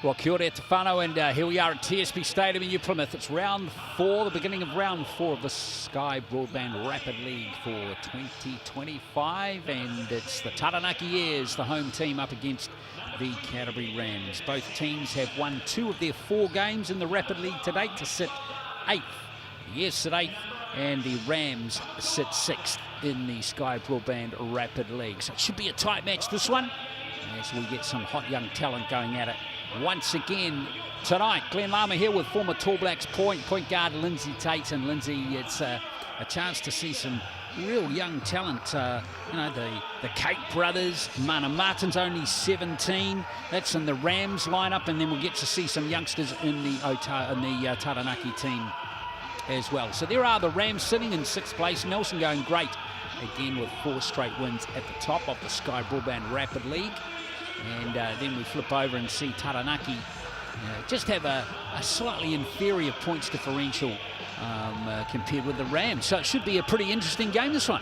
Well, kia ora te whānau, and here we are at TSB Stadium in New Plymouth. It's round 4, the beginning of round 4 of the Sky Broadband Rapid League for 2025, and it's the Taranaki Airs, the home team, up against the Canterbury Rams. Both teams have won 2 of their 4 games in the Rapid League to date to sit 8th. The Airs sit 8th, and the Rams sit 6th in the Sky Broadband Rapid League. So it should be a tight match, this one, as we get some hot young talent going at it. Once again tonight, Glenn Lama here with former Tall Blacks point guard Lindsay Tate. And Lindsay, it's a chance to see some real young talent. You know, the Kate brothers. Mana Martin's only 17. That's in the Rams lineup, and then we'll get to see some youngsters in the Taranaki team as well. So there are the Rams sitting in 6th place. Nelson going great again with 4 straight wins at the top of the Sky Broadband Rapid League. And then we flip over and see Taranaki just have a slightly inferior points differential compared with the Rams. So it should be a pretty interesting game, this one.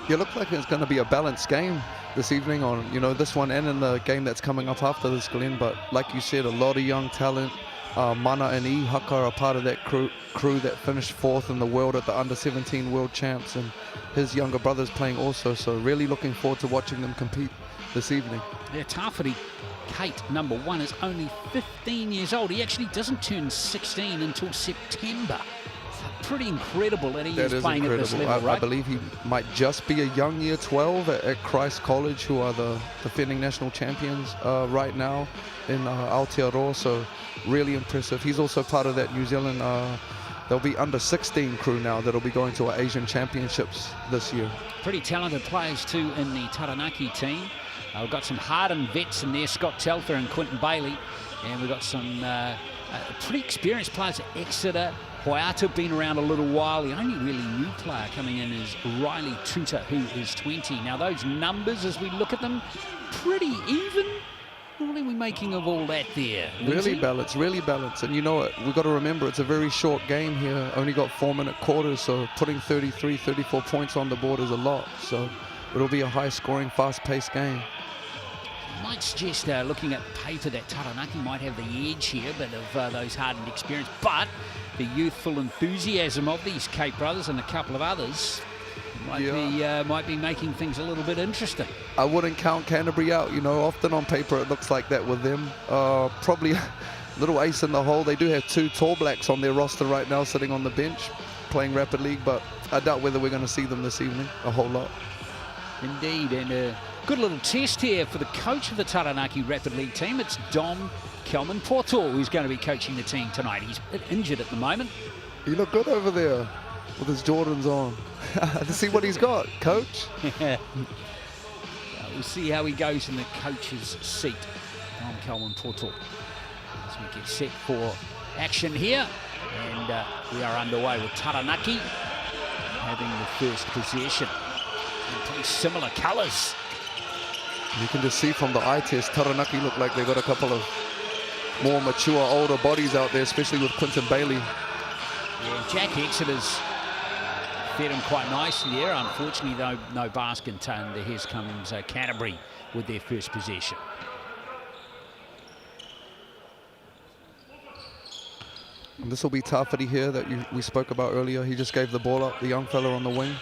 Yeah, look like it's going to be a balanced game this evening on, you know, this one and in the game that's coming up after this, Glenn. But like you said, a lot of young talent. Mana and E Haka are part of that crew that finished 4th in the world at the under-17 world champs, and his younger brother's playing also. So really looking forward to watching them compete this evening. Yeah, Tawhiri Kate, number 1, is only 15 years old. He actually doesn't turn 16 until September. It's pretty incredible that he is playing at this level, right? I believe he might just be a young year 12 at Christ College, who are the defending national champions right now in Aotearoa. So really impressive. He's also part of that New Zealand, there'll be under 16 crew now that'll be going to our Asian championships this year. Pretty talented players too in the Taranaki team. We've got some hardened vets in there, Scott Telfer and Quentin Bailey. And we've got some pretty experienced players at Exeter. Hoiata been around a little while. The only really new player coming in is Riley Tuta, who is 20. Now those numbers, as we look at them, pretty even. What are we making of all that there, Lindsay? Really balanced. And you know what, we've got to remember it's a very short game here. Only got 4-minute quarters, so putting 33, 34 points on the board is a lot. So it'll be a high-scoring, fast-paced game. Might suggest, looking at paper, that Taranaki might have the edge here, but of those hardened experience. But the youthful enthusiasm of these Cape brothers and a couple of others might be making things a little bit interesting. I wouldn't count Canterbury out. You know, often on paper it looks like that with them. Probably a little ace in the hole. They do have 2 Tall Blacks on their roster right now sitting on the bench playing Rapid League, but I doubt whether we're going to see them this evening a whole lot. Indeed, and a good little test here for the coach of the Taranaki Rapid League team. It's Dom Kelman-Portal who's going to be coaching the team tonight. He's a bit injured at the moment. He looked good over there with his Jordans on. To see what he's got, coach. We'll see how he goes in the coach's seat, Dom Kelman-Portal, as we get set for action here. And we are underway with Taranaki having the first possession. Pretty similar colours. You can just see from the eye test, Taranaki look like they've got a couple of more mature, older bodies out there, especially with Quentin Bailey. Yeah, Jack Exeter's fed him quite nicely there. Unfortunately, though, no basket, and here comes Canterbury with their first possession. And this will be Tawhiri here that we spoke about earlier. He just gave the ball up, the young fella on the wing.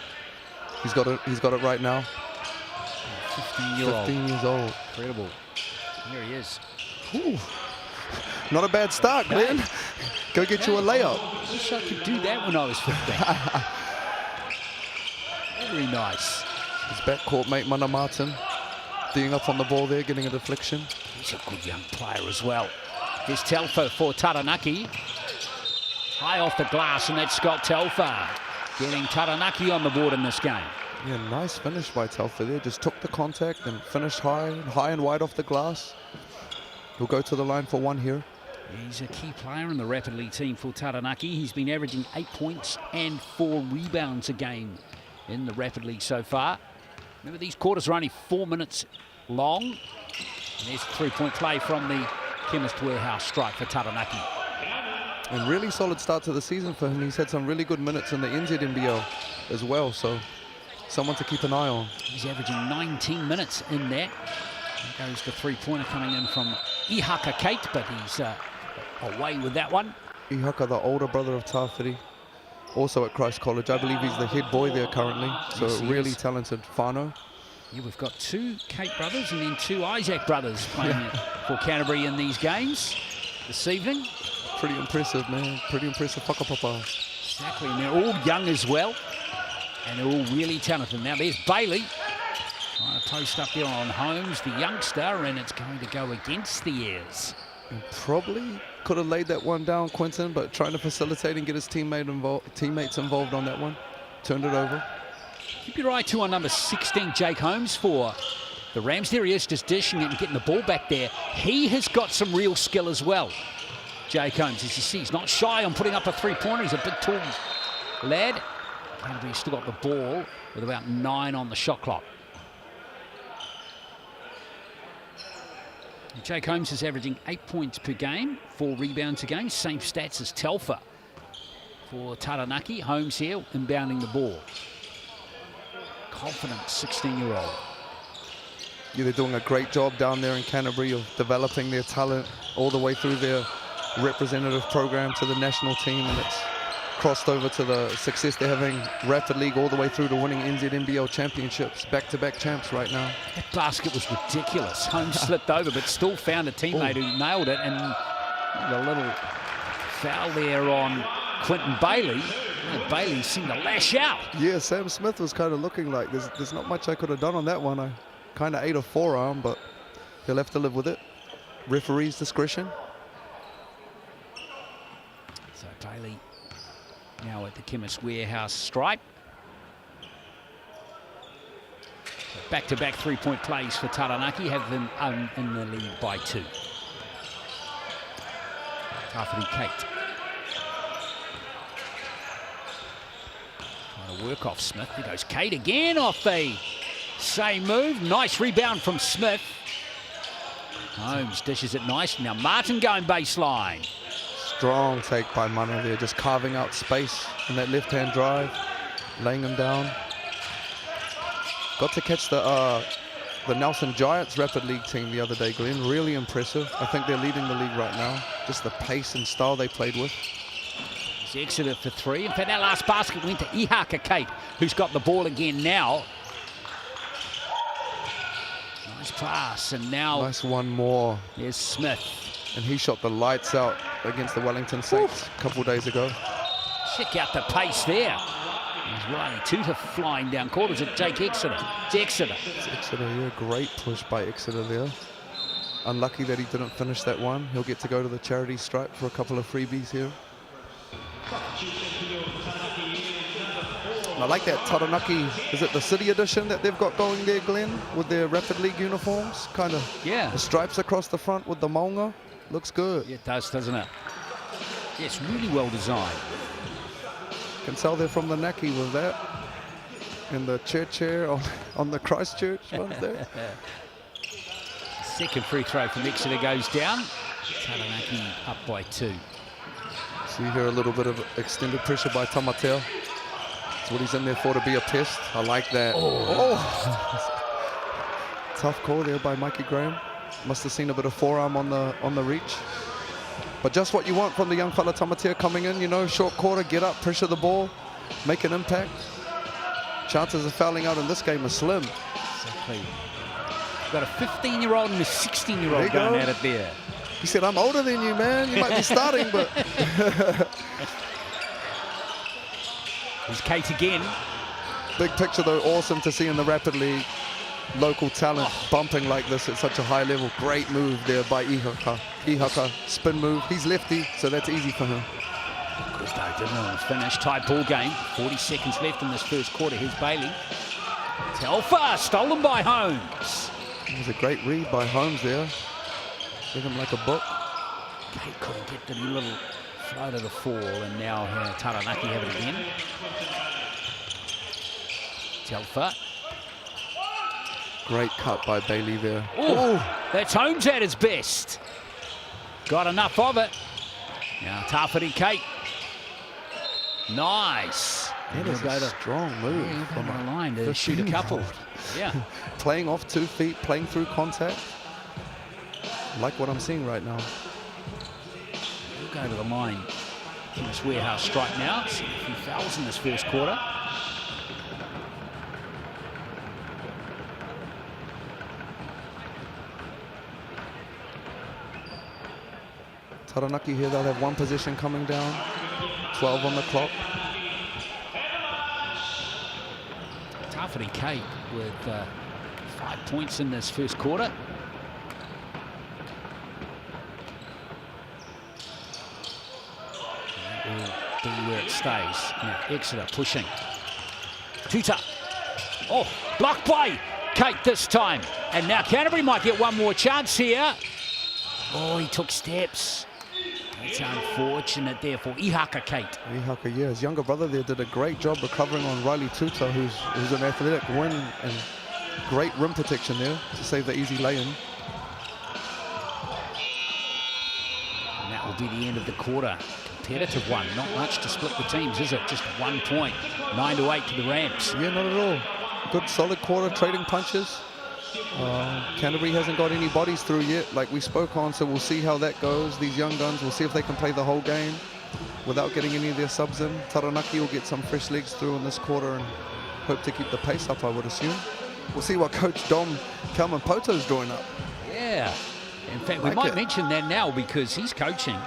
He's got it right now. 15 years old. Incredible. Here he is. Ooh. Not a bad start, Glenn. Go get you a layup. I wish I could do that when I was 15. Very nice. His backcourt mate, Mana Martin, being up on the ball there, getting a deflection. He's a good young player as well. There's Telfer for Taranaki. High off the glass, and that's Scott Telfer getting Taranaki on the board in this game. Yeah, nice finish by Telfer there. Just took the contact and finished high and wide off the glass. He'll go to the line for 1 here. He's a key player in the Rapid League team for Taranaki. He's been averaging 8 points and 4 rebounds a game in the Rapid League so far. Remember, these quarters are only 4 minutes long. And there's a 3-point play from the Chemist Warehouse strike for Taranaki. And really solid start to the season for him. He's had some really good minutes in the NZNBL as well, so someone to keep an eye on. He's averaging 19 minutes in that. There goes the 3-pointer coming in from Ihaka Kate, but he's away with that one. Ihaka, the older brother of Tawhiri, also at Christ College. I believe he's the head boy there currently. So yes, really talented whānau. Yeah, we've got 2 Kate brothers and then 2 Isaac brothers playing for Canterbury in these games this evening. Pretty impressive, man. Pretty impressive whakapapa. Exactly, and they're all young as well. And they're all really talented. Now there's Bailey trying to post up there on Holmes, the youngster, and it's going to go against the ears. And probably could have laid that one down, Quentin, but trying to facilitate and get his teammates involved on that one. Turned it over. Keep your eye too on number 16, Jake Holmes, for the Rams. There he is, just dishing it and getting the ball back there. He has got some real skill as well. Jake Holmes, as you see, he's not shy on putting up a 3-pointer. He's a big, tall lad. Canterbury's still got the ball with about 9 on the shot clock. And Jake Holmes is averaging 8 points per game, 4 rebounds a game. Same stats as Telfer for Taranaki. Holmes here inbounding the ball. Confident 16-year-old. Yeah, they're doing a great job down there in Canterbury of developing their talent all the way through their representative program to the national team, and it's crossed over to the success they're having Rapid League all the way through to winning NZNBL championships. Back-to-back champs right now. That basket was ridiculous. Holmes slipped over, but still found a teammate who nailed it, and a little foul there on Quentin Bailey. Bailey seemed to lash out. Yeah, Sam Smith was kind of looking like there's not much I could have done on that one. I kind of ate a forearm, but he'll have to live with it. Referee's discretion. So Bailey now at the Chemist Warehouse stripe. Back-to-back 3-point plays for Taranaki, have them in the lead by 2. Tawhiri Kate. Trying to work off Smith. There goes Kate again off the same move. Nice rebound from Smith. Holmes dishes it nice. Now Martin going baseline. Strong take by Mana there, just carving out space in that left-hand drive, laying him down. Got to catch the Nelson Giants Rapid League team the other day, Glenn. Really impressive. I think they're leading the league right now. Just the pace and style they played with. He's exited for 3. In fact, that last basket went to Ihaka Kate, who's got the ball again now. Nice pass, and now... Nice one more. There's Smith. And he shot the lights out against the Wellington Saints a couple days ago. Check out the pace there. There's Riley Tutor flying down court. Is it Jake Exeter? It's Exeter. It's Exeter, yeah. Great push by Exeter there. Unlucky that he didn't finish that one. He'll get to go to the charity stripe for a couple of freebies here. I like that Taranaki, is it the City Edition that they've got going there, Glenn, with their Rapid League uniforms? Kind of, yeah. The stripes across the front with the maunga. Looks good. Yeah, it does, doesn't it? Yeah, it's really well designed. Can tell they're from the Naki with that. And the chair on the Christchurch ones there. Second free throw from Exeter goes down. Taranaki up by 2. See here a little bit of extended pressure by Tamatea. That's what he's in there for, to be a pest. I like that. Tough call there by Mikey Graham. Must have seen a bit of forearm on the reach. But just what you want from the young fella Tamatea coming in, you know, short quarter, get up, pressure the ball, make an impact. Chances of fouling out in this game are slim. Exactly. You've got a 15-year-old and a 16-year-old going at it there. He said, I'm older than you, man. You might be starting, but... Here's Kate again. Big picture, though, awesome to see in the Rapid League. Local talent bumping like this at such a high level. Great move there by Ihaka. Ihaka, spin move. He's lefty, so that's easy for him. Good though, didn't it? Finish, tight ball game. 40 seconds left in this first quarter. Here's Bailey. Telfer, stolen by Holmes. It was a great read by Holmes there. Read him like a book. Kate couldn't get the little flow to the fall, and now Taranaki have it again. Telfer. Great cut by Bailey there. Oh, that's Holmes at his best. Got enough of it. Now Tawhiri Kate. Nice. That is a strong move. Yeah, from the line to shoot a couple. Yeah. Playing off 2 feet, playing through contact. like what I'm seeing right now. We'll go to the line. Chemist Warehouse strike now. See a few fouls in this first quarter. Taranaki here, they'll have one possession coming down. 12 on the clock. Tawhiri Kate with 5 points in this first quarter. That will be where it stays. Now Exeter pushing. Tuta. Oh, blocked by Kate this time. And now Canterbury might get one more chance here. Oh, he took steps. It's unfortunate there for Ihaka Kate. Ihaka, yeah, his younger brother there did a great job recovering on Riley Tuta, who's an athletic win, and great rim protection there to save the easy lay-in. And that will be the end of the quarter. Competitive one, not much to split the teams, is it? Just 1 point, 9-8 to the Rams. Yeah, not at all. Good, solid quarter, trading punches. Canterbury hasn't got any bodies through yet, like we spoke on, so we'll see how that goes. These young guns, we'll see if they can play the whole game without getting any of their subs in. Taranaki will get some fresh legs through in this quarter and hope to keep the pace up, I would assume. We'll see what Coach Dom Kalmanpoto's drawing up. Yeah, in fact, we might mention that now because he's coaching.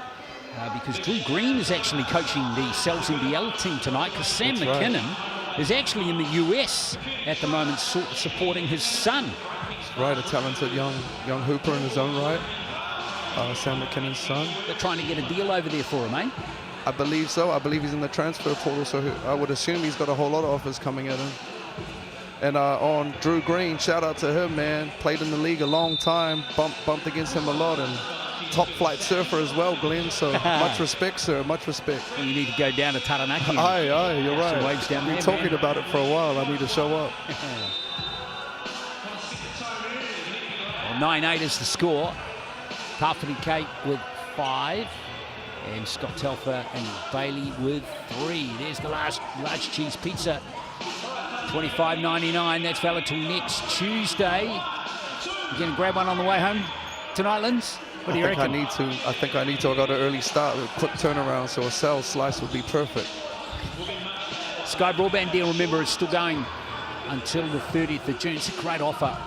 Because Drew Green is actually coaching the Cells NBL team tonight, because Sam McKinnon is actually in the US at the moment supporting his son. Right, a talented young hooper in his own right. Sam McKinnon's son. They're trying to get a deal over there for him, eh? I believe so. I believe he's in the transfer portal, so I would assume he's got a whole lot of offers coming at him. And on Drew Green, shout out to him, man. Played in the league a long time, bumped against him a lot, and top flight surfer as well, Glenn. So much respect, sir. Much respect. Well, you need to go down to Taranaki. Aye, you're right. Waves down there, been talking about it for a while. I need to show up. 9-8 is the score. Tawhiri Kate with 5. And Scott Telfer and Bailey with 3. There's the large cheese pizza. $25.99. That's valid till next Tuesday. You going to grab one on the way home tonight, Linz? What do you reckon? I think I need to. I got an early start with a quick turnaround, so a cell slice would be perfect. Sky Broadband deal, remember, is still going until the 30th of June. It's a great offer.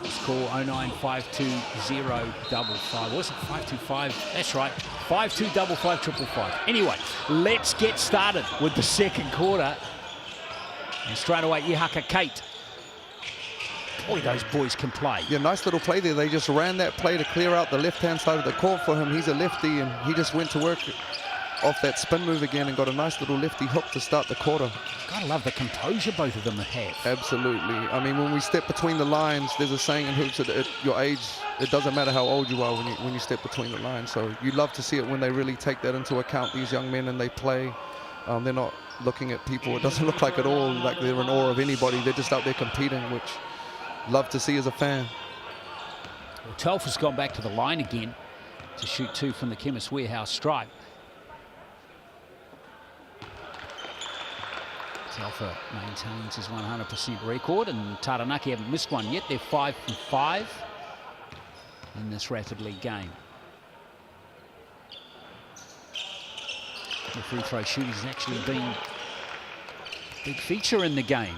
Just call 0952055. What's it? 525. That's right. 525555. Anyway, let's get started with the second quarter. And straight away, Ihaka Kate. Boy, those boys can play. Yeah, nice little play there. They just ran that play to clear out the left-hand side of the court for him. He's a lefty, and he just went to work off that spin move again and got a nice little lefty hook to start the quarter. Gotta love the composure both of them have. Absolutely. I mean, when we step between the lines, there's a saying in hoops that at your age, it doesn't matter how old you are when you step between the lines. So you love to see it when they really take that into account, these young men, and they play. They're not looking at people. It doesn't look like at all like they're in awe of anybody. They're just out there competing, which love to see as a fan. Well, Telfer's gone back to the line again to shoot 2 from the Chemist Warehouse stripe. Telfer maintains his 100% record, and Taranaki haven't missed one yet. They're 5 from 5 in this rapid league game. The free throw shooting has actually been a big feature in the game.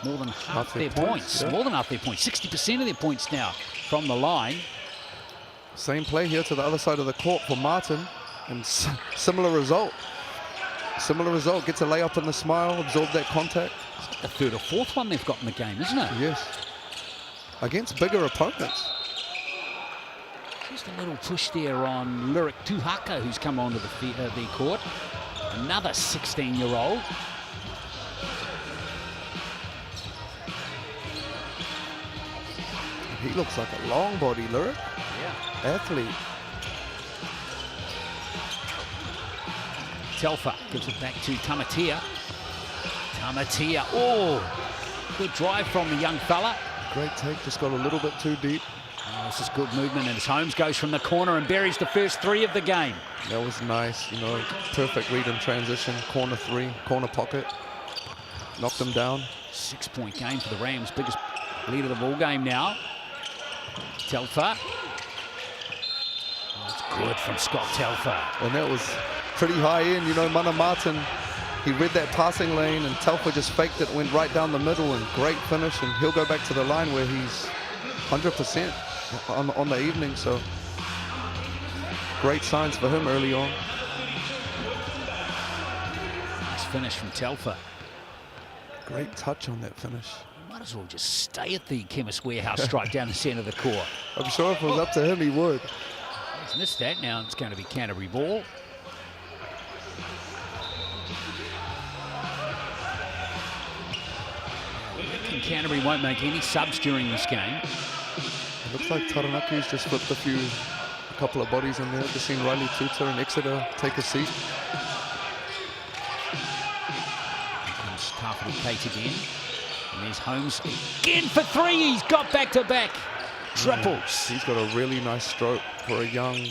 More than half their points. Yeah. More than half their points. 60% of their points now from the line. Same play here to the other side of the court for Martin, and similar result. Similar result. Gets a layup in the smile, absorb that contact. It's the 3rd or 4th one they've got in the game, isn't it? Yes. Against bigger opponents. Just a little push there on Lyric Tuhaka, who's come onto the court. Another 16-year-old. He looks like a long body, Lyric. Yeah. Athlete. Telfer gives it back to Tamatea. Tamatea, oh, good drive from the young fella. Great take, just got a little bit too deep. Oh, this is good movement, and as Holmes goes from the corner and buries the first 3 of the game. That was nice, you know, perfect read in transition, corner 3, corner pocket. Knocked him down. 6-point game for the Rams, biggest lead of the ball game now. Telfer. That's good from Scott Telfer. And that was pretty high in. You know, Mana Martin, he read that passing lane, and Telfer just faked it, went right down the middle, and great finish. And he'll go back to the line where he's 100% on the evening. So great signs for him early on. Nice finish from Telfer. Great touch on that finish. Might as well just stay at the Chemist Warehouse stripe down the centre of the court. I'm sure if it was up to him, he would. He's missed that. Now it's going to be Canterbury ball. Canterbury won't make any subs during this game. It looks like Taranaki's just flipped a couple of bodies in there. Just seen Riley Tuta and Exeter take a seat. Here comes Carpenter Kate again. And there's Holmes again for three. He's got back-to-back triples. He's got a really nice stroke for a young,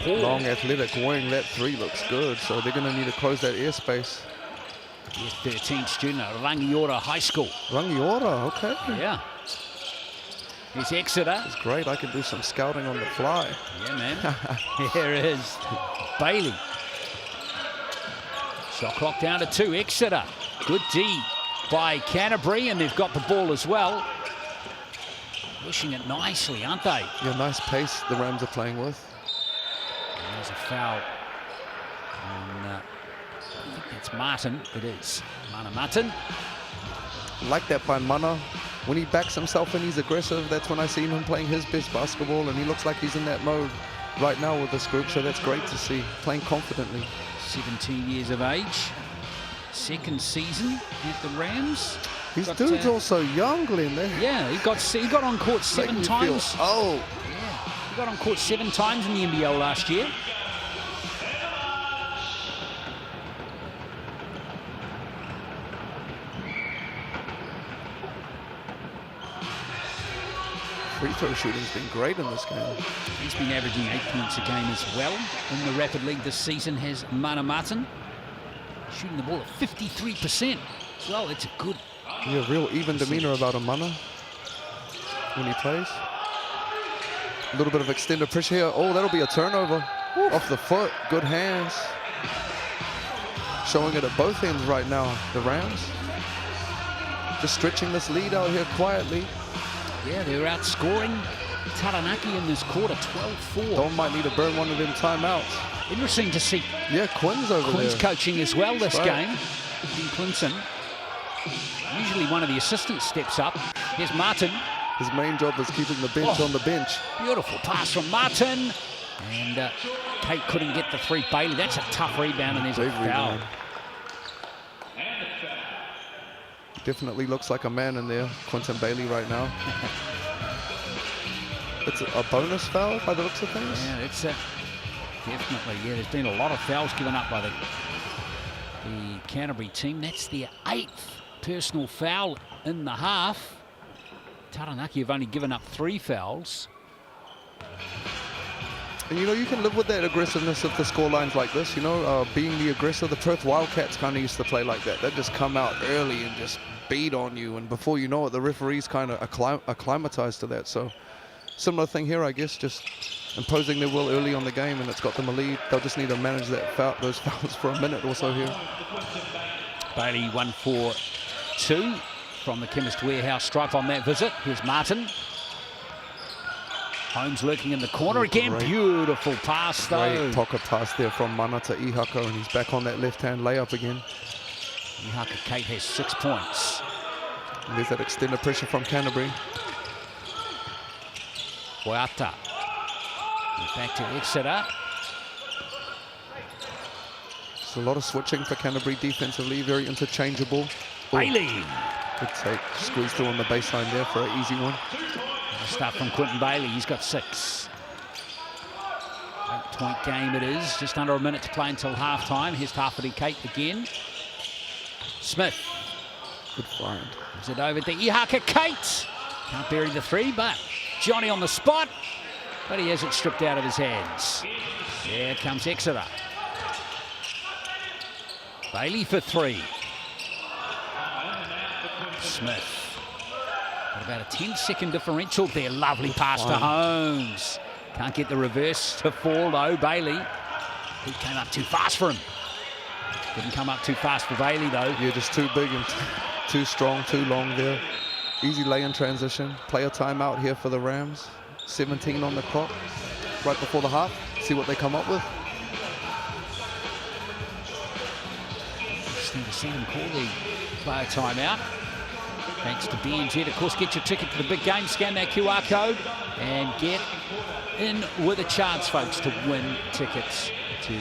long, athletic wing. That three looks good. So they're going to need to close that airspace. He's 13th student at Rangiora High School. Rangiora, okay. Yeah. Here's Exeter. It's great. I can do some scouting on the fly. Yeah, man. Here is Bailey. Shot clock down to 2. Exeter. Good D by Canterbury, and they've got the ball as well. Pushing it nicely, aren't they? Yeah, nice pace the Rams are playing with. And there's a foul on, I think that's Martin. It is. Mana Martin. Like that by Mana. When he backs himself in, he's aggressive. That's when I seen him playing his best basketball, and he looks like he's in that mode right now with this group, so that's great to see. Playing confidently. 17 years of age. Second season at the Rams. His dude's also young, Glenn. Yeah, he got on court 7 times. Oh. Yeah, he got on court 7 times in the NBL last year. Free throw shooting's been great in this game. He's been averaging 8 points a game as well. In the Rapid League this season has Mana Martin. Shooting the ball at 53% as well. It's a good... Yeah, real even demeanor about a Mana when he plays. A little bit of extended pressure here. Oh, that'll be a turnover. Oof. Off the foot. Good hands. Showing it at both ends right now, the Rams. Just stretching this lead out here quietly. Yeah, they're outscoring Taranaki in this quarter, 12-4. Don might need to burn one of them timeouts. Interesting to see. Yeah, Quinn's over there. Quinn's coaching as well this game. Dean Clinton. Usually one of the assistants steps up. Here's Martin. His main job is keeping the bench on the bench. Beautiful pass from Martin. And Kate couldn't get the three. Bailey, that's a tough rebound, and there's a foul. Definitely looks like a man in there, Quentin Bailey right now. It's a bonus foul by the looks of things. Yeah, it's definitely. Yeah, there's been a lot of fouls given up by the Canterbury team. That's their 8th personal foul in the half. Taranaki have only given up 3 fouls. And you know, you can live with that aggressiveness of the scorelines like this. You know, being the aggressor, the Perth Wildcats kind of used to play like that. They just come out early and just beat on you, and before you know it, the referees kind of acclimatized to that. So similar thing here, I guess, just imposing their will early on the game, and it's got them a lead. They'll just need to manage those fouls for a minute or so here. Bailey 1 for 2 from the Chemist Warehouse stripe on that visit. Here's Martin. Holmes lurking in the corner again. Great. Beautiful pass though. Great pocket pass there from Mana to Ihaka, and he's back on that left-hand layup again. Ihaka Kate has 6 points. And there's that extended pressure from Canterbury. Boyata. Back to Exeter. It's a lot of switching for Canterbury defensively, very interchangeable. Bailey. Good take. Squeeze through on the baseline there for an easy one. Start from Quentin Bailey. He's got 6. 8-point game it is. Just under a minute to play until halftime. Here's Tawhiri Kate again. Smith. Good find. Gives it over to Ihaka Kate. Can't bury the 3, but Johnny on the spot. But he has it stripped out of his hands. Here comes Exeter. Bailey for 3. Smith. Got about a 10-second differential there. Lovely pass to Holmes. Can't get the reverse to fall though. Bailey, he came up too fast for him. Didn't come up too fast for Bailey though. Yeah, just too big and too strong, too long there. Easy lay-in transition. Player timeout here for the Rams. 17 on the clock, right before the half. See what they come up with. Interesting to see them call the player timeout. Thanks to BNZ. Of course, get your ticket to the big game. Scan that QR code and get in with a chance, folks, to win tickets to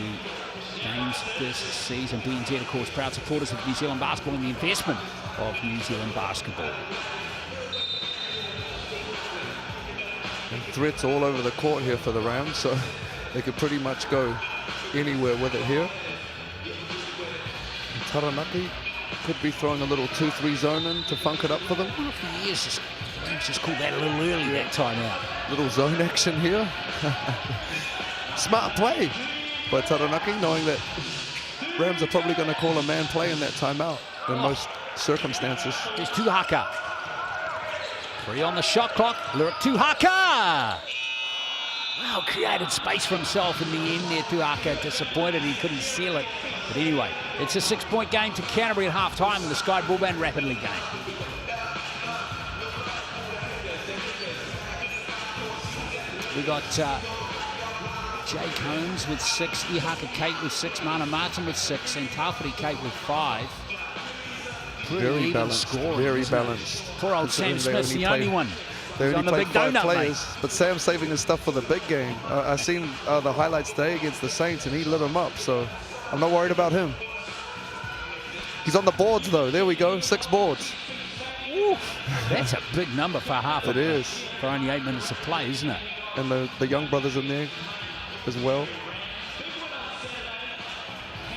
games this season. BNZ, of course, proud supporters of New Zealand basketball and the investment of New Zealand basketball. And threats all over the court here for the Rams, so they could pretty much go anywhere with it here. And Taranaki could be throwing a little 2-3 zone in to funk it up for them. Well, for years, Rams just called that a little early, that timeout. Little zone action here. Smart play by Taranaki, knowing that Rams are probably going to call a man play in that timeout in most circumstances. There's Tuhaka. 3 on the shot clock. Lyric Tuhaka! Wow, created space for himself in the end there. Tuhaka disappointed he couldn't seal it. But anyway, it's a 6-point game to Canterbury at half-time in the Sky Broadband Rapid League game. We got Jake Holmes with 6, Ihaka Kate with 6, Mana Martin with 6, and Tawhiri Kate with 5. Very balanced, scoring, very balanced. Poor old Sam Smith's the only one. They He's only on the played big 5 donut, players, mate. but Sam's saving his stuff for the big game. I seen the highlights today against the Saints, and he lit them up, so I'm not worried about him. He's on the boards, though. There we go, 6 boards. Ooh, that's a big number for half. It is. For only 8 minutes of play, isn't it? And the young brothers in there as well.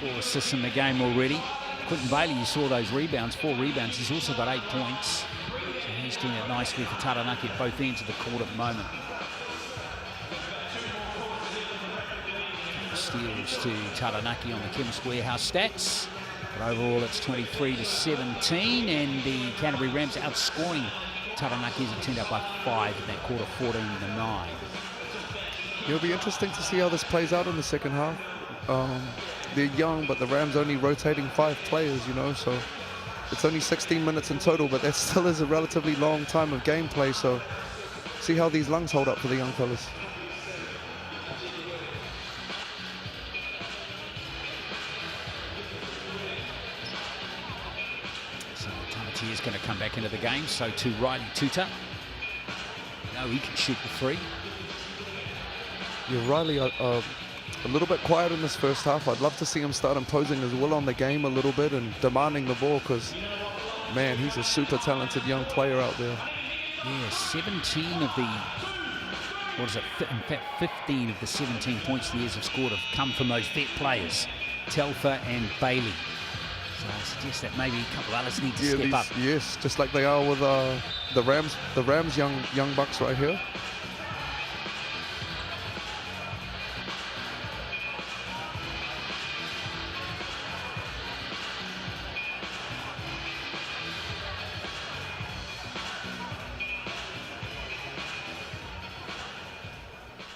4 assists in the game already. Quentin Bailey, you saw those rebounds, 4 rebounds. He's also got 8 points. So he's doing it nicely for Taranaki at both ends of the court at the moment. Steals to Taranaki on the Chemist Warehouse stats. But overall, it's 23-17, and the Canterbury Rams outscoring Taranaki as it turned out by 5 in that quarter, 14-9. It'll be interesting to see how this plays out in the second half. They're young, but the Rams only rotating 5 players, you know, so it's only 16 minutes in total, but that still is a relatively long time of gameplay, so see how these lungs hold up for the young fellas. So Tamati is going to come back into the game, so to Riley Tuta. No, he can shoot the 3. Yeah, Riley, a little bit quiet in this first half. I'd love to see him start imposing his will on the game a little bit and demanding the ball, because, man, he's a super talented young player out there. Yeah, 17 of the, what is it, in fact, 15 of the 17 points the Years have scored have come from those vet players, Telfer and Bailey. So I suggest that maybe a couple of others need to step up. Yes, just like they are with the Rams young bucks right here.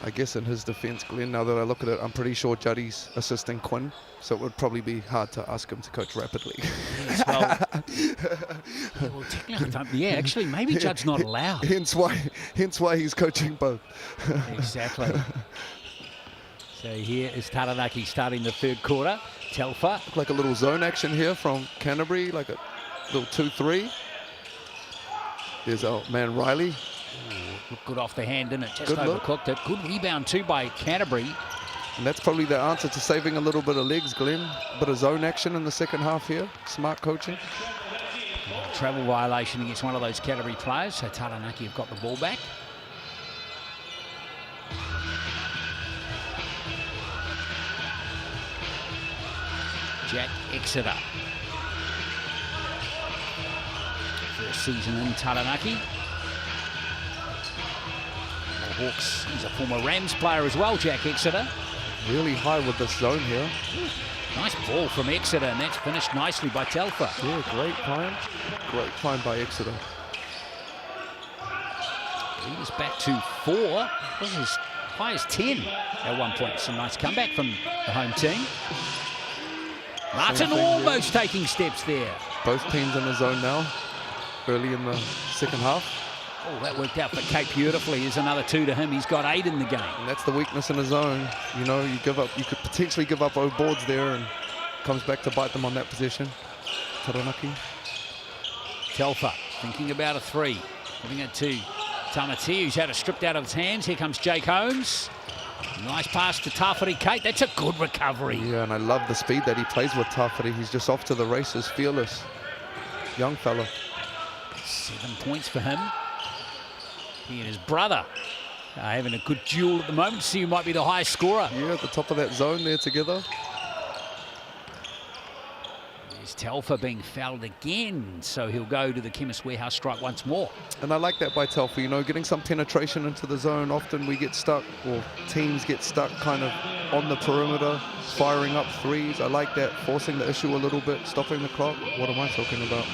I guess in his defense, Glenn, now that I look at it, I'm pretty sure Juddy's assisting Quinn, so it would probably be hard to ask him to coach rapidly. Yes, well, technically, yeah, actually, maybe Judd's not allowed. Hence why he's coaching both. Exactly. So here is Taranaki starting the third quarter. Telfer. Like a little zone action here from Canterbury, like a little 2-3. There's our man Riley. Looked good off the hand, didn't it? Just Good overcooked it. Good rebound too by Canterbury. And that's probably the answer to saving a little bit of legs, Glenn. A bit of zone action in the second half here. Smart coaching. Travel violation against one of those Canterbury players. So Taranaki have got the ball back. Jack Exeter. First season in Taranaki. Hawks, he's a former Rams player as well, Jack Exeter. Really high with this zone here. Nice ball from Exeter, and that's finished nicely by Telfer. Yeah, great find. Great find by Exeter. He was back to 4. This is high as 10 at one point. Some nice comeback from the home team. Martin almost taking steps there. Both teams in the zone now, early in the second half. Oh, that worked out for Kate beautifully. Here's another 2 to him. He's got 8 in the game. And that's the weakness in the zone. You know, you give up. You could potentially give up 0 boards there, and comes back to bite them on that possession. Taranaki. Telfer thinking about a 3. Giving it to Tamati, who's had it stripped out of his hands. Here comes Jake Holmes. Nice pass to Tawhiri Kate. That's a good recovery. Yeah, and I love the speed that he plays with Tawhiri. He's just off to the races, fearless. Young fella. 7 points for him. He and his brother are having a good duel at the moment. See who might be the highest scorer. Yeah, at the top of that zone there together. There's Telfer being fouled again, so he'll go to the Chemist Warehouse strike once more. And I like that by Telfer, you know, getting some penetration into the zone. Often we get stuck, or teams get stuck kind of on the perimeter, firing up 3s. I like that, forcing the issue a little bit, stopping the clock. What am I talking about?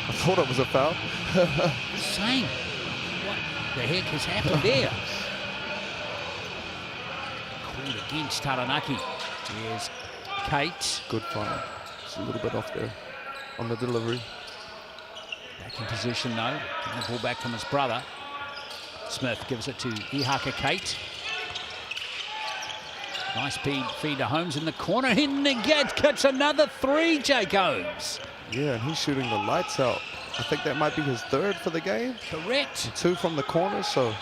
I thought it was a foul. Same. What the heck has happened there? Called against Taranaki. Here's Kate. Good find. Just a little bit off there on the delivery. Back in position though. Getting the ball back from his brother. Smith gives it to Ihaka Kate. Nice feed to Holmes in the corner. In the gate, cuts another 3, Jake Holmes. Yeah, and he's shooting the lights out. I think that might be his 3rd for the game. Correct. And 2 from the corner, so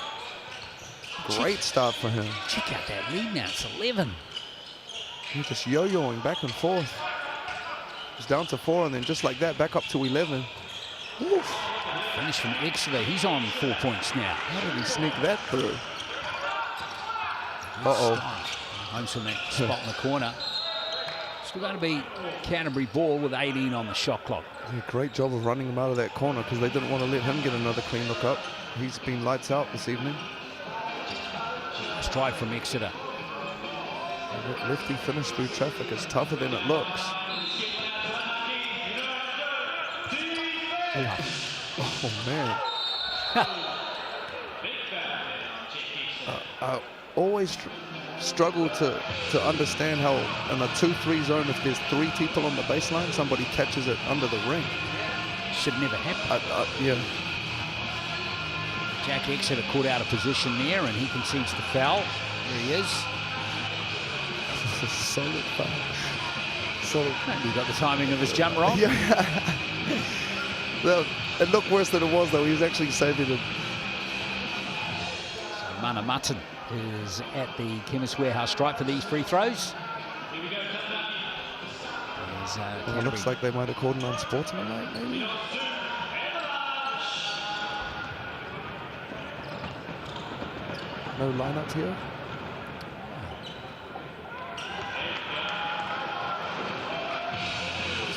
great start for him. Check out that lead now, it's 11. He's just yo-yoing back and forth. He's down to 4, and then just like that, back up to 11. Oof. Finish from Exeter, he's on 4 points now. How did he sneak that through? Uh-oh. Holmes from that spot in the corner. Still going to be Canterbury ball with 18 on the shot clock. Yeah, great job of running him out of that corner because they didn't want to let him get another clean look up. He's been lights out this evening. Nice try from Exeter. That lefty finish through traffic is tougher than it looks. Oh man. I always struggle to understand how in a 2-3 zone, if there's 3 people on the baseline, somebody catches it under the ring. Should never happen. Yeah. Jack Exeter caught out of position there, and he concedes the foul. There he is. It's a solid foul. Solid. He got the timing of his jump wrong. Yeah. Well, it looked worse than it was, though. He was actually saving it. So Mana Mutton is at the Chemist Warehouse strike for these free throws. It looks like they might have called an unsportsmanlike, maybe. No lineup here.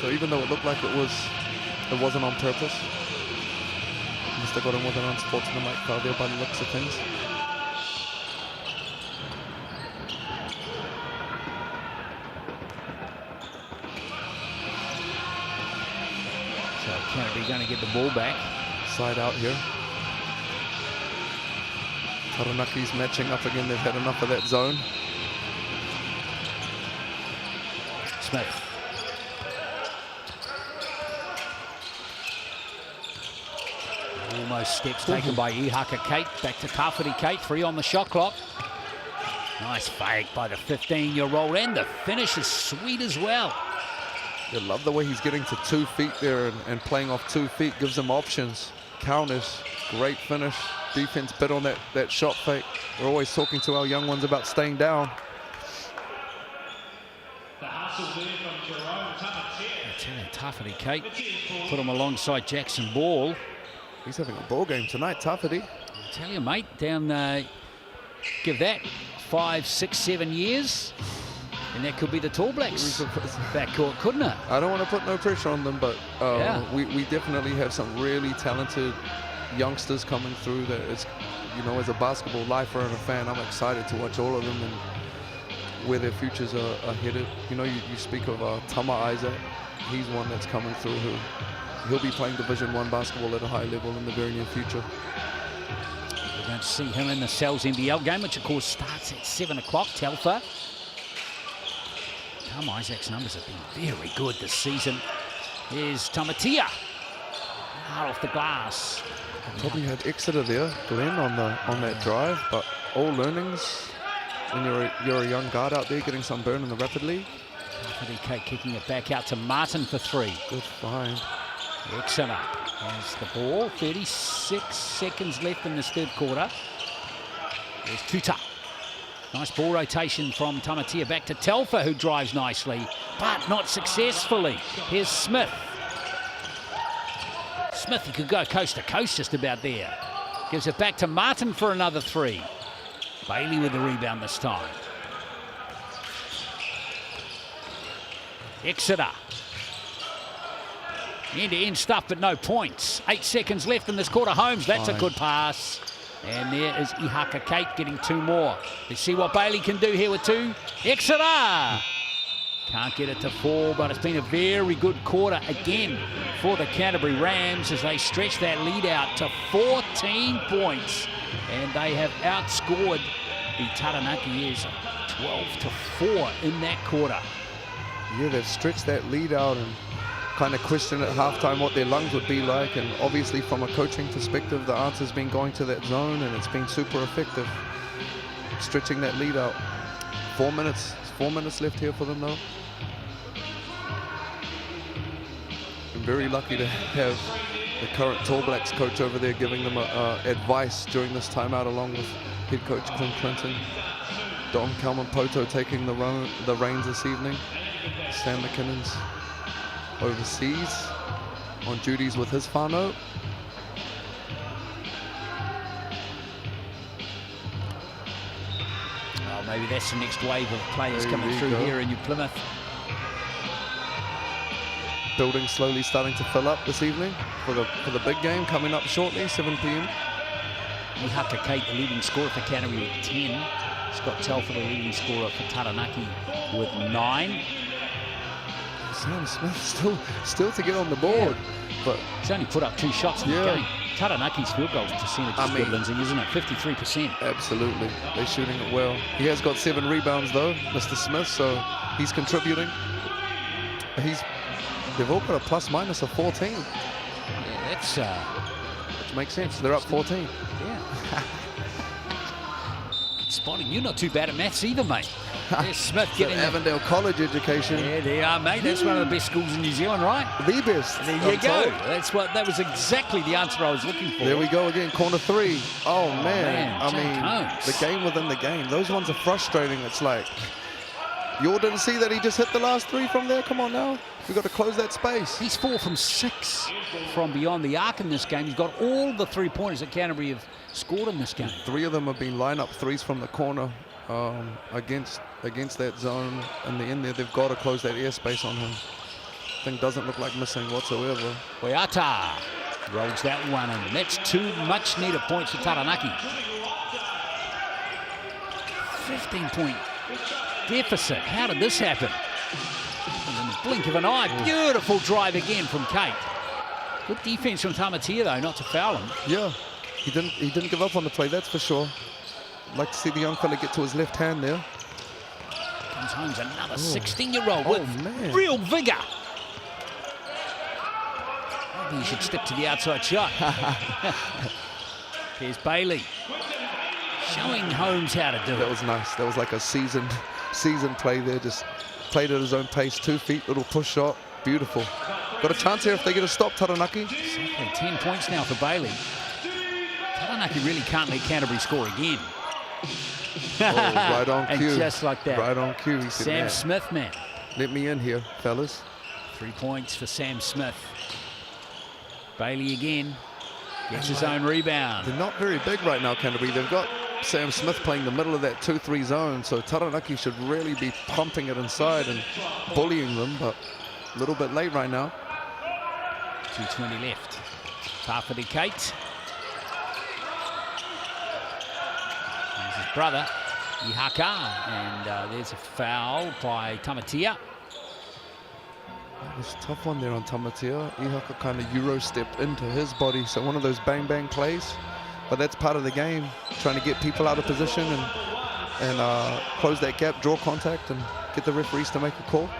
So even though it looked like it wasn't on purpose, must have got him with an unsportsmanlike foul there by the looks of things. So Canterbury going to get the ball back. Side out here. Taranaki's matching up again. They've had enough of that zone. Smith. Almost steps taken by Ihaka Kate. Back to Tawhiri Kate. 3 on the shot clock. Nice fake by the 15-year-old, and the finish is sweet as well. I love the way he's getting to 2 feet there and playing off 2 feet. Gives them options. Counters. Great finish. Defense bit on that shot fake. We're always talking to our young ones about staying down. I tell you, Tawhiri Kate put him alongside Jackson Ball. He's having a ball game tonight, Tawhiri. I tell you, mate, down give that 5, 6, 7 years, and that could be the Tall Blacks backcourt, couldn't it? I don't want to put no pressure on them, but we definitely have some really talented youngsters coming through. That is, you know, as a basketball lifer and a fan, I'm excited to watch all of them and where their futures are headed. You know, you speak of Tama Isaac. He's one that's coming through who he'll be playing Division I basketball at a high level in the very near future. We're going to see him in the Cells NBL game, which of course starts at 7 o'clock. Telfer. Isaac's numbers have been very good this season. Here's Tamatia. Hard off the glass. Probably had Exeter there, Glenn, on that drive, but all learnings when you're a young guard out there getting some burn in the Rapid League. Kate kicking it back out to Martin for 3. Good find. Exeter has the ball. 36 seconds left in this third quarter. There's Tuta. Nice ball rotation from Tamatia back to Telfer, who drives nicely, but not successfully. Here's Smith. Smith, he could go coast to coast just about there. Gives it back to Martin for another 3. Bailey with the rebound this time. Exeter. End-to-end stuff, but no points. 8 seconds left in this quarter. Holmes, that's a good pass. And there is Ihaka Kate getting 2 more. Let's see what Bailey can do here with 2. Exeter! Can't get it to 4, but it's been a very good quarter again for the Canterbury Rams as they stretch that lead out to 14 points. And they have outscored the Taranaki 12-4 in that quarter. Yeah, they've stretched that lead out and kind of questioned at halftime what their lungs would be like, and obviously from a coaching perspective the answer's been going to that zone, and it's been super effective stretching that lead out. 4 minutes left here for them though. I'm very lucky to have the current Tall Blacks coach over there giving them advice during this timeout, along with head coach Clint Clinton. Dom Kalman-Poto taking the reins this evening. Sam McKinnon's overseas on duties with his whānau. Well, maybe that's the next wave of players coming through here in New Plymouth. Building slowly starting to fill up this evening for the big game coming up shortly, 7 p.m. Ihaka Kate, the leading scorer for Canterbury with 10. Scott Telfer, the leading scorer for Taranaki with 9. Sam Smith still to get on the board, but he's only put up 2 shots in the game. Taranaki's field goal percentage is good, Lindsay, isn't it? 53%. Absolutely, they're shooting it well. He has got 7 rebounds though, Mr. Smith, so he's contributing. They've all got a plus-minus of 14. Yeah, that's which makes sense. They're up 14. Yeah. Good spotting. You're not too bad at maths either, mate. There's Smith getting Avondale College education. Yeah, they are, mate. That's one of the best schools in New Zealand, right? The best. There you go. That was exactly the answer I was looking for. There we go again, corner 3. Oh man. I mean, Holmes. the game within the game. Those ones are frustrating. It's like, you all didn't see that he just hit the last 3 from there? Come on now. We've got to close that space. He's 4 from 6 from beyond the arc in this game. He's got all the 3-pointers that Canterbury have scored in this game. 3 of them have been line-up 3s from the corner against that zone. In the end there, they've got to close that airspace on him. Thing doesn't look like missing whatsoever. Boyata rolls that one in. That's 2 much-needed points for Taranaki. 15-point deficit. How did this happen? In the blink of an eye. Beautiful drive again from Kate. Good defense from Tamatia though, not to foul him. Yeah, he didn't give up on the play, that's for sure. Like to see the young fella get to his left hand there. Comes home another 16-year-old with real vigor. Maybe he should stick to the outside shot. Here's Bailey showing Holmes how to do it. That was nice. That was like a seasoned play there. Just played at his own pace. 2 feet, little push shot. Beautiful. Got a chance here if they get a stop, Taranaki. Exactly. 10 points now for Bailey. Taranaki really can't let Canterbury score again. Right on cue. And just like that. Right on cue. He said, Sam Smith, man. Let me in here, fellas. 3 points for Sam Smith. Bailey again. Gets his own rebound. They're not very big right now, Canterbury. They've got Sam Smith playing the middle of that 2-3 zone, so Taranaki should really be pumping it inside and bullying them, but a little bit late right now. 2:20 left. Tawhiri Kate. There's his brother, Ihaka, and there's a foul by Tamatia. That was a tough one there on Tamatia. Ihaka kind of Euro stepped into his body, so one of those bang-bang plays. but that's part of the game, trying to get people out of position and close that gap, draw contact, and get the referees to make a call.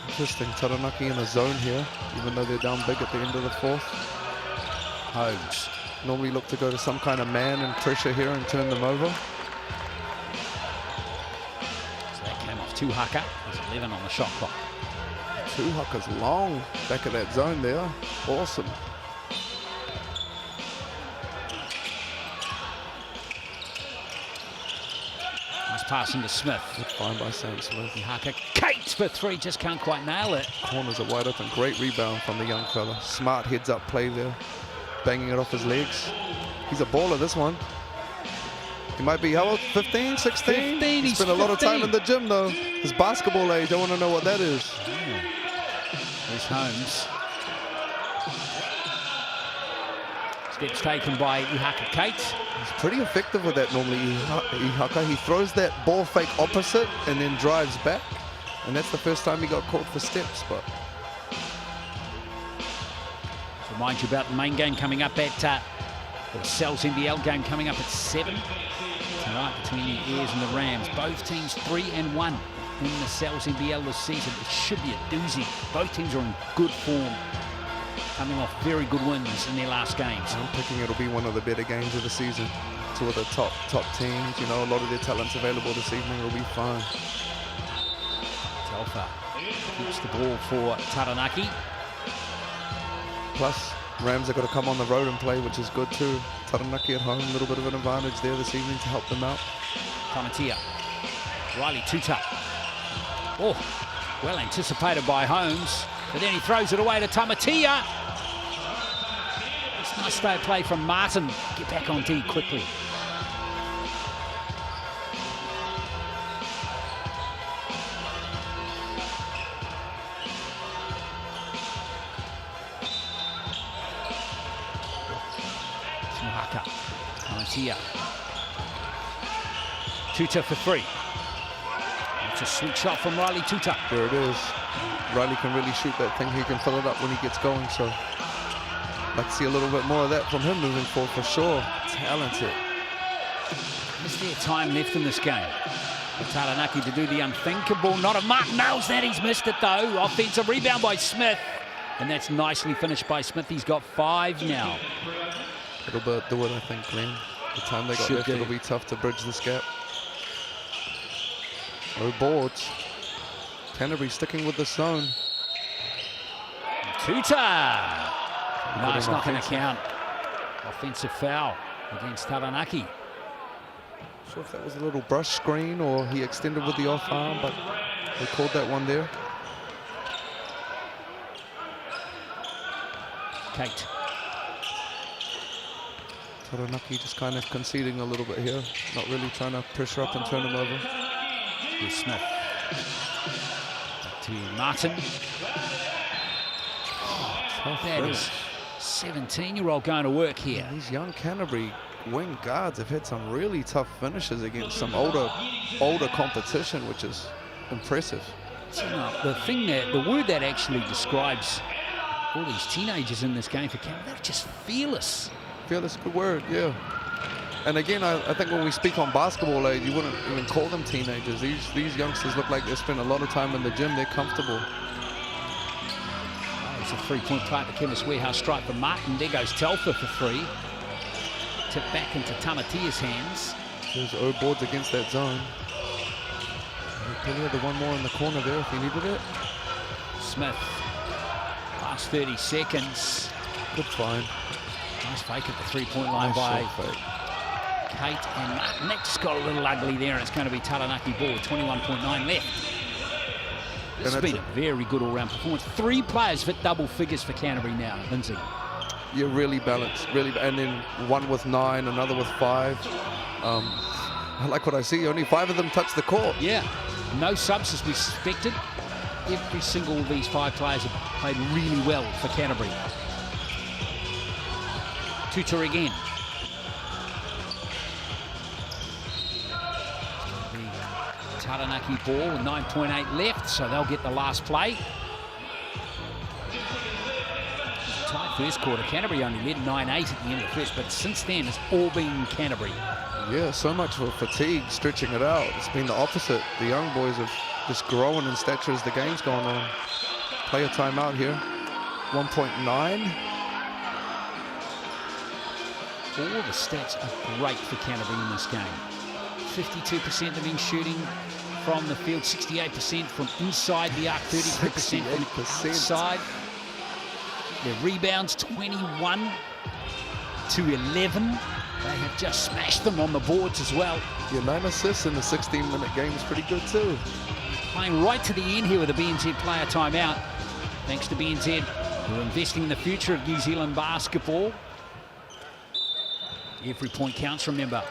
Interesting, Taranaki in a zone here, even though they're down big at the end of the fourth. Holmes Normally look to go to some kind of man and pressure here and turn them over. So that came off Tuhaka. There's 11 on the shot clock. Tuhaka's long back of that zone there. Awesome. Nice pass into Smith. Good find by Sam Smith. Tuhaka, Kate for three, just can't quite nail it. Corners are wide open. Great rebound from the young fella. Smart heads up play there. Banging it off his legs. He's a baller, this one. He might be, how old? 15, 16? 15, He's spent a lot of time in the gym, though. His basketball age, I want to know what that is. There's Holmes. Steps taken by Ihaka Kate. He's pretty effective with that normally, Ihaka. He throws that ball fake opposite and then drives back. And that's the first time he got caught for steps, but... Remind you about the main game coming up at, the Cells NBL game coming up at 7 tonight between the Airs and the Rams. Both teams 3-1 in the Cells NBL this season. It should be a doozy. Both teams are in good form, coming off very good wins in their last games. I'm thinking it'll be one of the better games of the season. Two of the top teams, you know, a lot of their talents available this evening. Will be fun. Telfer keeps the ball for Taranaki. Plus, Rams have got to come on the road and play, which is good too. Taranaki at home, a little bit of an advantage there this evening to help them out. Tamatia. Riley Tuta. Oh, well anticipated by Holmes, but then he throws it away to Tamatia. It's a nice stay play from Martin. Get back on D quickly. Tuta for three. It's a sweet shot from Riley Tuta. There it is. Riley can really shoot that thing. He can fill it up when he gets going. So I'd like to see a little bit more of that from him moving forward for sure. Talented. Is there time left in this game for Taranaki to do the unthinkable? Not a Martin nails that. He's missed it though. Offensive rebound by Smith. And that's nicely finished by Smith. He's got 5 now. It'll do it, I think, Glenn. The time they got left, it'll be tough to bridge this gap. No boards. Canterbury sticking with the zone. Tuta! No, it's not going to count. Offensive foul against Taranaki. Not sure if that was a little brush screen or he extended with the off arm, but they called that one there. Kate. Taranaki just kind of conceding a little bit here. Not really trying to pressure up and turn him over. Here's Smith. Back to Martin. That is 17-year-old going to work here. These young Canterbury wing guards have had some really tough finishes against some older competition, which is impressive. You know, the word that actually describes all these teenagers in this game for Canterbury, they're just fearless. Fearless, good word, yeah. And again, I think when we speak on basketball age, you wouldn't even call them teenagers. These youngsters look like they spend a lot of time in the gym. They're comfortable. Oh, it's a three-point play at the Chemist Warehouse stripe for Martin. There goes Telfer for 3. Tip back into Tamatia's hands. There's O boards against that zone. Plenty of the one more in the corner there if he needed it. Smith. Last 30 seconds. Good find. Nice fake at the three-point line by Kate and Martin. That just got a little ugly there, and it's going to be Taranaki ball. 21.9 left. It's been a very good all-round performance. 3 players hit double figures for Canterbury now, Lindsay. You're really balanced, really, and then one with 9, another with 5. I like what I see. Only 5 of them touch the court. Yeah, no subs as we suspected. Every single of these 5 players have played really well for Canterbury. Tuta again. Taranaki ball with 9.8 left, so they'll get the last play. Tight first quarter. Canterbury only led 9-8 at the end of the first, but since then it's all been Canterbury. Yeah, so much for fatigue, stretching it out. It's been the opposite. The young boys have just growing in stature as the game's gone on. Player timeout here. 1.9. All the stats are great for Canterbury in this game. 52% have been shooting from the field, 68% from inside the arc, 33% from outside. Their rebounds, 21 to 11. They have just smashed them on the boards as well. Yeah, 9 assists in the 16-minute game is pretty good too. Playing right to the end here with a BNZ player timeout. Thanks to BNZ, who are investing in the future of New Zealand basketball. Every point counts, remember.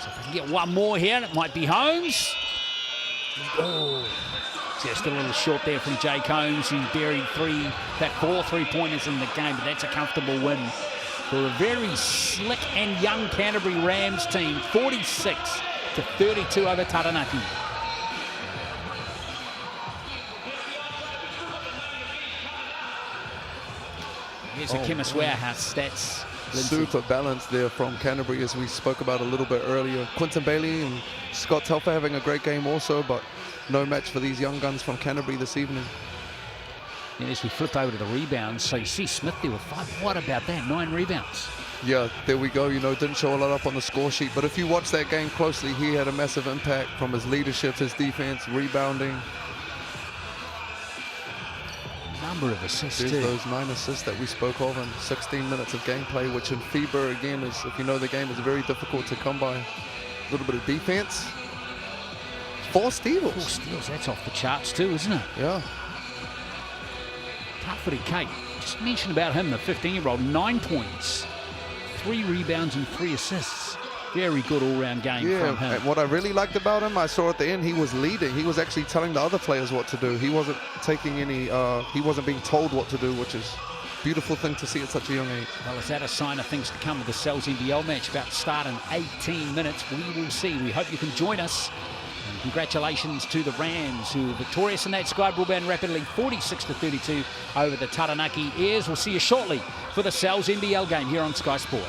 So if we can get one more here, it might be Holmes. Oh, just a little short there from Jake Holmes, who buried 4 3-pointers in the game, but that's a comfortable win for a very slick and young Canterbury Rams team. 46-32 over Taranaki. Here's the Chemist Warehouse stats. Super balanced there from Canterbury, as we spoke about a little bit earlier. Quinton Bailey and Scott Telfer having a great game also, but no match for these young guns from Canterbury this evening. And as we flip over to the rebounds, so you see Smith there with 5. What about that? 9 rebounds. Yeah, there we go. You know, didn't show a lot up on the score sheet, but if you watch that game closely, he had a massive impact from his leadership, his defense, rebounding. Number of assists There's too. those 9 assists that we spoke of in 16 minutes of gameplay, which in FIBA, again, is, if you know the game, is very difficult to come by. A little bit of defense. 4 steals. 4 steals, that's off the charts too, isn't it? Yeah. Tough-footed Kate. Just mention about him, the 15-year-old, 9 points, 3 rebounds and 3 assists. Very good all-round game from him. And what I really liked about him, I saw at the end, he was leading. He was actually telling the other players what to do. He wasn't taking any, he wasn't being told what to do, which is a beautiful thing to see at such a young age. Well, is that a sign of things to come with the Cells NBL match about to start in 18 minutes? We will see. We hope you can join us. And congratulations to the Rams, who are victorious in that Sky Broadband Rapid League, 46-32 over the Taranaki Airs. We'll see you shortly for the Cells NBL game here on Sky Sport.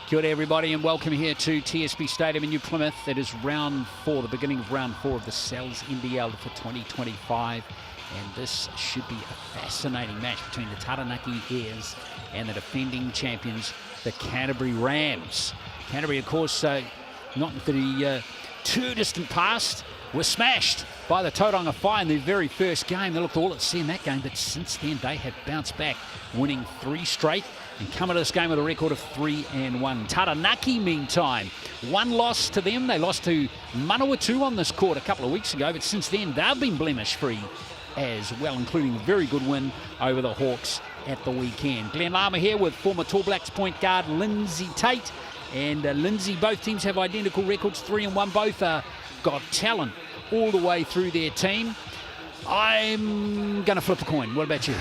Kia ora everybody and welcome here to TSB Stadium in New Plymouth. It is round 4, the beginning of round 4 of the NZNBL for 2025. And this should be a fascinating match between the Taranaki Airs and the defending champions, the Canterbury Rams. Canterbury, of course, not the too distant past, were smashed by the Tauranga Fire in their very first game. They looked all at sea in that game, but since then they have bounced back, winning 3 straight and come into this game with a record of 3-1. Taranaki, meantime, 1 loss to them. They lost to Manawatu on this court a couple of weeks ago, but since then they've been blemish-free as well, including a very good win over the Hawks at the weekend. Glenn Lama here with former Tall Blacks point guard Lindsay Tate. And Lindsay, both teams have identical records, 3-1. Both got talent all the way through their team. I'm going to flip a coin. What about you?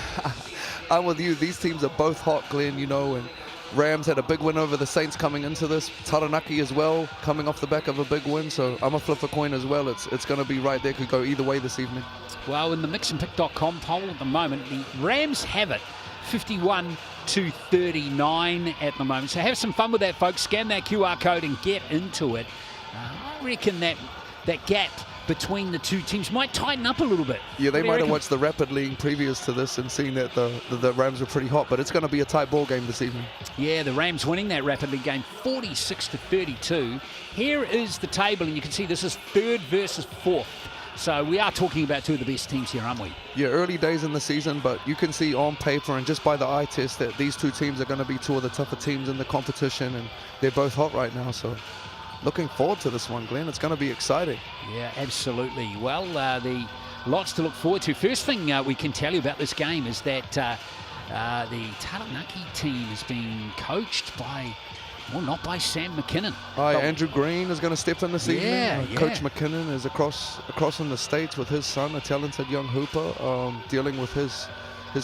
I'm with you. These teams are both hot, Glenn, you know, and Rams had a big win over the Saints coming into this. Taranaki as well, coming off the back of a big win. So I'm going to flip a coin as well. It's going to be right there. Could go either way this evening. Well, in the mixandpick.com poll at the moment, the Rams have it 51-39 at the moment. So have some fun with that, folks. Scan that QR code and get into it. I reckon that gap between the two teams might tighten up a little bit. Yeah, they might have watched the Rapid League previous to this and seen that the Rams were pretty hot, but it's going to be a tight ball game this evening. Yeah, the Rams winning that Rapid League game 46-32. Here is the table, and you can see this is 3rd versus 4th. So we are talking about 2 of the best teams here, aren't we? Yeah, early days in the season, but you can see on paper and just by the eye test that these 2 teams are going to be 2 of the tougher teams in the competition, and they're both hot right now. So looking forward to this one, Glenn. It's going to be exciting. Yeah, absolutely. Well, the lots to look forward to. First thing we can tell you about this game is that the Taranaki team is being coached by, well, not by Sam McKinnon. Andrew Green is going to step in this evening. Yeah. Coach McKinnon is across in the States with his son, a talented young hooper, dealing with his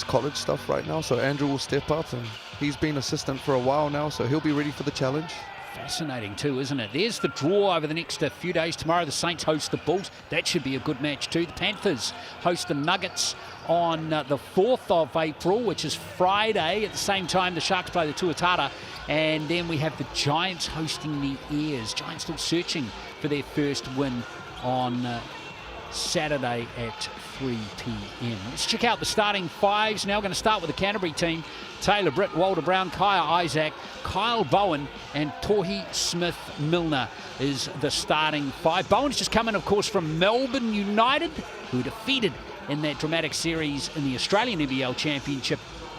college stuff right now. So Andrew will step up, and he's been assistant for a while now, so he'll be ready for the challenge. Fascinating too, isn't it? There's the draw over the next few days. Tomorrow the Saints host the Bulls. That should be a good match too. The Panthers host the Nuggets on the 4th of April, which is Friday. At the same time, the Sharks play the Tuatara. And then we have the Giants hosting the Airs. Giants still searching for their first win on Saturday at 3 p.m. Let's check out the starting 5s now. We're going to start with the Canterbury team. Taylor Britt, Walter Brown, Kaya Isaac, Kyle Bowen and Tohi Smith-Milner is the starting 5. Bowen's just come in, of course, from Melbourne United, who defeated in that dramatic series in the Australian NBL Championship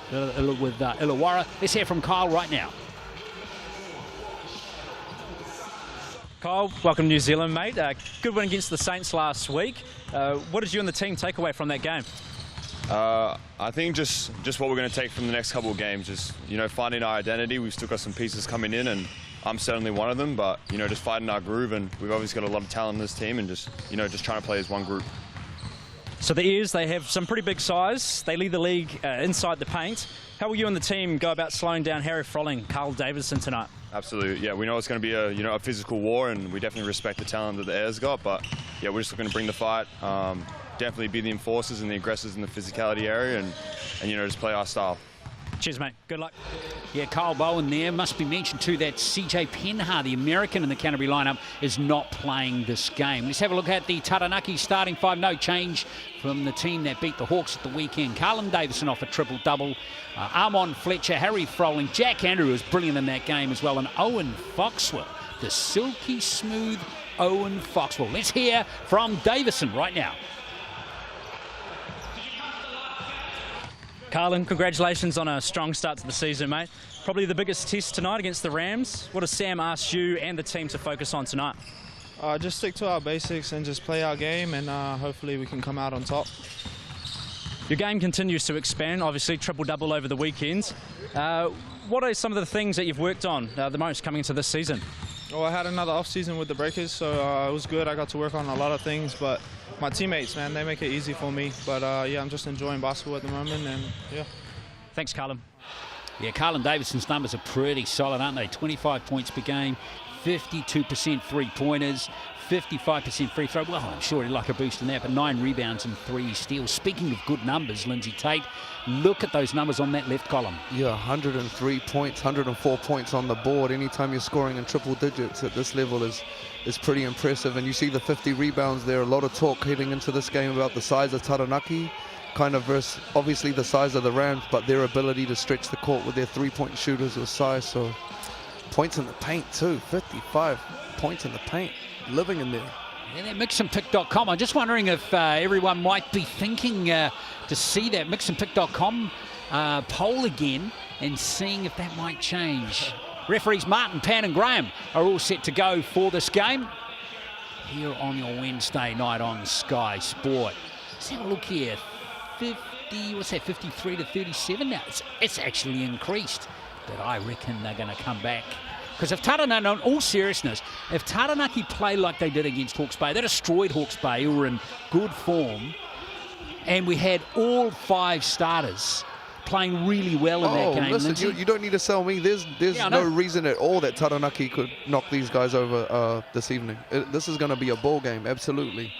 with Illawarra. Let's hear from Kyle right now. Kyle, welcome to New Zealand, mate. Good win against the Saints last week. What did you and the team take away from that game? I think just what we're going to take from the next couple of games, just, you know, finding our identity. We've still got some pieces coming in, and I'm certainly one of them, but, you know, just finding our groove, and we've obviously got a lot of talent in this team, and just, you know, just trying to play as one group. So the Airs, they have some pretty big size. They lead the league inside the paint. How will you and the team go about slowing down Harry Froling, Carl Davidson tonight? Absolutely, yeah. We know it's going to be a physical war, and we definitely respect the talent that the Airs got. But yeah, we're just looking to bring the fight, definitely be the enforcers and the aggressors in the physicality area, and you know, just play our style. Cheers, mate. Good luck. Yeah, Kyle Bowen there. Must be mentioned too that CJ Penha, the American in the Canterbury lineup, is not playing this game. Let's have a look at the Taranaki starting 5. No change from the team that beat the Hawks at the weekend. Carlin Davison off a triple-double. Armon Fletcher, Harry Froling, Jack Andrew was brilliant in that game as well, and Owen Foxwell, the silky smooth Owen Foxwell. Let's hear from Davison right now. Carlin, congratulations on a strong start to the season, mate. Probably the biggest test tonight against the Rams. What has Sam asked you and the team to focus on tonight? Just stick to our basics and just play our game, and hopefully we can come out on top. Your game continues to expand, obviously triple-double over the weekends. What are some of the things that you've worked on the most coming into this season? Well, I had another off-season with the Breakers, so it was good. I got to work on a lot of things, but my teammates, man, they make it easy for me. But yeah, I'm just enjoying basketball at the moment, and yeah. Thanks, Carlin. Yeah, Carlin Davidson's numbers are pretty solid, aren't they? 25 points per game, 52% three-pointers, 55% free throw. Well, I'm sure he'd like a boost in that, but 9 rebounds and 3 steals. Speaking of good numbers, Lindsay Tate, look at those numbers on that left column. Yeah, 103 points, 104 points on the board. Anytime you're scoring in triple digits at this level is pretty impressive. And you see the 50 rebounds there. A lot of talk heading into this game about the size of Taranaki, kind of versus obviously the size of the Rams, but their ability to stretch the court with their three-point shooters with size. So points in the paint too, 55 points in the paint, living in there. Yeah, that mixandpick.com. I'm just wondering if everyone might be thinking to see that mixandpick.com poll again and seeing if that might change. Referees Martin, Pan and Graham are all set to go for this game here on your Wednesday night on Sky Sport. Let's have a look here. 53 to 37 now. It's actually increased, but I reckon they're going to come back. Because if Taranaki, in all seriousness, if Taranaki play like they did against Hawke's Bay, they destroyed Hawke's Bay, who were in good form, and we had all 5 starters playing really well in that game. Listen, you don't need to sell me. There's no reason at all that Taranaki could knock these guys over this evening. This is going to be a ball game, absolutely.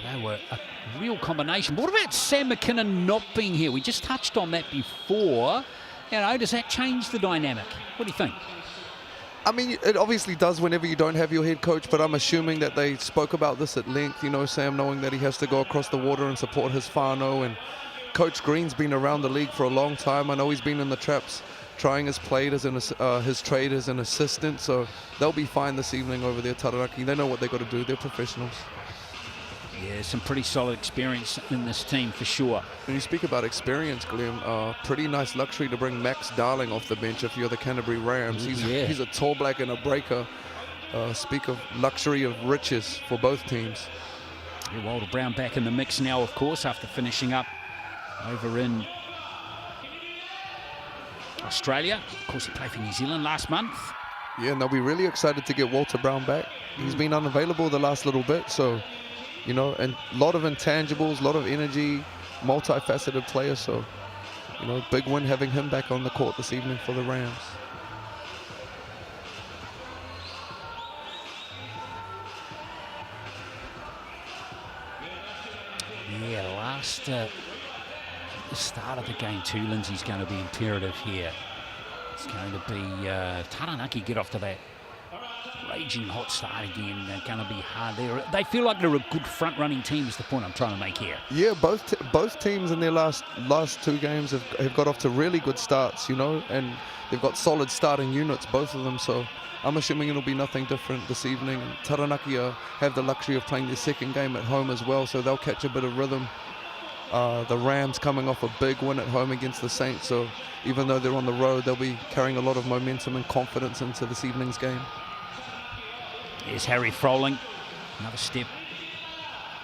Yeah, they were a real combination. What about Sam McKinnon not being here? We just touched on that before. You know, does that change the dynamic? What do you think? I mean, it obviously does whenever you don't have your head coach, but I'm assuming that they spoke about this at length. You know, Sam knowing that he has to go across the water and support his whānau, and Coach Green's been around the league for a long time. I know he's been in the traps trying his trade as an assistant, so they'll be fine this evening over there, Taranaki. They know what they got to do. They're professionals. Yeah, some pretty solid experience in this team for sure. When you speak about experience, Glenn, pretty nice luxury to bring Max Darling off the bench if you're the Canterbury Rams. He's a tall black and a breaker. Speak of luxury of riches for both teams. Yeah, Walter Brown back in the mix now, of course, after finishing up over in Australia. Of course, he played for New Zealand last month. Yeah, and they'll be really excited to get Walter Brown back. He's been unavailable the last little bit, so... You know, and a lot of intangibles, a lot of energy, multifaceted player. So, you know, big win having him back on the court this evening for the Rams. Yeah, the start of the game too, Lindsay's going to be imperative here. It's going to be Taranaki get off to that raging hot start again. They're going to be hard. They feel like they're a good front-running team is the point I'm trying to make here. Yeah, both teams in their last 2 games have got off to really good starts, you know, and they've got solid starting units, both of them. So I'm assuming it'll be nothing different this evening. Taranaki have the luxury of playing their second game at home as well, so they'll catch a bit of rhythm. The Rams coming off a big win at home against the Saints, so even though they're on the road, they'll be carrying a lot of momentum and confidence into this evening's game. Here's Harry Froling, another step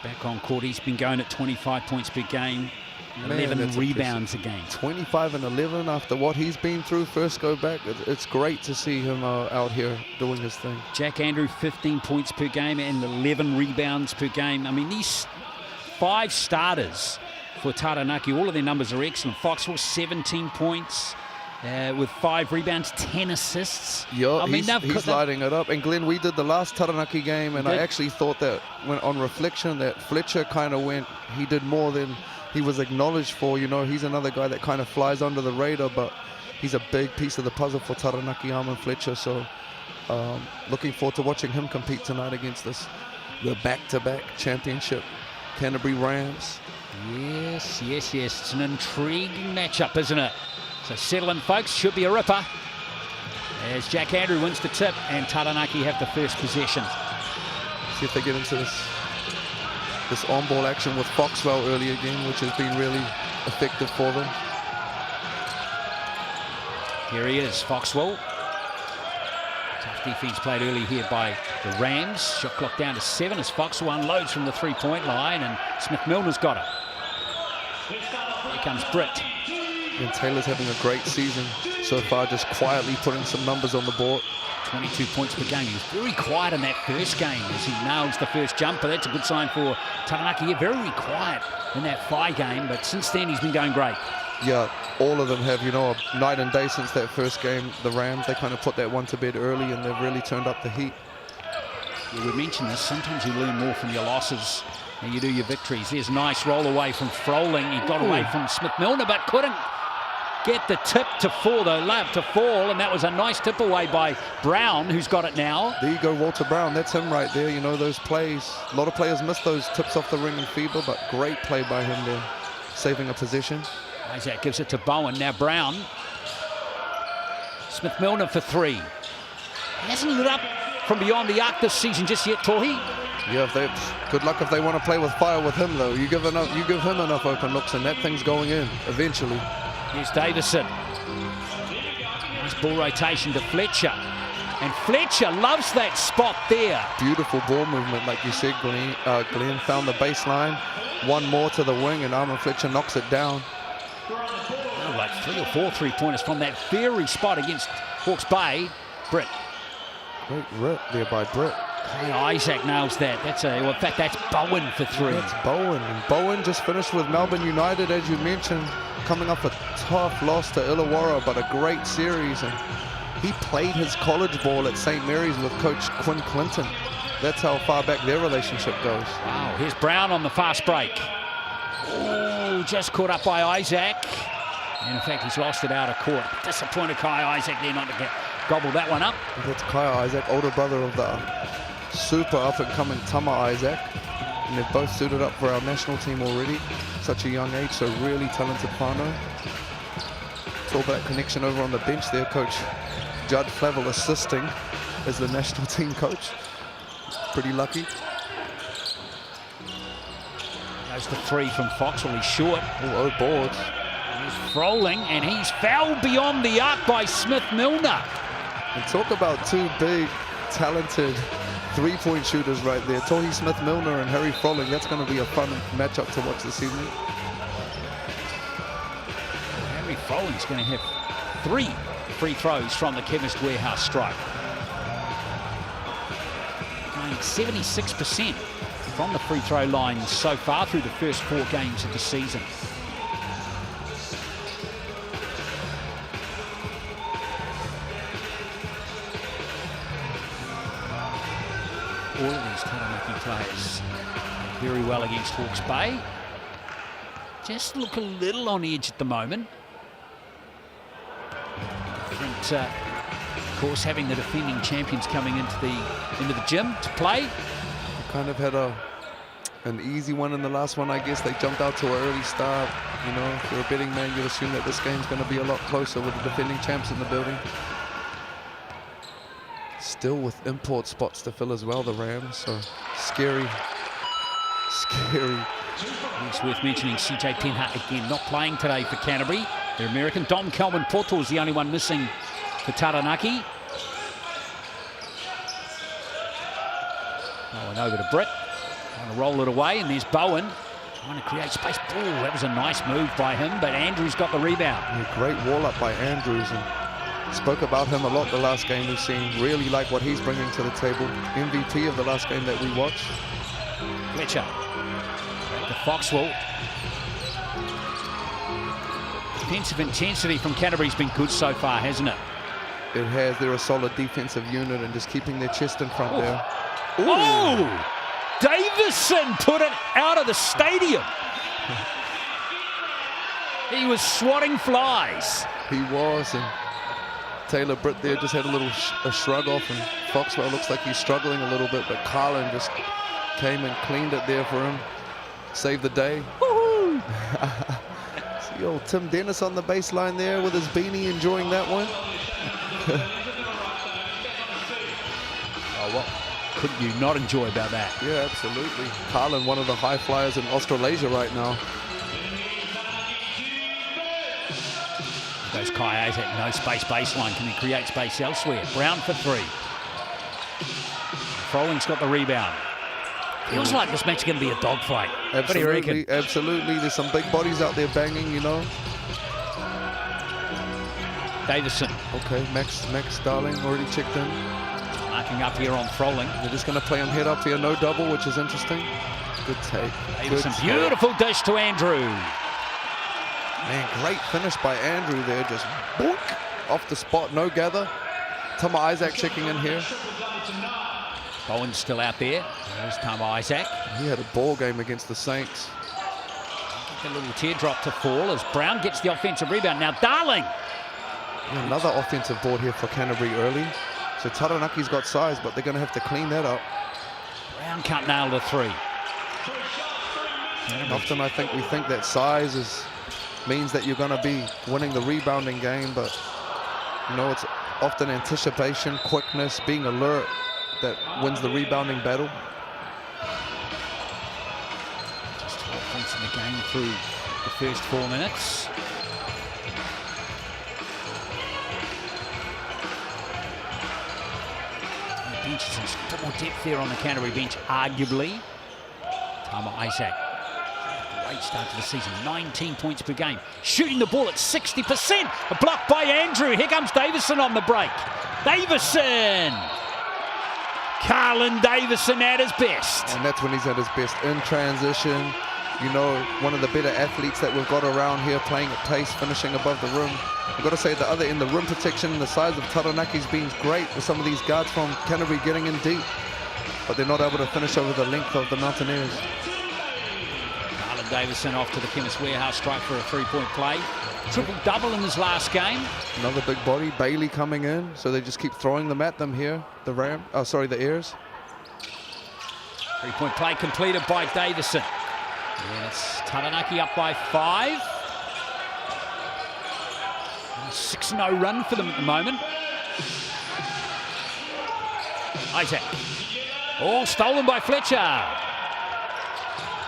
back on court. He's been going at 25 points per game, 11 rebounds a game. 25 and 11 after what he's been through. First go back. It's great to see him out here doing his thing. Jack Andrew, 15 points per game and 11 rebounds per game. I mean, these 5 starters for Taranaki, all of their numbers are excellent. Foxwell, 17 points. With 5 rebounds, 10 assists. Yeah, I mean, he's lighting it up. And Glenn, we did the last Taranaki game, and I actually thought that when on reflection that Fletcher kind of he did more than he was acknowledged for. You know, he's another guy that kind of flies under the radar, but he's a big piece of the puzzle for Taranaki, Armin Fletcher. So looking forward to watching him compete tonight against the back-to-back championship Canterbury Rams. Yes. It's an intriguing matchup, isn't it? So settle in, folks. Should be a ripper. As Jack Andrew wins the tip and Taranaki have the first possession. See if they get into this on-ball action with Foxwell early again, which has been really effective for them. Here he is, Foxwell. Tough defense played early here by the Rams. Shot clock down to 7 as Foxwell unloads from the 3-point line, and Smith-Milner's got it. Here comes Britt. And Taylor's having a great season so far, just quietly putting some numbers on the board. 22 points per game. He was very quiet in that first game as he nails the first jumper. That's a good sign for Taranaki. Yeah, very quiet in that FI game, but since then he's been going great. Yeah, all of them have, you know, a night and day since that first game. The Rams, they kind of put that one to bed early, and they've really turned up the heat. Yeah, we mentioned this. Sometimes you learn more from your losses than you do your victories. There's a nice roll away from Froling. He got away from Smith-Milner, but couldn't get the tip to fall, though, layup to fall, and that was a nice tip away by Brown, who's got it now. There you go, Walter Brown. That's him right there. You know, those plays. A lot of players miss those tips off the ring in FIBA, but great play by him there, saving a possession. Isaac gives it to Bowen. Now Brown. Smith-Milner for three. He hasn't lit up from beyond the arc this season just yet, Tohi. Yeah, good luck if they want to play with fire with him, though. You give him enough open looks, and that thing's going in eventually. Here's Davison. Nice ball rotation to Fletcher. And Fletcher loves that spot there. Beautiful ball movement, like you said, Glenn. Glenn found the baseline. One more to the wing, and Armin Fletcher knocks it down. Oh, like 3 or 4 3-pointers from that very spot against Hawke's Bay. Britt. Great rip there by Britt. Isaac nails that. Well, in fact, that's Bowen for three. That's Bowen. And Bowen just finished with Melbourne United, as you mentioned, coming off a tough loss to Illawarra, but a great series. And he played his college ball at St. Mary's with Coach Quinn Clinton. That's how far back their relationship goes. Wow, here's Brown on the fast break. Oh, just caught up by Isaac. And in fact, he's lost it out of court. Disappointed Kai Isaac there not to get gobble that one up. That's Kai Isaac, older brother of the super up-and-coming Tama Isaac. And they've both suited up for our national team already. Such a young age, so really talented whānau. It's all about connection over on the bench there, Coach Judd Flavel assisting as the national team coach. Pretty lucky. Goes the three from Foxwell, he's short. Oh boards. He's Froling, and he's fouled beyond the arc by Smith-Milner. And talk about two big, talented three-point shooters right there. Tohi Smith-Milner and Harry Froling. That's going to be a fun matchup to watch this evening. Harry Froling's going to have 3 free throws from the Chemist Warehouse stripe. Going 76% from the free throw line so far through the first 4 games of the season. All of these Taranaki players very well against Hawke's Bay. Just look a little on edge at the moment. Different, of course, having the defending champions coming into the gym to play. Kind of had an easy one in the last one, I guess. They jumped out to an early start. You know, if you're a betting man, you'd assume that this game's going to be a lot closer with the defending champs in the building. Still with import spots to fill as well, the Rams. So scary. It's worth mentioning CJ Penhart again not playing today for Canterbury. They're American. Dom Kelvin Poto is the only one missing for Taranaki. Bowen over to Britt. Trying to roll it away, and there's Bowen trying to create space. Oh, that was a nice move by him, but Andrews got the rebound. Yeah, great wall up by Andrews, and spoke about him a lot the last game we've seen. Really like what he's bringing to the table. MVP of the last game that we watched. Fletcher. Back to Foxwell. Defensive intensity from Canterbury's been good so far, hasn't it? It has. They're a solid defensive unit and just keeping their chest in front there. Ooh. Oh! Davison put it out of the stadium. He was swatting flies. He was, and Taylor Britt there just had a little shrug off, and Foxwell looks like he's struggling a little bit, but Carlin just came and cleaned it there for him. Saved the day. See old Tim Dennis on the baseline there with his beanie, enjoying that one. Oh, what couldn't you not enjoy about that? Yeah, absolutely. Carlin, one of the high flyers in Australasia right now. Goes Kai Isaac, no space baseline. Can he create space elsewhere? Brown for 3. Froling's got the rebound. Feels like this match is going to be a dogfight. What do you reckon? Absolutely. There's some big bodies out there banging, you know. Davison. Okay, Max Darling already checked in. Marking up here on Froling. They're just going to play him head up here, no double, which is interesting. Good take. Davison, beautiful dish to Andrew. Man, great finish by Andrew there. Just boink, off the spot, no gather. Tama Isaac checking in here. Bowen's still out there. There's Tom Isaac. He had a ball game against the Saints. A little teardrop to fall as Brown gets the offensive rebound. Now Darling. Yeah, another offensive board here for Canterbury early. So Taranaki's got size, but they're going to have to clean that up. Brown can't nail the three. Often I think we think that size means that you're going to be winning the rebounding game, but you know, it's often anticipation, quickness, being alert that wins the rebounding battle. Just 12 points in the game through the first 4 minutes. The bench is a bit more depth there on the Canterbury bench, arguably. Tama Isaac. Great start to the season, 19 points per game. Shooting the ball at 60%. A block by Andrew. Here comes Davison on the break. Davison! Carlin Davison at his best. And that's when he's at his best, in transition. You know, one of the better athletes that we've got around here, playing at pace, finishing above the rim. I've got to say, at the other end, the rim protection and the size of Taranaki's been great with some of these guards from Canterbury getting in deep, but they're not able to finish over the length of the Mountaineers. Carlin Davison off to the Chemist Warehouse strike for a three-point play. Triple-double in his last game. Another big body, Bailey coming in, so they just keep throwing them at them here, the Airs. Three-point play completed by Davison. And it's Taranaki up by 5. 6-0 run for them at the moment. Isaac. All stolen by Fletcher.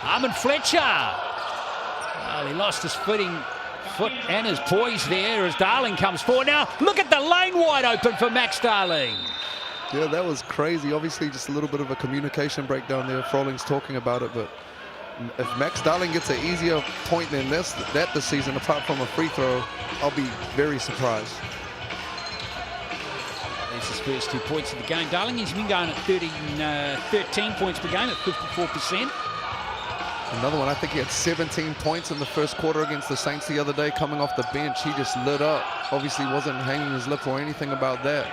Armand Fletcher. Well, he lost his foot and his poise there as Darling comes forward. Now, look at the lane wide open for Max Darling. Yeah, that was crazy. Obviously, just a little bit of a communication breakdown there. Frolling's talking about it, but if Max Darling gets an easier point than that this season, apart from a free throw, I'll be very surprised. There's his first 2 points of the game. Darling, he's been going at 13 points per game at 54%. Another one, I think he had 17 points in the first quarter against the Saints the other day, coming off the bench. He just lit up. Obviously wasn't hanging his lip or anything about that.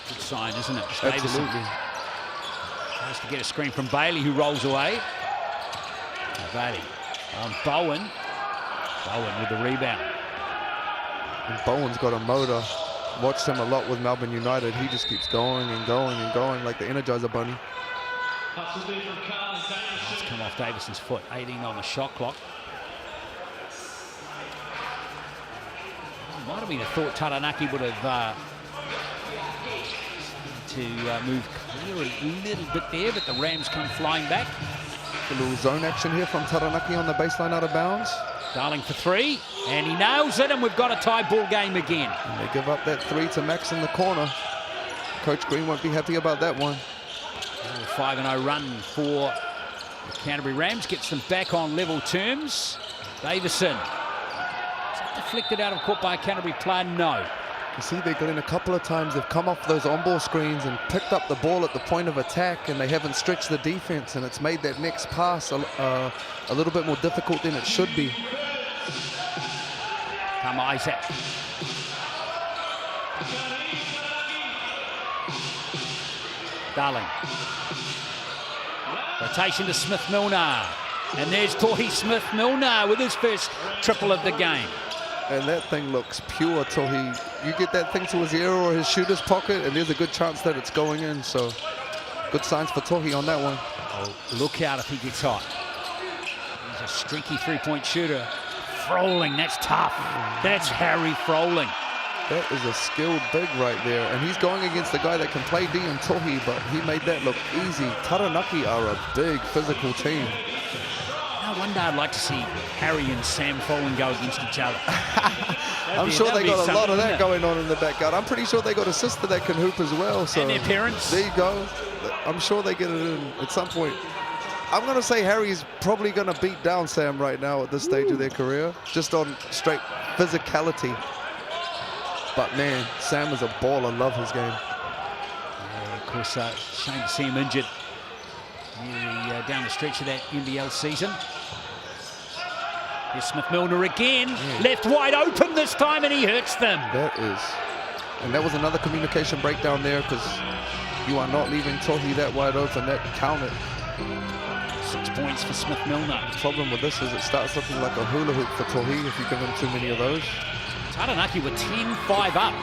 Good sign, isn't it? Absolutely. Tries to get a screen from Bailey, who rolls away. Bailey on Bowen. Bowen with the rebound. And Bowen's got a motor. Watched him a lot with Melbourne United. He just keeps going and going and going like the Energizer Bunny. It's come off Davison's foot. 18 on the shot clock. Might have been a thought Taranaki would have move clear a little bit there, but the Rams come flying back. A little zone action here from Taranaki on the baseline out of bounds. Darling for 3, and he nails it, and we've got a tie ball game again. And they give up that 3 to Max in the corner. Coach Green won't be happy about that one. A 5-0 run for the Canterbury Rams, gets them back on level terms. Davison. Is that deflected out of court by a Canterbury player? No. You see there, Glenn, a couple of times they've come off those on-ball screens and picked up the ball at the point of attack, and they haven't stretched the defense, and it's made that next pass a little bit more difficult than it should be. Come Isaac. Darling. Rotation to Smith-Milner. And there's Tohi Smith-Milner with his first triple of the game. And that thing looks pure, Tohi. You get that thing to his ear or his shooter's pocket, and there's a good chance that it's going in. So, good signs for Tohi on that one. Oh, look out if he gets hot. He's a streaky three-point shooter. Froling, that's tough. That's Harry Froling. That is a skilled big right there. And he's going against the guy that can play D and Tohi, but he made that look easy. Taranaki are a big physical team. One day I'd like to see Harry and Sam Froling go against each other. I'm sure they got a lot of that going on in the backyard. I'm pretty sure they got a sister that can hoop as well. So and their parents. There you go. I'm sure they get it in at some point. I'm going to say Harry's probably going to beat down Sam right now at this stage of their career, just on straight physicality. But man, Sam is a baller. Love his game. Yeah, of course, shame to see him injured nearly down the stretch of that NBL season. Here's Smith-Milner again, left wide open this time, and he hurts them. That was another communication breakdown there, because You are not leaving Tohi that wide open. That counted. 6 points for Smith Milner. The problem with this is it starts looking like a hula hoop for Tohi if you give him too many of those. Taranaki were 10-5 up.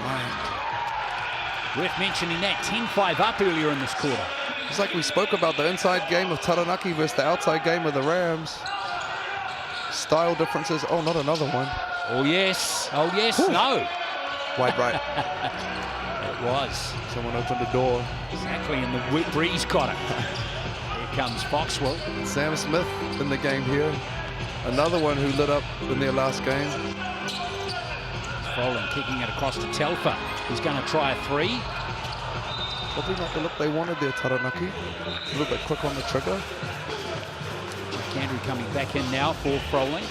Worth mentioning that, 10-5 up earlier in this quarter. It's like we spoke about the inside game of Taranaki versus the outside game of the Rams. Style differences. Oh, not another one. Oh, yes. Oh, yes. Whew. No. Wide right. It was. Someone opened the door. Exactly, and the breeze caught it. Here comes Foxwell. Sam Smith in the game here. Another one who lit up in their last game. Froling kicking it across to Telfer. He's going to try a three. Probably not the look they wanted there, Taranaki. A little bit quick on the trigger. Canterbury coming back in now for Froling.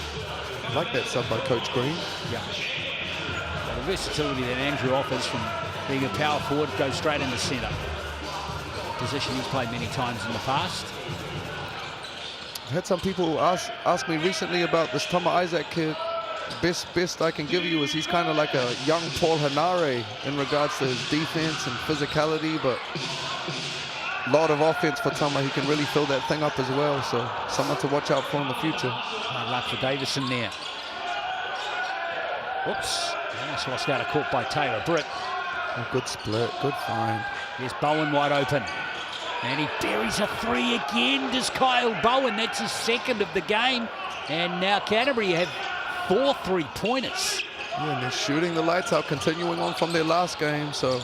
I like that sub by Coach Green. Yeah. The versatility that Andrew offers from being a power forward goes straight into centre. Position he's played many times in the past. I've had some people ask me recently about this Toma Isaac kid. Best I can give you is he's kind of like a young Paul Hanare in regards to his defense and physicality, but a lot of offense for Toma. He can really fill that thing up as well, so someone to watch out for in the future. Hard luck for Davison there. Whoops, almost lost out of court by Taylor Britt. A good split, good find. Here's Bowen wide open. And he buries a three again. Does Kyle Bowen? That's his second of the game. And now Canterbury have 4 3-pointers. Yeah, and they're shooting the lights out, continuing on from their last game. So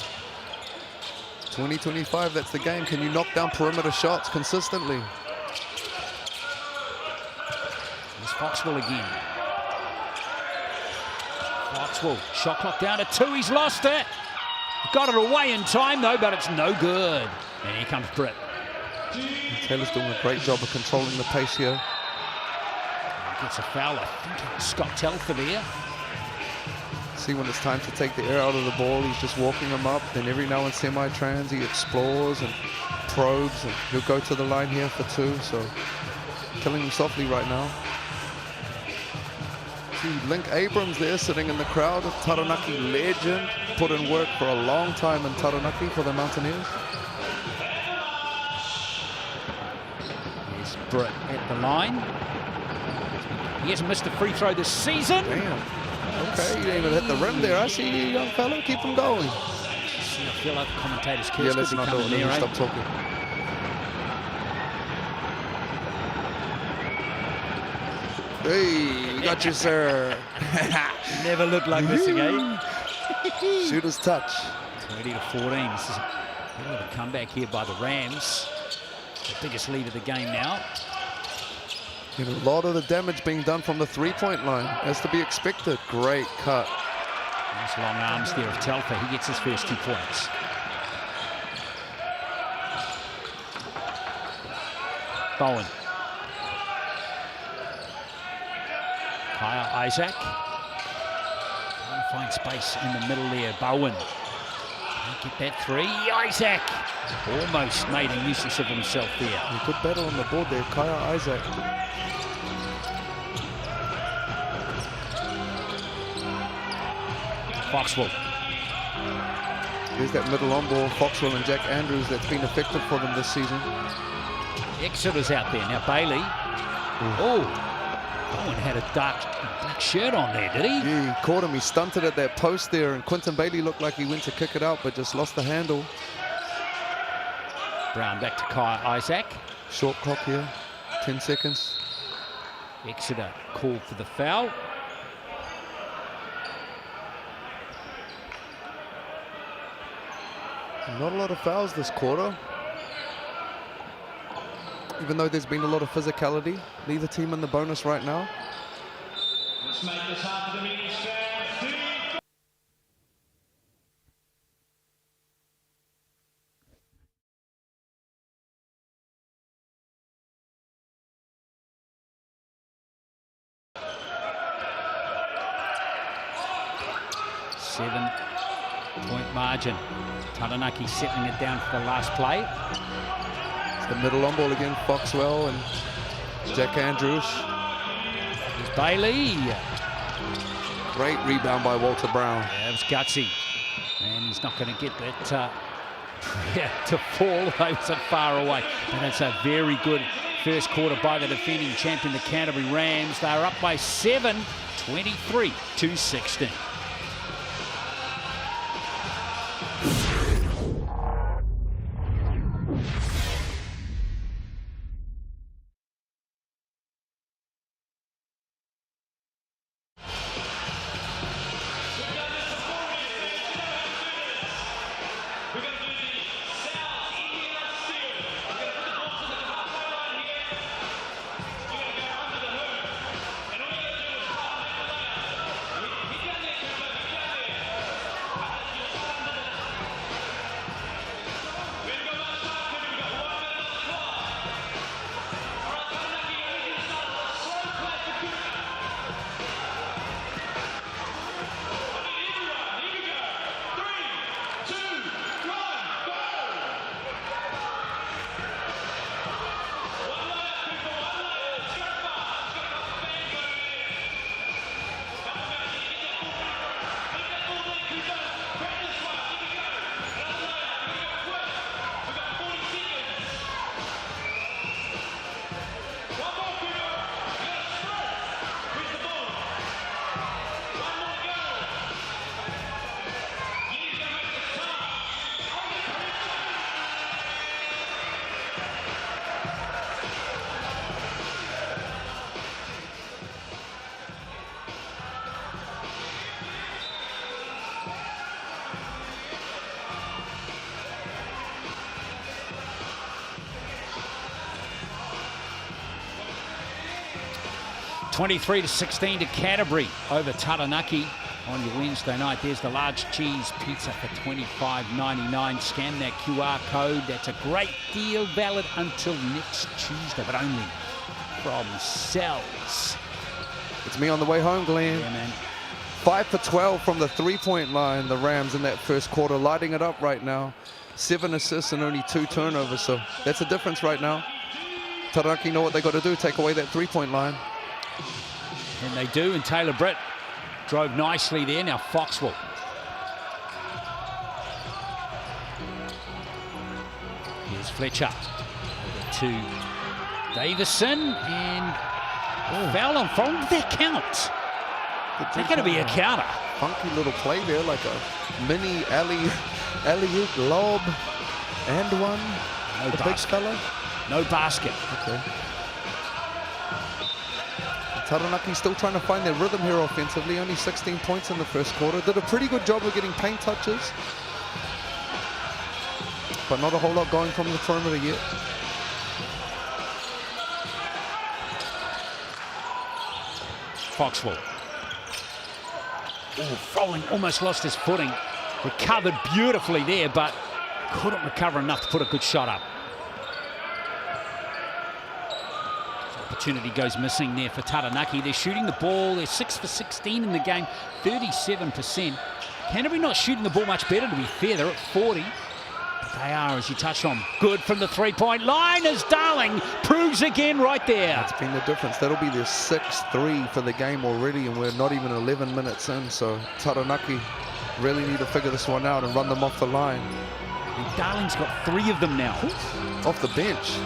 2025, that's the game. Can you knock down perimeter shots consistently? There's Foxwell again. Foxwell, shot clock down to 2. He's lost it. Got it away in time though, but it's no good. And here comes Britt. Taylor's doing a great job of controlling the pace here. Gets a foul. I think it was Scott Telfer there. See when it's time to take the air out of the ball, he's just walking him up. Then every now and semi-trans, he explores and probes, and he'll go to the line here for 2. So killing him softly right now. See Link Abrams there sitting in the crowd, a Taranaki legend. Put in work for a long time in Taranaki for the Mountaineers. Here's Britt at the line. He hasn't missed a free throw this season. Damn. Okay, you didn't even hit the rim there. I see you, young fella. Keep him going. See, I feel like the commentators curse. Yeah, let's not do it. Let me stop talking. Hey, we got you, sir. Never looked like this again. Shooter's touch. 20 to 14. This is a bit of a comeback here by the Rams. The biggest lead of the game now. And a lot of the damage being done from the three-point line, as to be expected. Great cut. Nice long arms there of Telfer. He gets his first 2 points. Bowen. Kyle Isaac. Trying to find space in the middle there. Bowen. Can't get that 3. Isaac almost made a nuisance of himself there. A good battle on the board there, Kyle Isaac. Foxwell. There's that middle on ball, Foxwell and Jack Andrews, that's been effective for them this season. Exeter's out there. Now Bailey. Oh, Bowen had a black shirt on there, did he? Yeah, he caught him. He stunted at that post there, and Quinton Bailey looked like he went to kick it out, but just lost the handle. Brown back to Kyle Isaac. Short clock here, 10 seconds. Exeter called for the foul. Not a lot of fouls this quarter. Even though there's been a lot of physicality. Neither team in the bonus right now. Let's make this hard for the media stand. Seven-point margin. Taranaki settling it down for the last play. It's the middle on ball again, Foxwell and Jack Andrews. Here's Bailey. Great rebound by Walter Brown. Yeah, it was gutsy. And he's not going to get that Yeah, to fall, they wasn't far away. And it's a very good first quarter by the defending champion, the Canterbury Rams. They're up by 7, 23-16. $23-16 to Canterbury over Taranaki on your Wednesday night. There's the large cheese pizza for $25.99. Scan that QR code. That's a great deal, valid until next Tuesday, but only from Cells. It's me on the way home, Glenn. Yeah, man. 5 for 12 from the three-point line. The Rams in that first quarter, lighting it up right now. 7 assists and only 2 turnovers, so that's a difference right now. Taranaki know what they got to do, take away that three-point line. And they do, and Taylor Britt drove nicely there. Now Foxwell. Here's Fletcher. Over to Davison, and foul on from their count. They're going to be a counter. Funky little play there, like a mini alley-oop lob and one. No the basket. big fella. No basket. Okay. Taranaki still trying to find their rhythm here offensively. Only 16 points in the first quarter. Did a pretty good job of getting paint touches, but not a whole lot going from the perimeter yet. Foxwell. Oh, Froling almost lost his footing. Recovered beautifully there, but couldn't recover enough to put a good shot up. Opportunity goes missing there for Taranaki. They're shooting the ball. They're 6 for 16 in the game, 37%. Canterbury not shooting the ball much better, to be fair. They're at 40. But they are, as you touched on, good from the three-point line, as Darling proves again right there. That's been the difference. That'll be their 6th 3 for the game already, and we're not even 11 minutes in. So Taranaki really need to figure this one out and run them off the line. And Darling's got 3 of them now. Off the bench.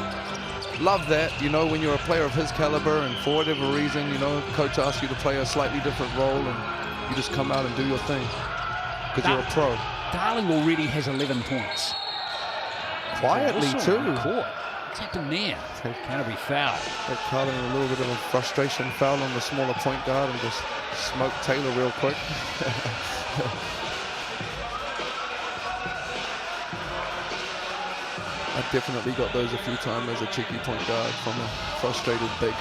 Love that, you know, when you're a player of his caliber and for whatever reason, you know, coach asks you to play a slightly different role and you just come out and do your thing because you're a pro. Darling already has 11 points. Quietly too. What's happened there? Canterbury foul. They caught him a little bit of a frustration foul on the smaller point guard and just smoked Taylor real quick. I definitely got those a few times as a cheeky point guard from a frustrated big.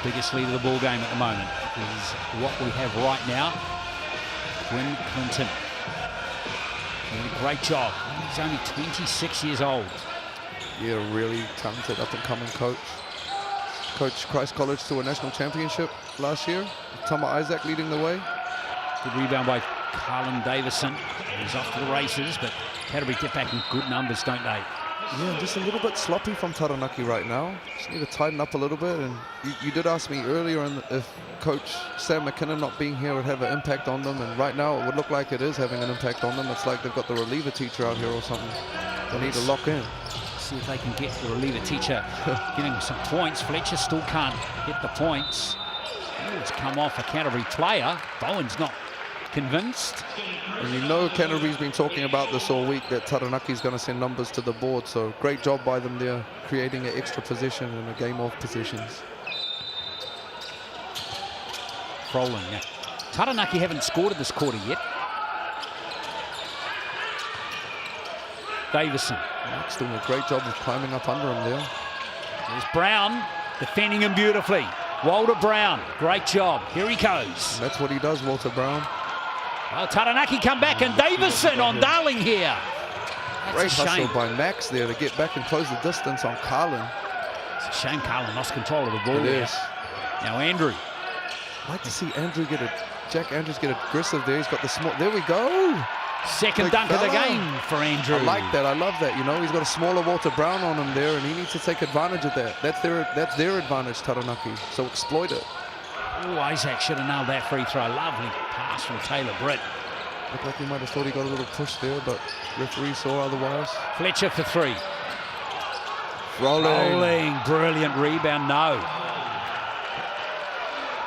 Biggest lead of the ball game at the moment is what we have right now. Quinn Clinton doing a great job. He's only 26 years old. Yeah, really talented up-and-coming coach. Coached Christ College to a national championship last year. Tama Isaac leading the way. Good rebound by Carlin Davison. He's off to the races, but Canterbury get back in good numbers, don't they? Yeah, just a little bit sloppy from Taranaki right now. Just need to tighten up a little bit. And you did ask me earlier if Coach Sam McKinnon not being here would have an impact on them. And right now it would look like it is having an impact on them. It's like they've got the reliever teacher out here or something. They need to lock in. See if they can get the reliever teacher getting some points. Fletcher still can't get the points. Oh, it's come off a Canterbury player. Bowen's not convinced. And you know Canterbury's been talking about this all week, that Taranaki's going to send numbers to the board. So great job by them there, creating an extra position and a game of positions. Froling. Taranaki haven't scored in this quarter yet. Davison. Max doing a great job of climbing up under him there. There's Brown defending him beautifully. Walter Brown, great job. Here he goes. And that's what he does, Walter Brown. Oh, Taranaki come back, and Davison on Darling here. That's Great a shame. hustle by Max there to get back and close the distance on Carlin. It's a shame Carlin lost control of the ball It there. is. Now Andrew. I'd like to see Andrew Jack Andrews get aggressive there. He's got the small, there we go. Second Big dunk of the fella. game for Andrew. I like that, I love that. You know, he's got a smaller Walter Brown on him there, and he needs to take advantage of that. That's their advantage, Taranaki. So exploit it. Oh, Isaac should have nailed that free throw. Lovely pass from Taylor Britt. Looked like he might have thought he got a little push there, but referee saw otherwise. Fletcher for three. Rolling. Brilliant rebound. No.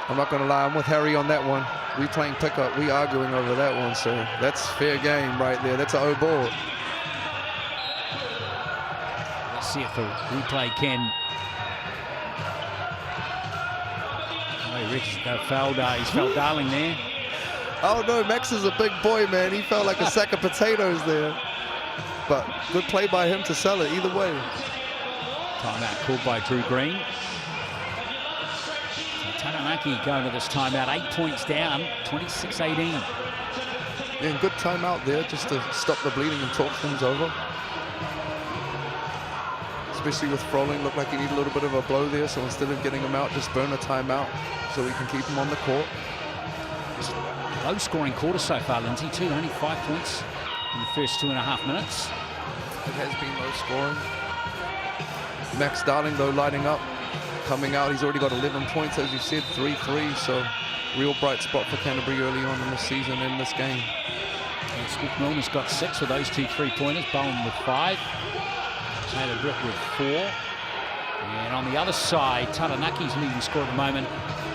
I'm not going to lie, I'm with Harry on that one. We playing pickup, we arguing over that one, so that's fair game right there. That's an O board. Let's see if the replay can. Oh, Rich he's felt Darling there. Oh no, Max is a big boy, man. He felt like a sack of potatoes there. But good play by him to sell it either way. Timeout called by Drew Green. So Taranaki going to this timeout, 8 points down, 26-18. Yeah, and good timeout there just to stop the bleeding and talk things over. Especially with Froling, looked like he needed a little bit of a blow there, so instead of getting him out, just burn a timeout so we can keep him on the court. Low scoring quarter so far, Lindsay, too. Only 5 points in the first 2.5 minutes. It has been low scoring. Max Darling, though, lighting up, coming out. He's already got 11 points, as you said, 3-3. So real bright spot for Canterbury early on in the season in this game. And Smith Milner's got 6 of those 2 3-pointers. Bowen with 5. Taylor Britt with 4. And on the other side, Taranaki's leading scorer at the moment.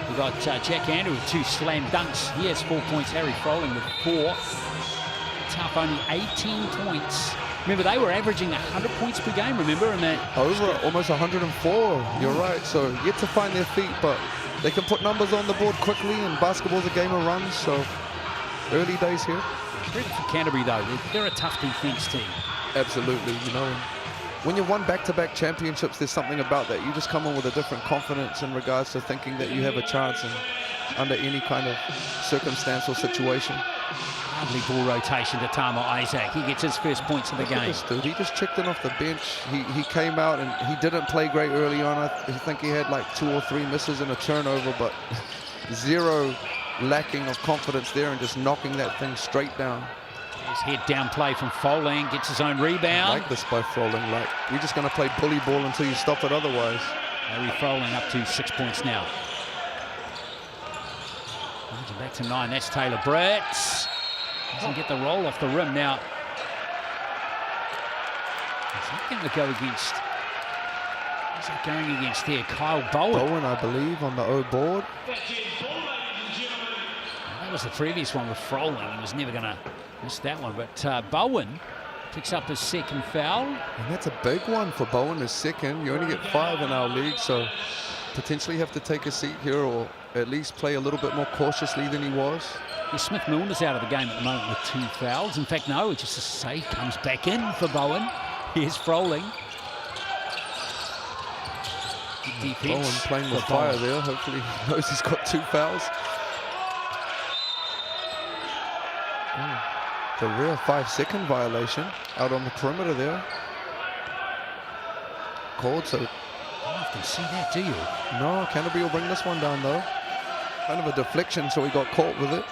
We've got Jack Andrew with 2 slam dunks. He has 4 points. Harry Froling with 4. Tough, only 18 points. Remember, they were averaging 100 points per game, remember? And that Over almost 104. You're right. So yet to find their feet, but they can put numbers on the board quickly, and basketball's a game of runs. So early days here. credit for Canterbury, though. They're a tough defence team. Absolutely, you know. When you won back-to-back championships, there's something about that. You just come in with a different confidence in regards to thinking that you have a chance under any kind of circumstance or situation. Lovely ball rotation to Tama Isaac. He gets his first points of the game. This dude, he just checked in off the bench. He came out and he didn't play great early on. I think he had like 2 or 3 misses and a turnover, but zero lacking of confidence there and just knocking that thing straight down. His head down play from Froling, gets his own rebound. I like this by Froling. Like, we're just going to play bully ball until you stop it otherwise. Harry Froling up to 6 points now. Back to 9, that's Taylor Britt. Doesn't get the roll off the rim now. Is that going to go against? Is that going against there? Kyle Bowen. Bowen, I believe, on the O board. That was the previous one with Froling. He was never going to miss that one. But Bowen picks up his second foul. And that's a big one for Bowen, his second. You only get 5 in our league, so potentially have to take a seat here or at least play a little bit more cautiously than he was. Yeah, Smith Milner's out of the game at the moment with 2 fouls. In fact, no, just a save comes back in for Bowen. Here's Froling. Bowen playing with fire there. Hopefully he knows he's got 2 fouls. The rare 5-second violation out on the perimeter there. Called, so... You don't often see that, do you? No, Canterbury will bring this one down though. Kind of a deflection, so he got caught with it.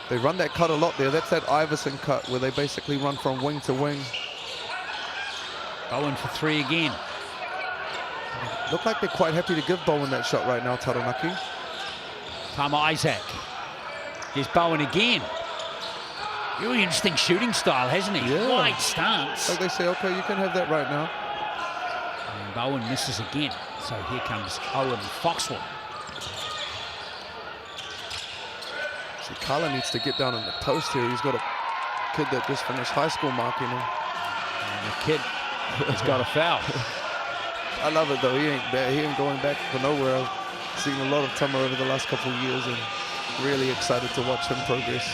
They run that cut a lot there. That's that Iverson cut where they basically run from wing to wing. Bowen for 3 again. Look like they're quite happy to give Bowen that shot right now, Taranaki. Tama Isaac. Here's Bowen again. Really interesting shooting style, hasn't he? Yeah. Wide stance. Like they say, okay, you can have that right now. And Bowen misses again. So here comes Owen Foxwell. See, Carla needs to get down in the post here. He's got a kid that just finished high school marking him. And the kid has got a foul. I love it though. He ain't bad. He ain't going back for nowhere. I've seen a lot of Tama over the last couple of years and really excited to watch him progress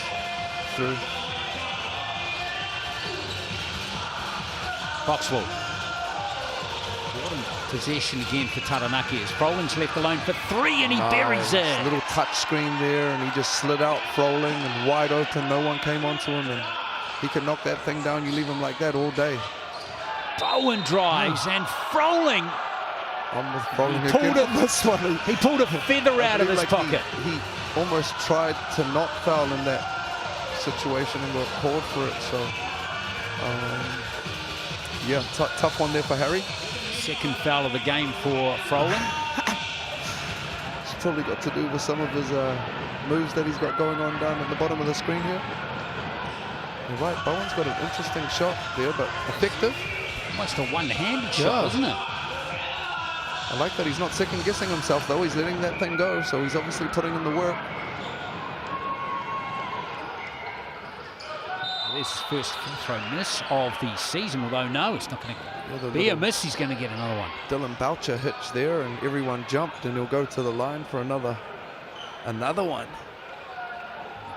through. Foxwell. Possession again for Taranaki as Frolin's left alone for 3 and he buries it. Little touch screen there and he just slid out Froling and wide open. No one came onto him and he can knock that thing down. You leave him like that all day. Bowen drives and Froling. I'm with Froling He pulled again. This one. He pulled a feather out of his like pocket. He almost tried to not foul in that situation and got called for it. So, yeah, tough one there for Harry. Second foul of the game for Froling. It's probably got to do with some of his moves that he's got going on down at the bottom of the screen here. You're right, Bowen's got an interesting shot there, but effective. Almost a one-handed shot, isn't it? I like that he's not second-guessing himself, though. He's letting that thing go, so he's obviously putting in the work. This first free throw miss of the season, although no, it's not going to be a miss. He's going to get another one. Dylan Boucher hitch there, and everyone jumped, and he'll go to the line for another one.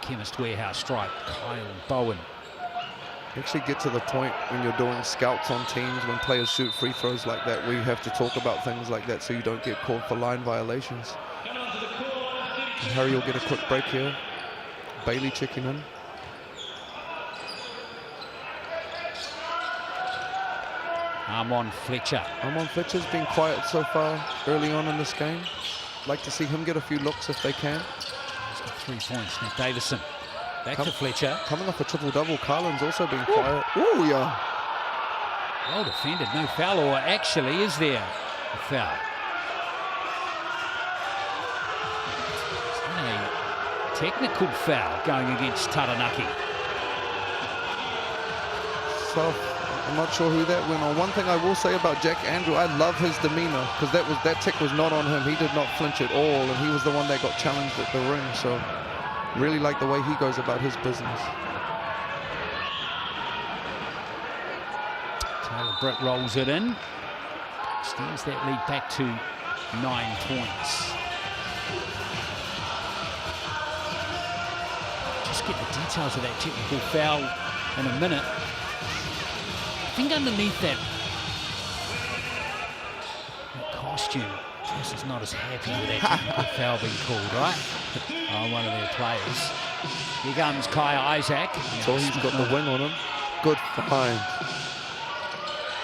Chemist Warehouse strike, Kyle Bowen. You actually get to the point when you're doing scouts on teams, when players shoot free throws like that, where you have to talk about things like that so you don't get called for line violations. And Harry will get a quick break here. Bailey checking in. Armon Fletcher. Armon Fletcher's been quiet so far early on in this game. Like to see him get a few looks if they can. He's got 3 points. Now Davison back to Fletcher. Coming off a triple-double, Carlin's also been quiet. Oh, yeah. Well defended, no foul, or actually is there a foul? A technical foul going against Taranaki. So I'm not sure who that went on. One thing I will say about Jack Andrew, I love his demeanor because that tick was not on him. He did not flinch at all, and he was the one that got challenged at the ring. So really like the way he goes about his business. Taylor Britt rolls it in. Extends that lead back to 9 points. Just get the details of that technical foul in a minute. I think underneath that costume, Jess is not as happy with that technical foul being called, right? One of their players. Here comes Kai Isaac. So he's got the wing on him. Good find.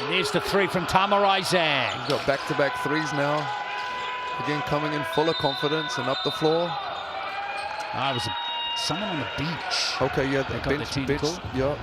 And there's the 3 from Tama Isaac. He's got back-to-back threes now. Again, coming in full of confidence and up the floor. It was someone on the bench. Okay, yeah, They got bench, the technical. yeah.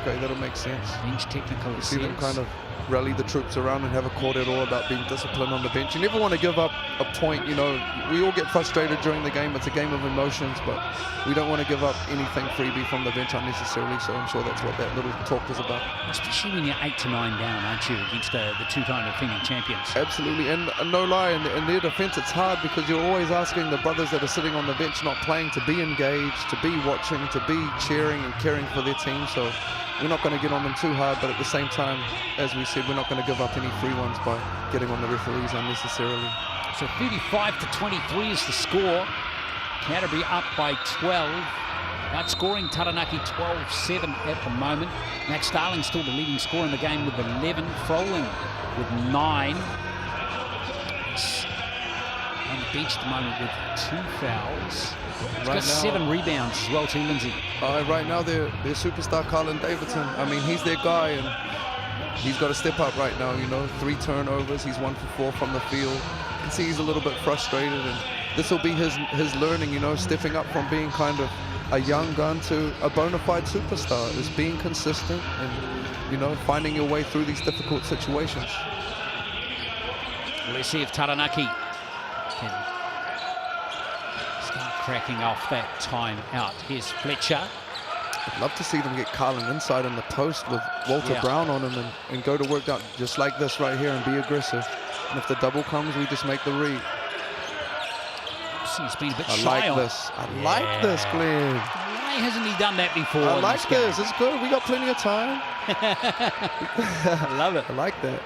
Okay, that'll make sense. Bench technical. You see them kind of rally the troops around and have a court at all about being disciplined on the bench. You never want to give up a point, you know. We all get frustrated during the game. It's a game of emotions, but we don't want to give up anything freebie from the bench unnecessarily, so I'm sure that's what that little talk was about. Especially when you're 8 to 9 down, aren't you, against the 2-time defending champions. Absolutely, and no lie, in their defense, it's hard because you're always asking the brothers that are sitting on the bench not playing to be engaged, to be watching, to be cheering and caring for their team, so we're not going to get on them too hard, but at the same time, as we said, we're not going to give up any free ones by getting on the referees unnecessarily. So 35 to 23 is the score. Canterbury up by 12. Outscoring Taranaki 12-7 at the moment. Max Starling still the leading scorer in the game with 11. Froling with 9. He's on the bench at the moment with 2 fouls. He's got 7 rebounds as well too, Lindsay. Right now, their superstar Carlin Davidson, I mean, he's their guy, and he's got to step up right now, you know. 3 turnovers, he's 1 for 4 from the field. You can see he's a little bit frustrated, and this will be his learning, you know, stepping up from being kind of a young gun to a bona fide superstar. Is being consistent and, you know, finding your way through these difficult situations. Let's see if Taranaki can start cracking off that time out. Here's Fletcher. I'd love to see them get Carlin inside in the post with Walter Brown on him and go to work out just like this right here and be aggressive. And if the double comes, we just make the read. He's been a bit shy like on. this. I like this, Glenn. Why hasn't he done that before? I like this. It's good. We got plenty of time. I love it. I like that.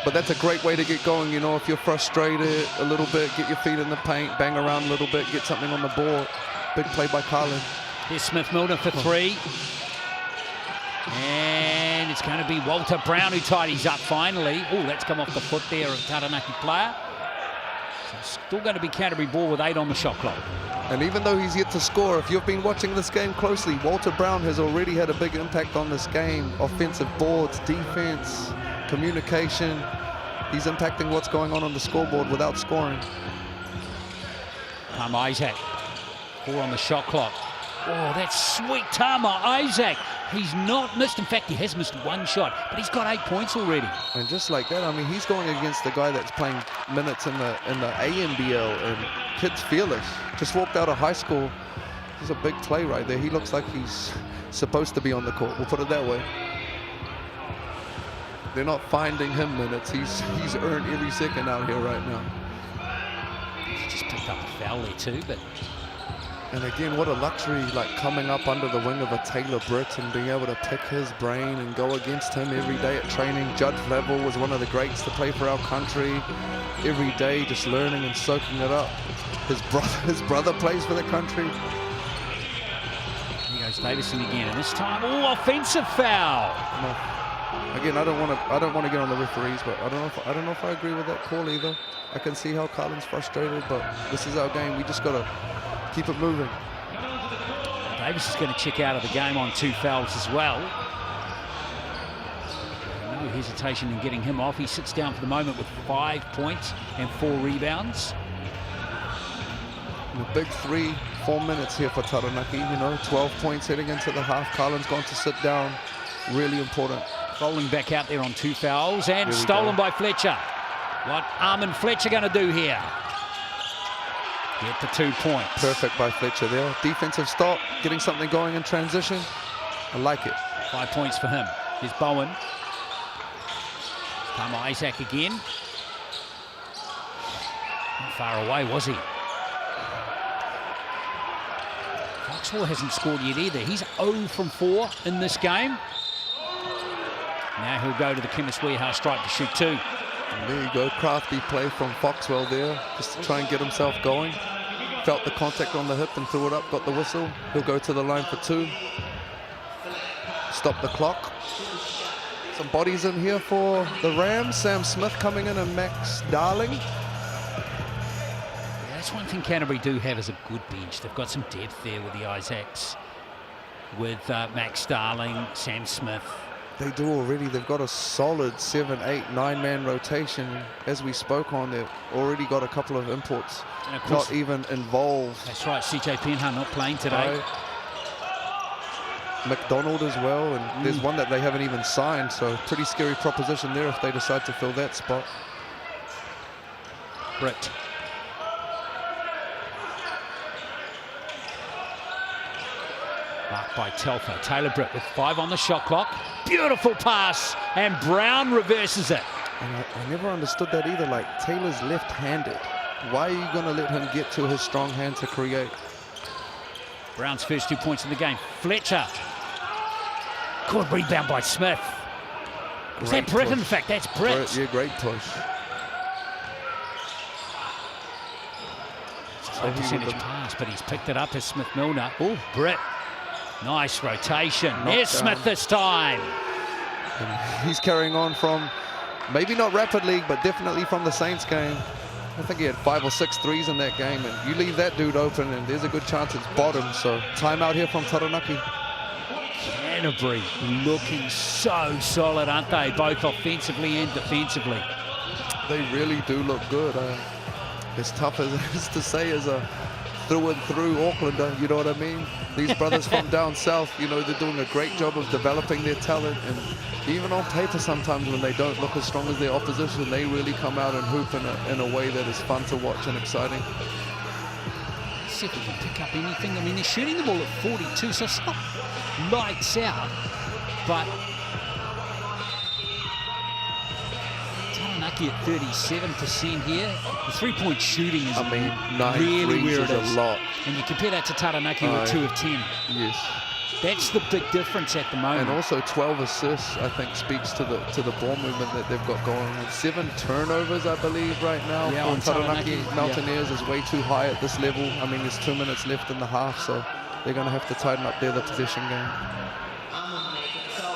But that's a great way to get going, you know, if you're frustrated a little bit, get your feet in the paint, bang around a little bit, get something on the board. Big play by Carlin. Here's Smith-Milner for three. And it's going to be Walter Brown who tidies up finally. Oh, that's come off the foot there of a Taranaki player. So still going to be Canterbury ball with 8 on the shot clock. And even though he's yet to score, if you've been watching this game closely, Walter Brown has already had a big impact on this game. Offensive boards, defense, communication. He's impacting what's going on the scoreboard without scoring. Isaac, 4 on the shot clock. Oh, that's sweet Tama Isaac. He's not missed. In fact, he has missed 1 shot, but he's got 8 points already. And just like that, I mean, he's going against the guy that's playing minutes in the NZNBL, and kid's fearless. Just walked out of high school. This is a big play right there. He looks like he's supposed to be on the court. We'll put it that way. They're not finding him minutes. He's earned every second out here right now. He just picked up a foul there too, but. And again, what a luxury, like coming up under the wing of a Taylor Britt and being able to pick his brain and go against him every day at training. Judge Level was one of the greats to play for our country. Every day just learning and soaking it up. His brother plays for the country. Here goes Davison again, and this time, oh, offensive foul. Again, I don't want to get on the referees, but I don't know if I agree with that call either. I can see how Carlin's frustrated, but this is our game. We just got to keep it moving. Davis is going to check out of the game on 2 fouls as well. No hesitation in getting him off. He sits down for the moment with 5 points and 4 rebounds. And a big 3-4 minutes here for Taranaki. You know, 12 points heading into the half. Carlin's going to sit down. Really important. Rolling back out there on 2 fouls and stolen by Fletcher. What Armin Fletcher going to do here? Get the 2 points. Perfect by Fletcher there. Defensive stop, getting something going in transition. I like it. 5 points for him. Here's Bowen. Come Isaac again. Not far away, was he? Foxwell hasn't scored yet either. He's 0 from 4 in this game. Now he'll go to the Chemist Warehouse stripe to shoot 2. And there you go, crafty play from Foxwell there, just to try and get himself going. Felt the contact on the hip and threw it up, got the whistle. He'll go to the line for 2. Stop the clock. Some bodies in here for the Rams. Sam Smith coming in and Max Darling. Yeah, that's one thing Canterbury do have is a good bench. They've got some depth there with the Isaacs, with Max Darling, Sam Smith. They do already. They've got a solid 7, 8, 9-man rotation. As we spoke on, they've already got a couple of imports And of course, not even involved. That's right, CJ Penha not playing today. Right. McDonald as well, and there's one that they haven't even signed, so pretty scary proposition there if they decide to fill that spot. Britt. Marked by Telfer. Taylor Britt with 5 on the shot clock. Beautiful pass, and Brown reverses it. And I never understood that either. Like, Taylor's left-handed. Why are you going to let him get to his strong hand to create? Brown's first 2 points in the game. Fletcher. Good rebound by Smith. Is that Britt? In fact, that's Britt. Yeah, great push. Low percentage pass, but he's picked it up as Smith-Milner. Oh, Britt. Nice rotation. There's Smith this time. And he's carrying on from, maybe not Rapid League, but definitely from the Saints game. I think he had 5 or 6 threes in that game, and you leave that dude open, and there's a good chance it's bottom. So timeout here from Taranaki. Canterbury looking so solid, aren't they? Both offensively and defensively. They really do look good. As tough as it is to say as a through and through Aucklander, you know what I mean? These brothers from down south, you know, they're doing a great job of developing their talent, and even on paper sometimes when they don't look as strong as their opposition, they really come out and hoop in a way that is fun to watch and exciting. See if we can pick up anything. I mean, they're shooting the ball at 42, so it's not lights out, but Taranaki at 37% here. The three-point shooting is really where it is. A lot. And you compare that to Taranaki with 2 of 10. Yes. That's the big difference at the moment. And also 12 assists, I think, speaks to the ball movement that they've got going on. 7 turnovers, I believe, right now for Taranaki. Mountaineers is way too high at this level. I mean, there's 2 minutes left in the half, so they're going to have to tighten up the possession game.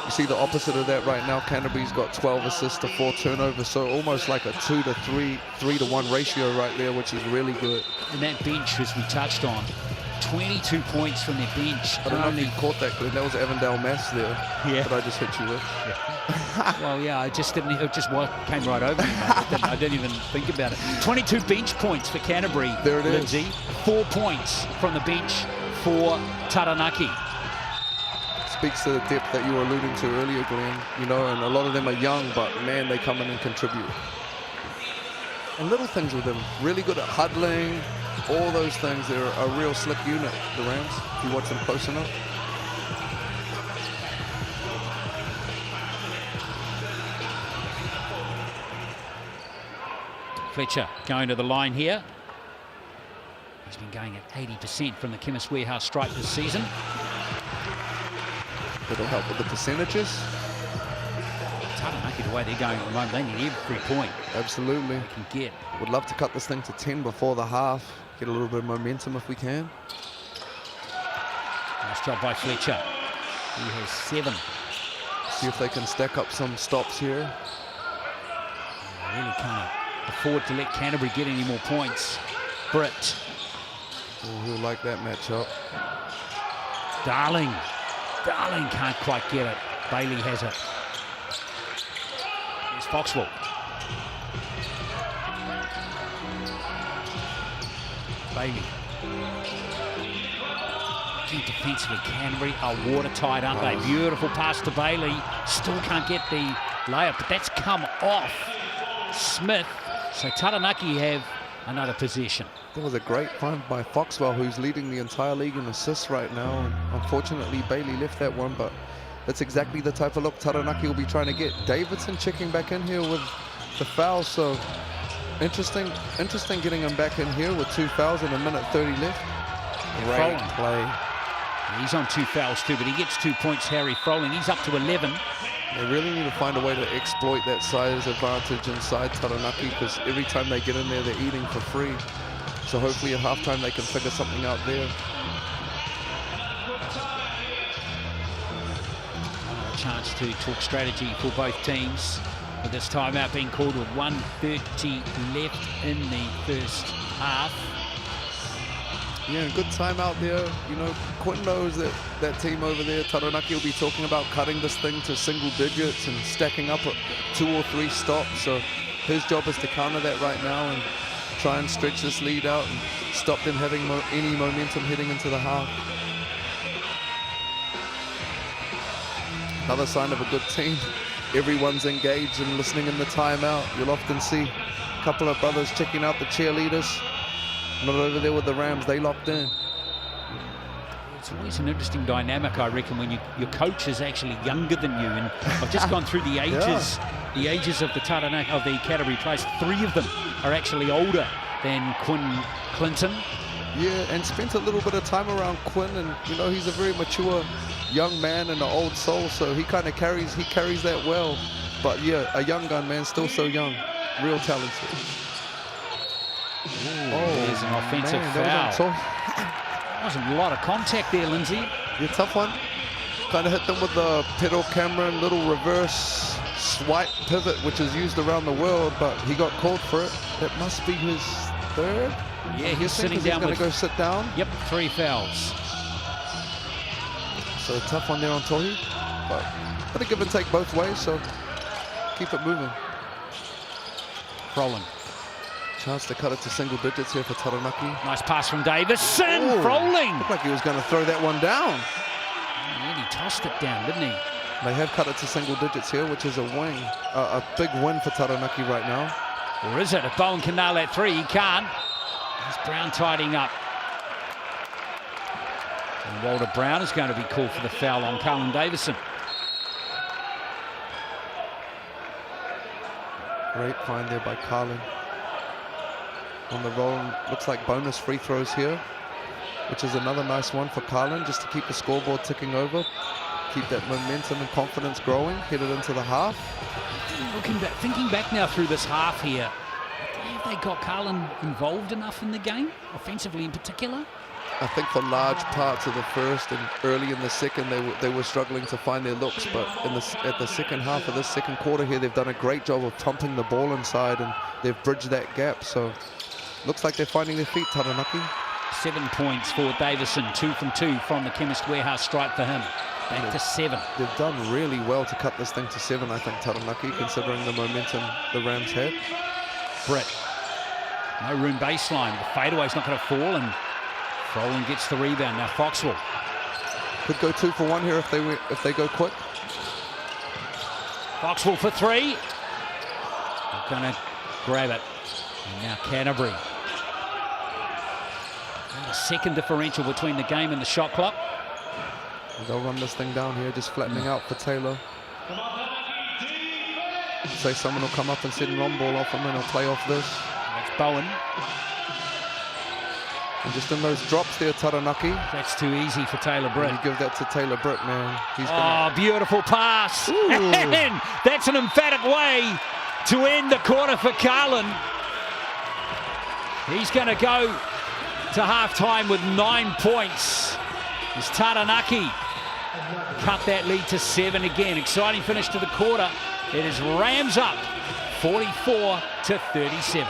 You see the opposite of that right now. Canterbury's got 12 assists to 4 turnovers, so almost like a 2 to 3, 3 to 1 ratio right there, which is really good. And that bench, as we touched on, 22 points from their bench. I don't know if you caught that, Glenn. That was Avondale Mass there. Yeah. But I just hit you with. Yeah. Well, yeah, I just didn't. It just came right over me. Mate. I didn't even think about it. 22 bench points for Canterbury. There it is. Lindsay. 4 points from the bench for Taranaki. Speaks to the depth that you were alluding to earlier, Glenn. You know, and a lot of them are young, but man, they come in and contribute. And little things with them. Really good at huddling. All those things. They're a real slick unit, the Rams, if you watch them close enough. Fletcher going to the line here. He's been going at 80% from the Chemist Warehouse stripe this season. It'll help with the percentages. Taranaki, the way they're going at the moment, they need every point. Absolutely. They can get. Would love to cut this thing to 10 before the half. Get a little bit of momentum if we can. Nice job by Fletcher. He has 7. See if they can stack up some stops here. They really can't afford to let Canterbury get any more points. Britt. Oh, he'll like that matchup. Darling can't quite get it. Bailey has it. Here's Foxwell. Bailey. Defensively, Canterbury are watertight, aren't they? Beautiful pass to Bailey. Still can't get the layup, but that's come off Smith. So Taranaki have another possession. That was a great find by Foxwell, who's leading the entire league in assists right now. And unfortunately, Bailey left that one, but that's exactly the type of look Taranaki will be trying to get. Davidson checking back in here with the foul, so interesting getting him back in here with 2 fouls and 1:30 left. Great play. He's on 2 fouls too, but he gets 2 points, Harry Froling. He's up to 11. They really need to find a way to exploit that size advantage inside Taranaki, because every time they get in there, they're eating for free. So hopefully at halftime they can figure something out there. A chance to talk strategy for both teams, with this timeout being called with 1:30 left in the first half. Yeah, good time out there. You know, Quinn knows that that team over there, Taranaki, will be talking about cutting this thing to single digits and stacking up 2 or 3 stops. So his job is to counter that right now and try and stretch this lead out and stop them having any momentum heading into the half. Another sign of a good team. Everyone's engaged and listening in the timeout. You'll often see a couple of brothers checking out the cheerleaders. Not over there with the Rams, they locked in. It's always an interesting dynamic, I reckon, when your coach is actually younger than you. And I've just gone through the ages, the ages of the Taranaki, of the Canterbury players. 3 of them are actually older than Quinn Clinton. Yeah, and spent a little bit of time around Quinn, and you know he's a very mature young man and an old soul, so he kind of carries that well. But yeah, a young gun, man, still so young, real talented. There's an offensive foul. That wasn't a lot of contact there, Lindsay. Yeah, tough one. Kind of hit them with the pedal Cameron, little reverse swipe pivot, which is used around the world, but he got called for it. That must be his 3rd. Yeah, he's sitting down. He's going to go sit down. Yep, 3 fouls. So tough one there on Tohi, but a give and take both ways, so keep it moving. Froling. Chance to cut it to single digits here for Taranaki. Nice pass from Davison. Froling. Looked like he was going to throw that one down. And he tossed it down, didn't he? They have cut it to single digits here, which is a big win for Taranaki right now. Or is it? If Bowen can nail that three, he can't. There's Brown tidying up. And Walter Brown is going to be called for the foul on Carlin Davison. Great find there by Carlin. On the roll, looks like bonus free throws here, which is another nice one for Carlin, just to keep the scoreboard ticking over, keep that momentum and confidence growing, headed into the half. Thinking back now through this half here, have they got Carlin involved enough in the game, offensively in particular? I think for large parts of the first and early in the second, they were struggling to find their looks, but at the second half of this second quarter here, they've done a great job of pumping the ball inside, and they've bridged that gap. So looks like they're finding their feet, Taranaki. 7 points for Davison, 2 from 2 from the Chemist Warehouse strike for him. Back to 7. They've done really well to cut this thing to 7, I think, Taranaki, considering the momentum the Rams had. Britt, no room baseline. The fadeaway's not going to fall, and Froling gets the rebound. Now Foxwell. Could go 2 for 1 here if they go quick. Foxwell for 3. Not going to grab it. And now Canterbury. And a second differential between the game and the shot clock. They'll run this thing down here, just flattening out for Taylor. Say someone will come up and send long ball off him, and he'll play off this. That's Bowen. And just in those drops there, Taranaki. That's too easy for Taylor Britt. You give that to Taylor Britt, man. Beautiful pass. And that's an emphatic way to end the quarter for Carlin. He's going to go to halftime with 9 points. As Taranaki cut that lead to 7 again. Exciting finish to the quarter. It is Rams up 44-37.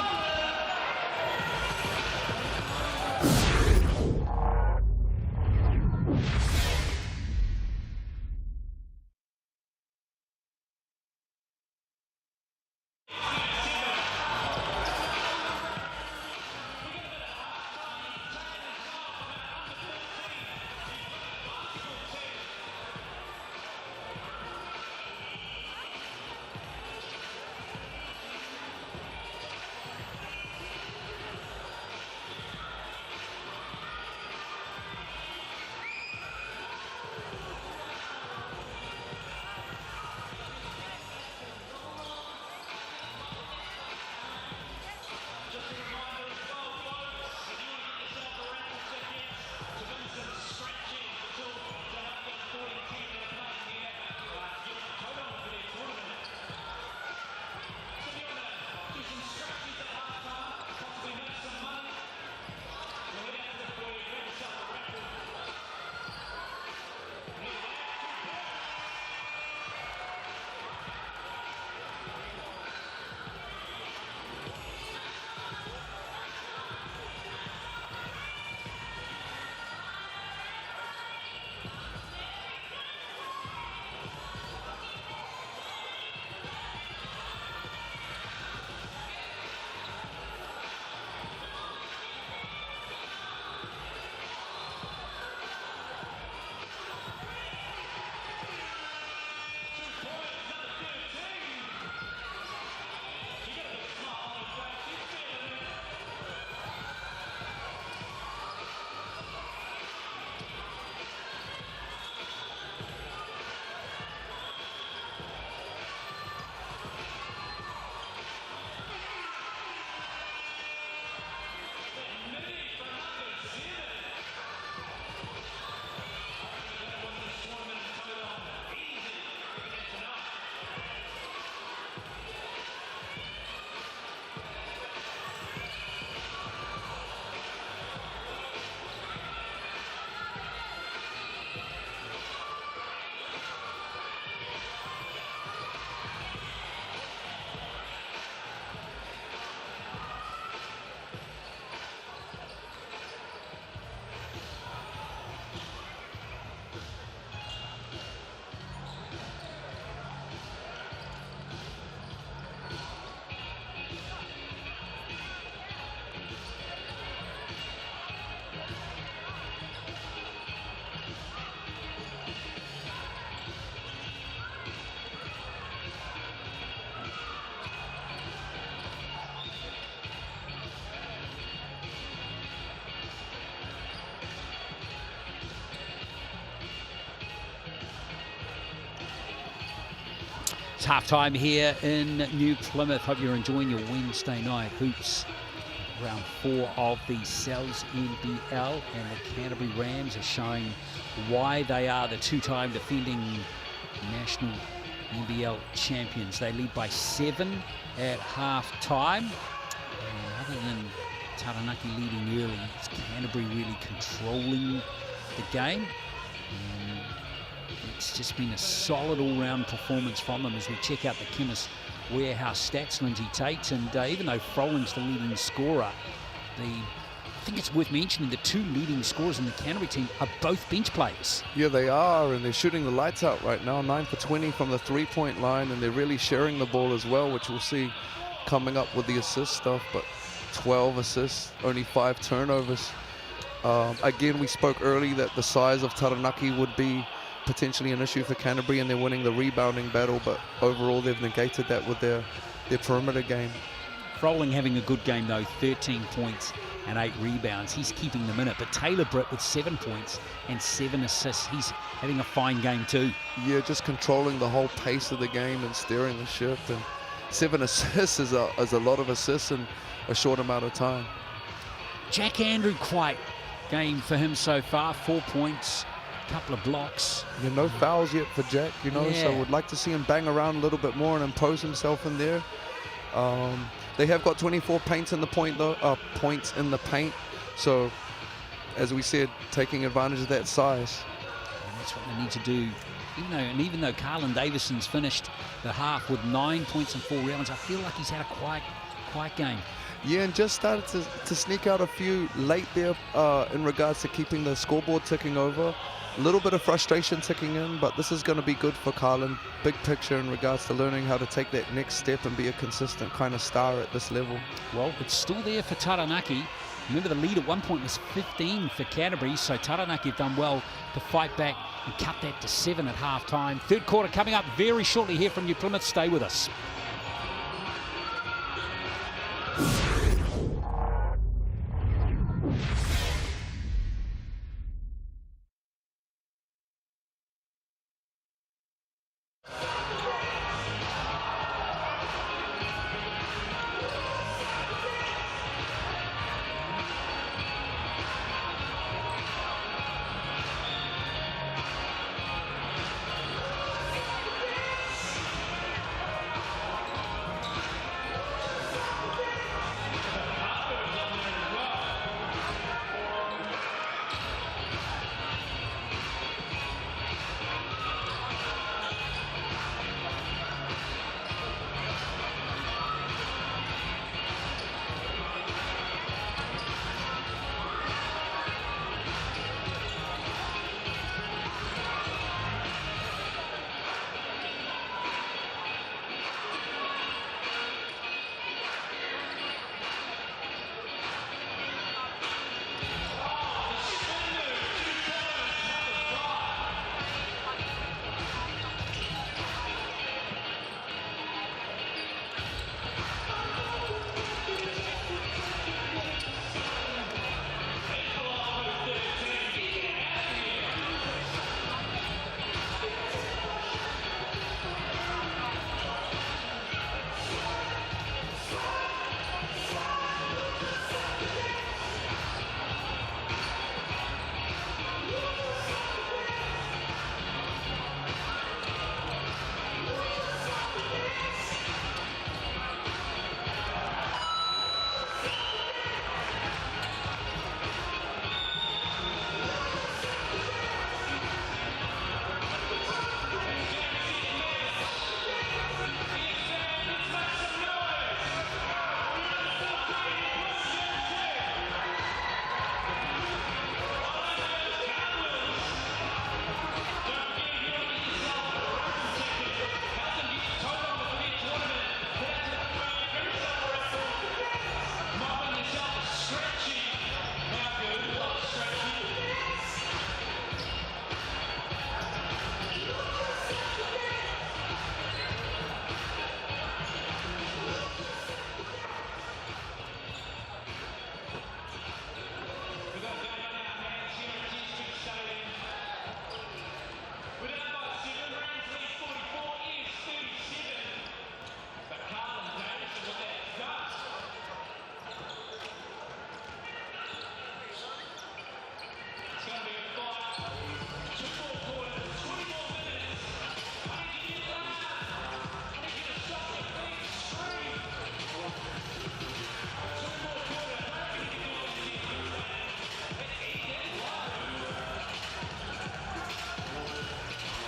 It's half-time here in New Plymouth. Hope you're enjoying your Wednesday night hoops. Round 4 of the Cells NBL, and the Canterbury Rams are showing why they are the two-time defending national NBL champions. They lead by 7 at half-time. And other than Taranaki leading early, it's Canterbury really controlling the game. And it's just been a solid all-round performance from them as we check out the Chemist Warehouse stats, Lindsay Tate. And even though Frolling's the leading scorer, I think it's worth mentioning the 2 leading scorers in the Canterbury team are both bench players. Yeah, they are, and they're shooting the lights out right now. 9 for 20 from the three-point line, and they're really sharing the ball as well, which we'll see coming up with the assist stuff. But 12 assists, only 5 turnovers. Again, we spoke early that the size of Taranaki would be potentially an issue for Canterbury, and they're winning the rebounding battle, but overall they've negated that with their perimeter game. Frolling having a good game though, 13 points and 8 rebounds. He's keeping them in it, but Taylor Britt with 7 points and 7 assists. He's having a fine game too. Yeah, just controlling the whole pace of the game and steering the ship, and 7 assists is a lot of assists in a short amount of time. Jack Andrew, quite game for him so far, 4 points. Couple of blocks. Yeah, no fouls yet for Jack, you know, yeah. So would like to see him bang around a little bit more and impose himself in there. They have got 24 points in the paint, so as we said, taking advantage of that size. And that's what they need to do. Even though Carlin Davison's finished the half with 9 points and 4 rebounds, I feel like he's had a quiet game. Yeah, and just started to sneak out a few late there in regards to keeping the scoreboard ticking over. A little bit of frustration ticking in, but this is going to be good for Carlin. Big picture in regards to learning how to take that next step and be a consistent kind of star at this level. Well, it's still there for Taranaki. Remember, the lead at one point was 15 for Canterbury, so Taranaki have done well to fight back and cut that to 7 at half-time. Third quarter coming up very shortly here from New Plymouth. Stay with us.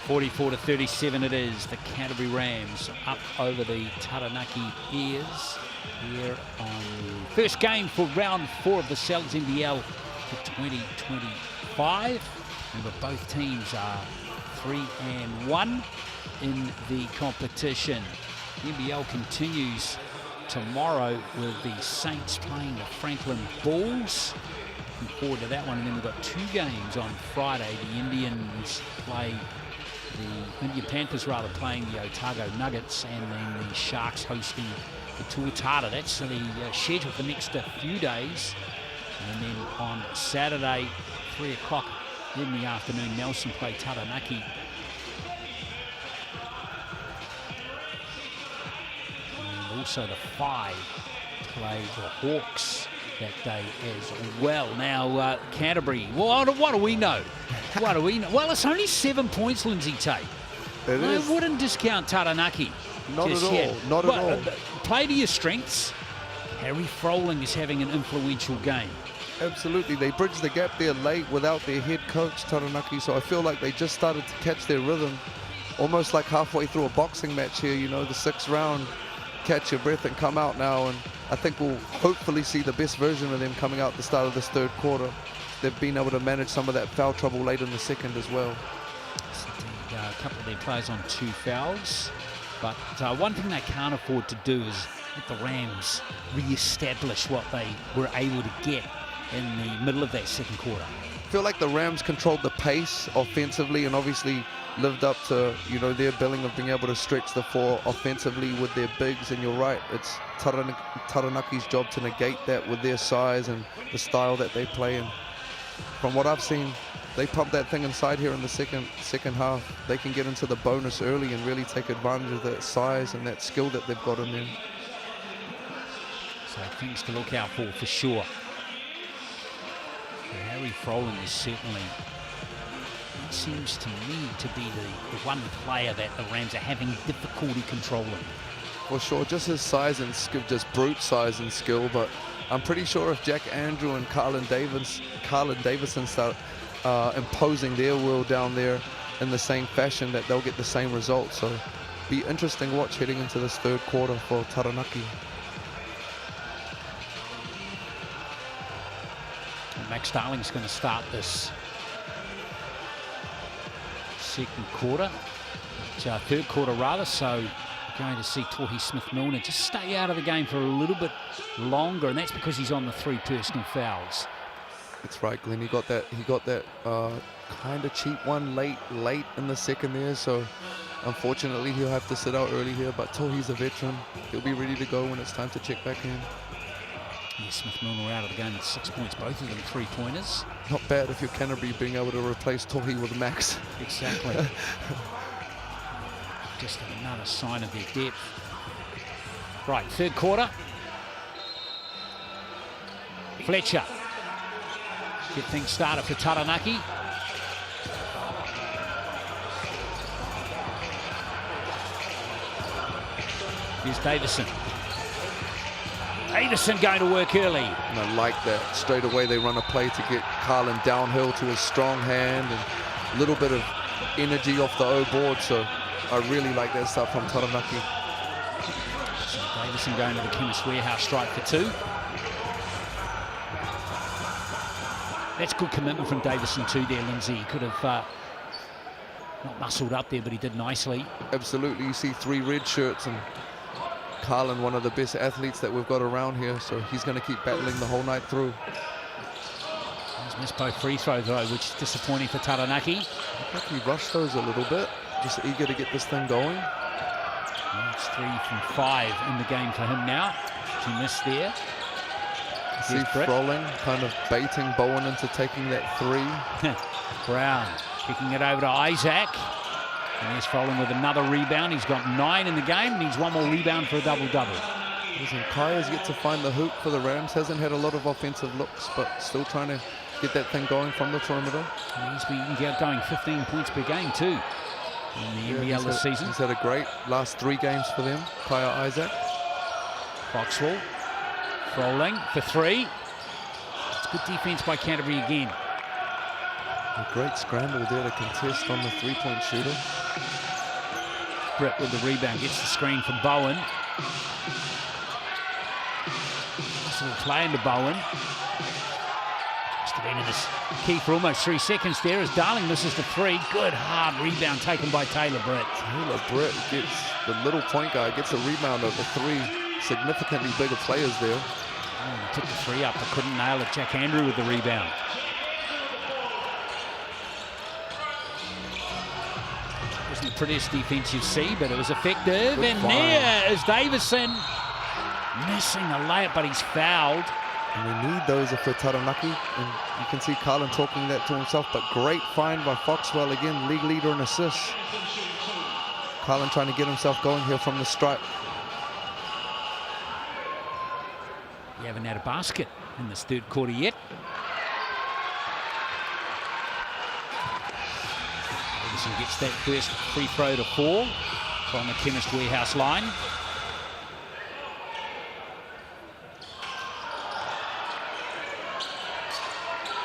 44-37 it is. The Canterbury Rams up over the Taranaki Ears here on the first game for round 4 of the NZNBL for 2025. Remember, both teams are 3-1 in the competition. The NBL continues tomorrow with the Saints playing the Franklin Bulls. Looking forward to that one. And then we've got 2 games on Friday. The Indians play the Indian Panthers playing the Otago Nuggets, and then the Sharks hosting the Tuatara. That's the schedule for the next few days. And then on Saturday, 3 o'clock in the afternoon, Nelson play Taranaki. And also the 5 play the Hawks that day as well. Now, Canterbury, what do we know? What do we know? Well, it's only 7 points, Lindsay Tate. I wouldn't discount Taranaki. Not at all. Not at all. Play to your strengths. Harry Froling is having an influential game. Absolutely. They bridged the gap there late without their head coach, Taranaki, so I feel like they just started to catch their rhythm, almost like halfway through a boxing match here, you know, the 6th round, catch your breath and come out now, and I think we'll hopefully see the best version of them coming out at the start of this 3rd quarter. They've been able to manage some of that foul trouble late in the 2nd as well. A couple of their players on 2 fouls, but one thing they can't afford to do is let the Rams re-establish what they were able to get in the middle of that 2nd quarter. I feel like the Rams controlled the pace offensively and obviously lived up to, you know, their billing of being able to stretch the floor offensively with their bigs, and you're right, it's Taranaki's job to negate that with their size and the style that they play in. From what I've seen, they pump that thing inside here in the second half. They can get into the bonus early and really take advantage of that size and that skill that they've got in there. So things to look out for sure. Harry Froling is certainly, it seems to me, to be the one player that the Rams are having difficulty controlling. For sure, just his size and skill, just brute size and skill, but I'm pretty sure if Jack Andrew and Carlin Davison start imposing their will down there in the same fashion, that they'll get the same result. So be interesting watch heading into this 3rd quarter for Taranaki. Max Starling's going to start this 2nd quarter, 3rd quarter rather, so we're going to see Tohi Smith-Milner just stay out of the game for a little bit longer, and that's because he's on the 3 personal fouls. That's right, Glenn. He got that kind of cheap one late in the 2nd there, so unfortunately he'll have to sit out early here, but Tohi's a veteran. He'll be ready to go when it's time to check back in. Yeah, Smith-Milner out of the game with 6 points, both of them 3-pointers. Not bad if you're Canterbury being able to replace Tohi with Max. Exactly. Just another sign of their depth. Right, 3rd quarter. Fletcher. Get things started for Taranaki. Here's Davison. Davison going to work early. And I like that. Straight away they run a play to get Carlin downhill to his strong hand and a little bit of energy off the O board. So I really like that stuff from Taranaki. So Davison going to the Chemist Warehouse strike for 2. That's good commitment from Davison too there, Lindsay. He could have not muscled up there, but he did nicely. Absolutely. You see 3 red shirts, and Carlin, one of the best athletes that we've got around here, so he's going to keep battling the whole night through. He's missed both free throws though, which is disappointing for Taranaki. I think he rushed those a little bit, just eager to get this thing going. Well, it's 3 from 5 in the game for him now. He missed there. See Froling kind of baiting Bowen into taking that 3. Brown kicking it over to Isaac. And there's Froling with another rebound. He's got 9 in the game. Needs 1 more rebound for a double-double. Kaya's yet to find the hoop for the Rams. Hasn't had a lot of offensive looks, but still trying to get that thing going from the perimeter. He's been going 15 points per game too in the NBL this season. He's had a great last 3 games for them, Kaya Isaac. Foxwell. Froling for 3. It's good defense by Canterbury again. A great scramble there to contest on the three-point shooter. Britt with the rebound, gets the screen from Bowen. Nice little play into Bowen. Must have been in his key for almost 3 seconds there as Darling misses the three. Good hard rebound taken by Taylor Britt. Taylor Britt gets the little point guard, gets a rebound over three significantly bigger players there. Oh, he took the three up but couldn't nail it. Jack Andrew with the rebound. Wasn't the prettiest defense you see, but it was effective. Good and find. there is Davison missing a layup, but he's fouled. And we need those if we're Taranaki. And you can see Carlin talking that to himself, but great find by Foxwell again, league leader in assists. Carlin trying to get himself going here from the stripe. You haven't had a basket in this third quarter yet. Davison gets that first free throw to 4 from the Chemist Warehouse line.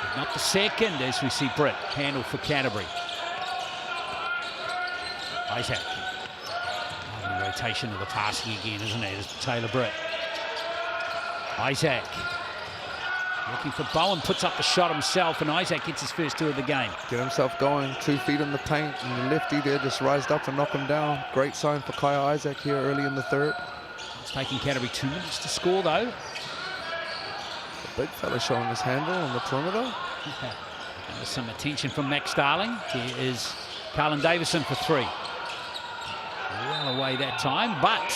But not the second, as we see Britt handle for Canterbury. Isaac. Oh, the rotation of the passing again, isn't it? It's Taylor Britt. Isaac. Looking for Bowen, puts up the shot himself, and Isaac gets his first 2 of the game. Get himself going, 2 feet in the paint, and the lefty there just rised up and knocked him down. Great sign for Kaya Isaac here early in the third. It's taking Canterbury 2 minutes to score, though. The big fella showing his handle on the perimeter. And there's some attention from Max Darling. Here is Carlin Davison for 3. Well away that time, but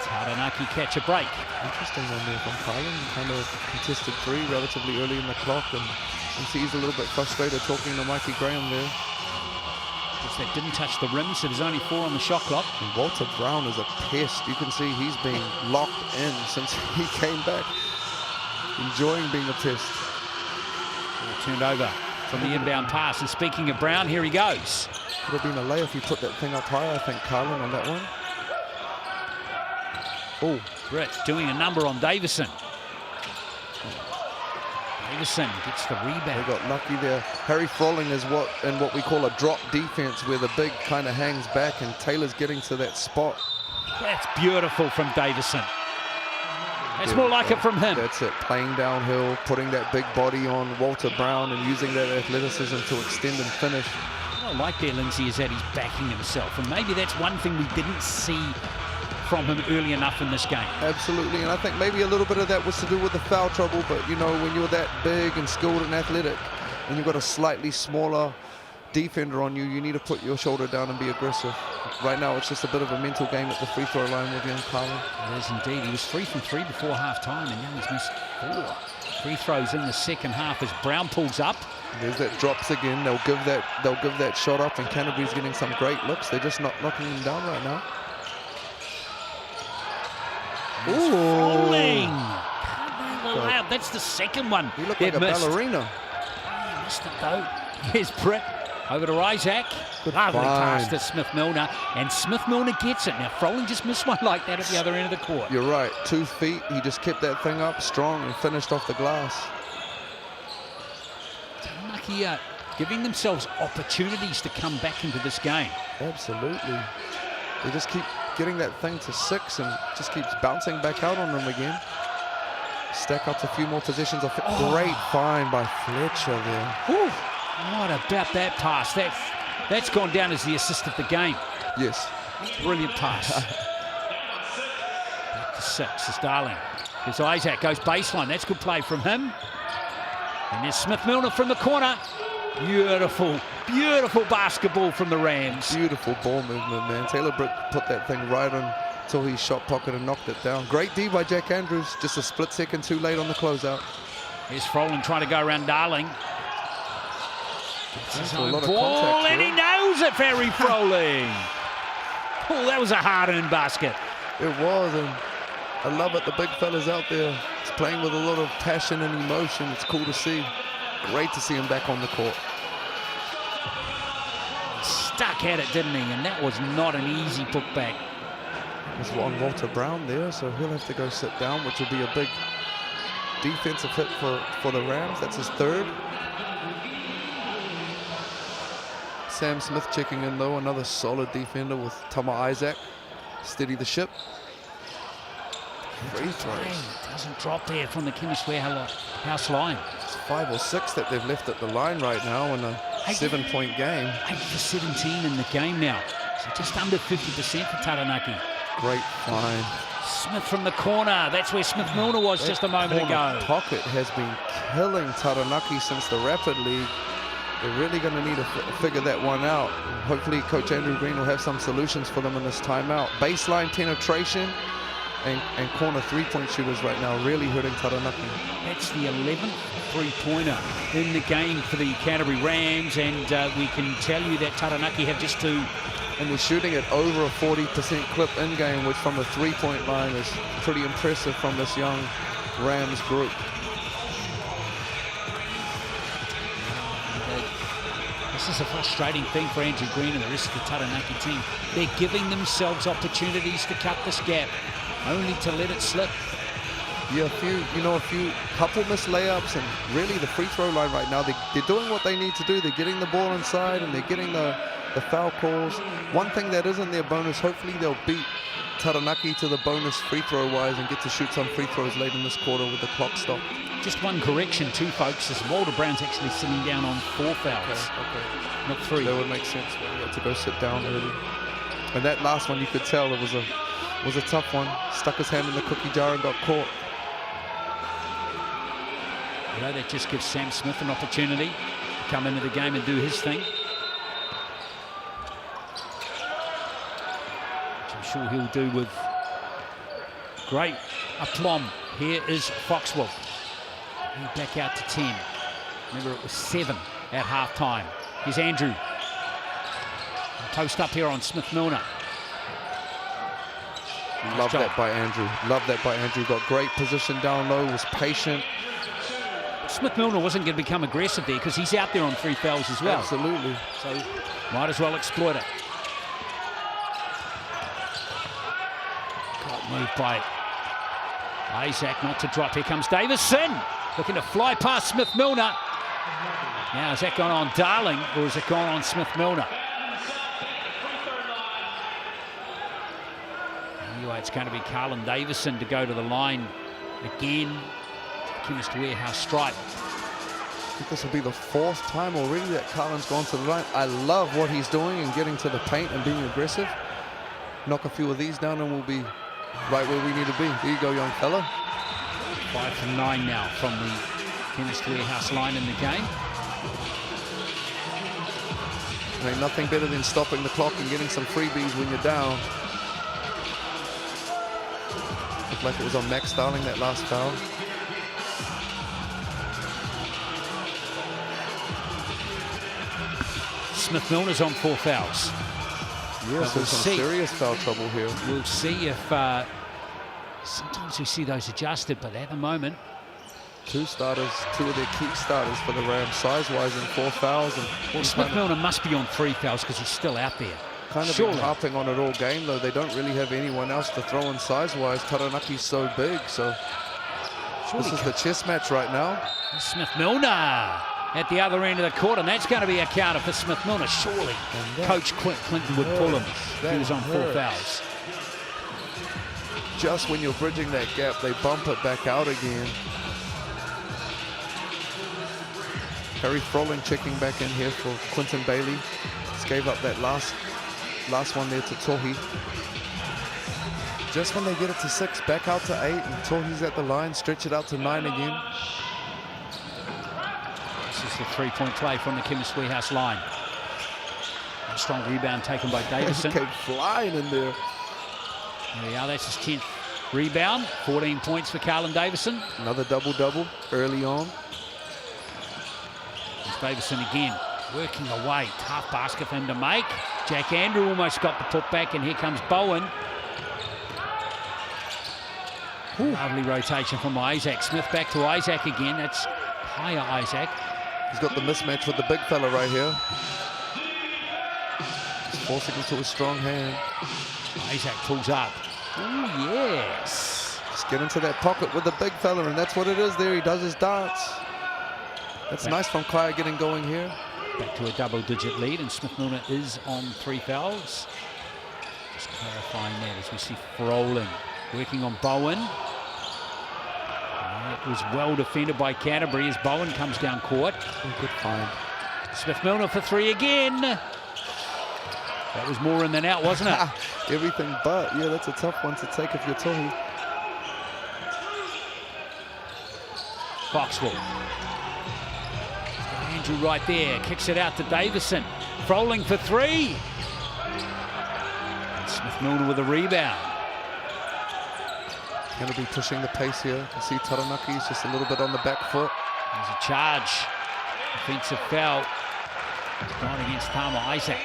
Taranaki catch a break. Interesting one there from Carlin. Kind of contested 3 relatively early in the clock, and you see he's a little bit frustrated talking to Mikey Graham there. Because that didn't touch the rim, so there's only 4 on the shot clock. And Walter Brown is a pest. You can see he's been locked in since he came back. Enjoying being a pest. Turned over from the inbound pass. And speaking of Brown, here he goes. Could have been a lay if he put that thing up higher, I think, Carlin, on that one. Oh, Britt doing a number on Davison. Davison gets the They rebound. got lucky there. Harry Frolling is what we call a drop defense, where the big kind of hangs back and Taylor's getting to that spot. That's beautiful from Davison. That's more like it from him. That's it, playing downhill, putting that big body on Walter Brown and using that athleticism to extend and finish. What I like there, Lindsay, is that he's backing himself. And maybe that's one thing we didn't see from him early enough in this game. Absolutely, and I think maybe a little bit of that was to do with the foul trouble, but you know, when you're that big and skilled and athletic, and you've got a slightly smaller defender on you, you need to put your shoulder down and be aggressive. Right now, it's just a bit of a mental game at the free throw line with young Carlin. It is indeed. He was 3 from 3 before half-time, and now he's missed 4 free throws in the second half as Brown pulls up. There's that drops again. They'll give that shot up, and Canterbury's getting some great looks. They're just not knocking him down right now. Rolling. That's the second one. He looked they've like a missed. ballerina. Oh, he missed it though. Here's Britt over to Isaac. Good Lovely pass find. to Smith-Milner, and Smith-Milner gets it. Now Froling just missed one like that at the other end of the court. You're right. 2 feet. He just kept that thing up strong and finished off the glass. Taranaki giving themselves opportunities to come back into this game. Absolutely. They just keep getting that thing to 6 and just keeps bouncing back out on them again. Stack up a few more positions. Great find by Fletcher there. Whew. What about that pass? That's gone down as the assist of the game. Yes. Brilliant pass. Back to 6 is Darling. There's Isaac, goes baseline. That's good play from him. And there's Smith-Milner from the corner. Beautiful, beautiful basketball from the Rams. Beautiful ball movement, man. Taylor Britt put that thing right on until he shot pocket and knocked it down. Great D by Jack Andrews. Just a split second too late on the closeout. Here's Froling trying to go around Darling. Gets his A own lot of ball, contact and he here. nails it, Harry Froling. Oh, that was a hard-earned basket. It was, and I love it. The big fella's out there. He's playing with a lot of passion and emotion. It's cool to see. Great to see him back on the court. Stuck at it, didn't he? And that was not an easy putback. There's on Walter Brown there, so he'll have to go sit down, which will be a big defensive hit for the Rams. That's his third. Sam Smith checking in though, another solid defender with Tama Isaac. Steady the ship. Free throws. Doesn't drop there from the Chemist Warehouse line. It's 5 or 6 that they've left at the line right now in a 7-point game. 8 for 17 in the game now. So just under 50% for Taranaki. Great find. Smith from the corner. That's where Smith Milner was just a moment ago. Pocket has been killing Taranaki since the Rapid League. They're really going to need to figure that one out. Hopefully Coach Andrew Green will have some solutions for them in this timeout. Baseline penetration and corner three-point shooters right now really hurting Taranaki. That's the 11th three-pointer in the game for the Canterbury Rams, and we can tell you that Taranaki have just two. And they're shooting at over a 40% clip in-game, which from the three-point line is pretty impressive from this young Rams group. This is a frustrating thing for Andrew Green and the rest of the Taranaki team. They're giving themselves opportunities to cut this gap, only to let it slip. Yeah, a few couple missed layups, and really the free throw line right now, they're doing what they need to do. They're getting the ball inside and they're getting the foul calls. One thing that isn't their bonus, hopefully they'll beat Taranaki to the bonus free throw wise and get to shoot some free throws late in this quarter with the clock stopped. Just one correction too, folks, is Walter Brown's actually sitting down on 4 fouls. Okay. Not 3. That would make sense, but he had to go sit down early. And that last one, you could tell it was a tough one. Stuck his hand in the cookie jar and got caught. You know, that just gives Sam Smith an opportunity to come into the game and do his thing. Which I'm sure he'll do with great aplomb. Here is Foxwell. He back out to 10. Remember, it was 7 at halftime. Here's Andrew. Post up here on Smith Milner. Love that by Andrew. Love that by Andrew. Got great position down low, was patient. Smith Milner wasn't going to become aggressive there because he's out there on 3 fouls as well. Absolutely. So might as well exploit it. Got moved by Isaac, not to drop. Here comes Davison. Looking to fly past Smith Milner. Now, has that gone on Darling or has it gone on Smith Milner? Anyway, it's going to be Carlin Davison to go to the line again. Chemist Warehouse stripe. I think this will be the 4th time already that Carlin's gone to the line. I love what he's doing and getting to the paint and being aggressive. Knock a few of these down and we'll be right where we need to be. There you go, young fella. 5 from 9 now from the Chemist Warehouse line in the game. There ain't nothing better than stopping the clock and getting some freebies when you're down. Looked like it was on Max Starling, that last foul. Smith Milner's on 4 fouls. Yes, there's some serious foul trouble here. We'll see if sometimes we see those adjusted, but at the moment, 2 starters, 2 of their key starters for the Rams, size-wise, and 4 fouls. And Smith Milner must be on 3 fouls because he's still out there. Kind of been harping on it all game, though. They don't really have anyone else to throw in size-wise. Taranaki's so big, so this is the chess match right now. Smith Milner at the other end of the court, and that's going to be a counter for Smith Milner. Surely Coach Clinton would pull him. He was on 4 fouls. Just when you're bridging that gap, they bump it back out again. Harry Froling checking back in here for Quinton Bailey. Just gave up that last one there to Tohi. Just when they get it to 6, back out to 8, and Tohi's at the line, stretch it out to 9 again. This is the 3-point play from the Chemist Warehouse line. A strong rebound taken by Davison. He came flying in there. There we are, that's his 10th rebound. 14 points for Carlin Davison. Another double-double early on. It's Davison again, working away. Tough basket for him to make. Jack Andrew almost got the putback, and here comes Bowen. Lovely rotation from Isaac. Smith back to Isaac again. That's higher Isaac. He's got the mismatch with the big fella right here. He's forcing him to a strong hand. Isaac pulls up. Oh, yes. Just get into that pocket with the big fella, and that's what it is there. He does his darts. That's nice from Kaya getting going here. Back to a double-digit lead, and Smith Milner is on 3 fouls. Just clarifying that as we see Froling working on Bowen. It was well defended by Canterbury as Bowen comes down court. Good find. Smith Milner for 3 again. That was more in than out, wasn't it? Everything but. Yeah, that's a tough one to take if you're Tohi. Foxwell. Andrew right there, kicks it out to Davison. Froling for 3. And Smith Milner with a rebound. Going to be pushing the pace here. You see Taranaki is just a little bit on the back foot. There's a charge. Offensive foul. Not against Tama Isaac.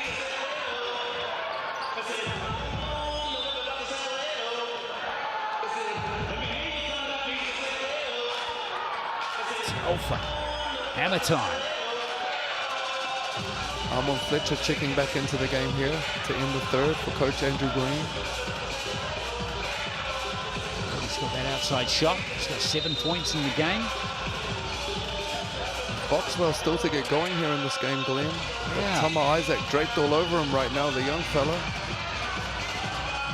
Alpha. Hammer time. Armon Fletcher checking back into the game here to end the 3rd for Coach Andrew Green. He's got that outside shot. He's got 7 points in the game. Foxwell still to get going here in this game, Glenn. Yeah. Tama Isaac draped all over him right now, the young fella.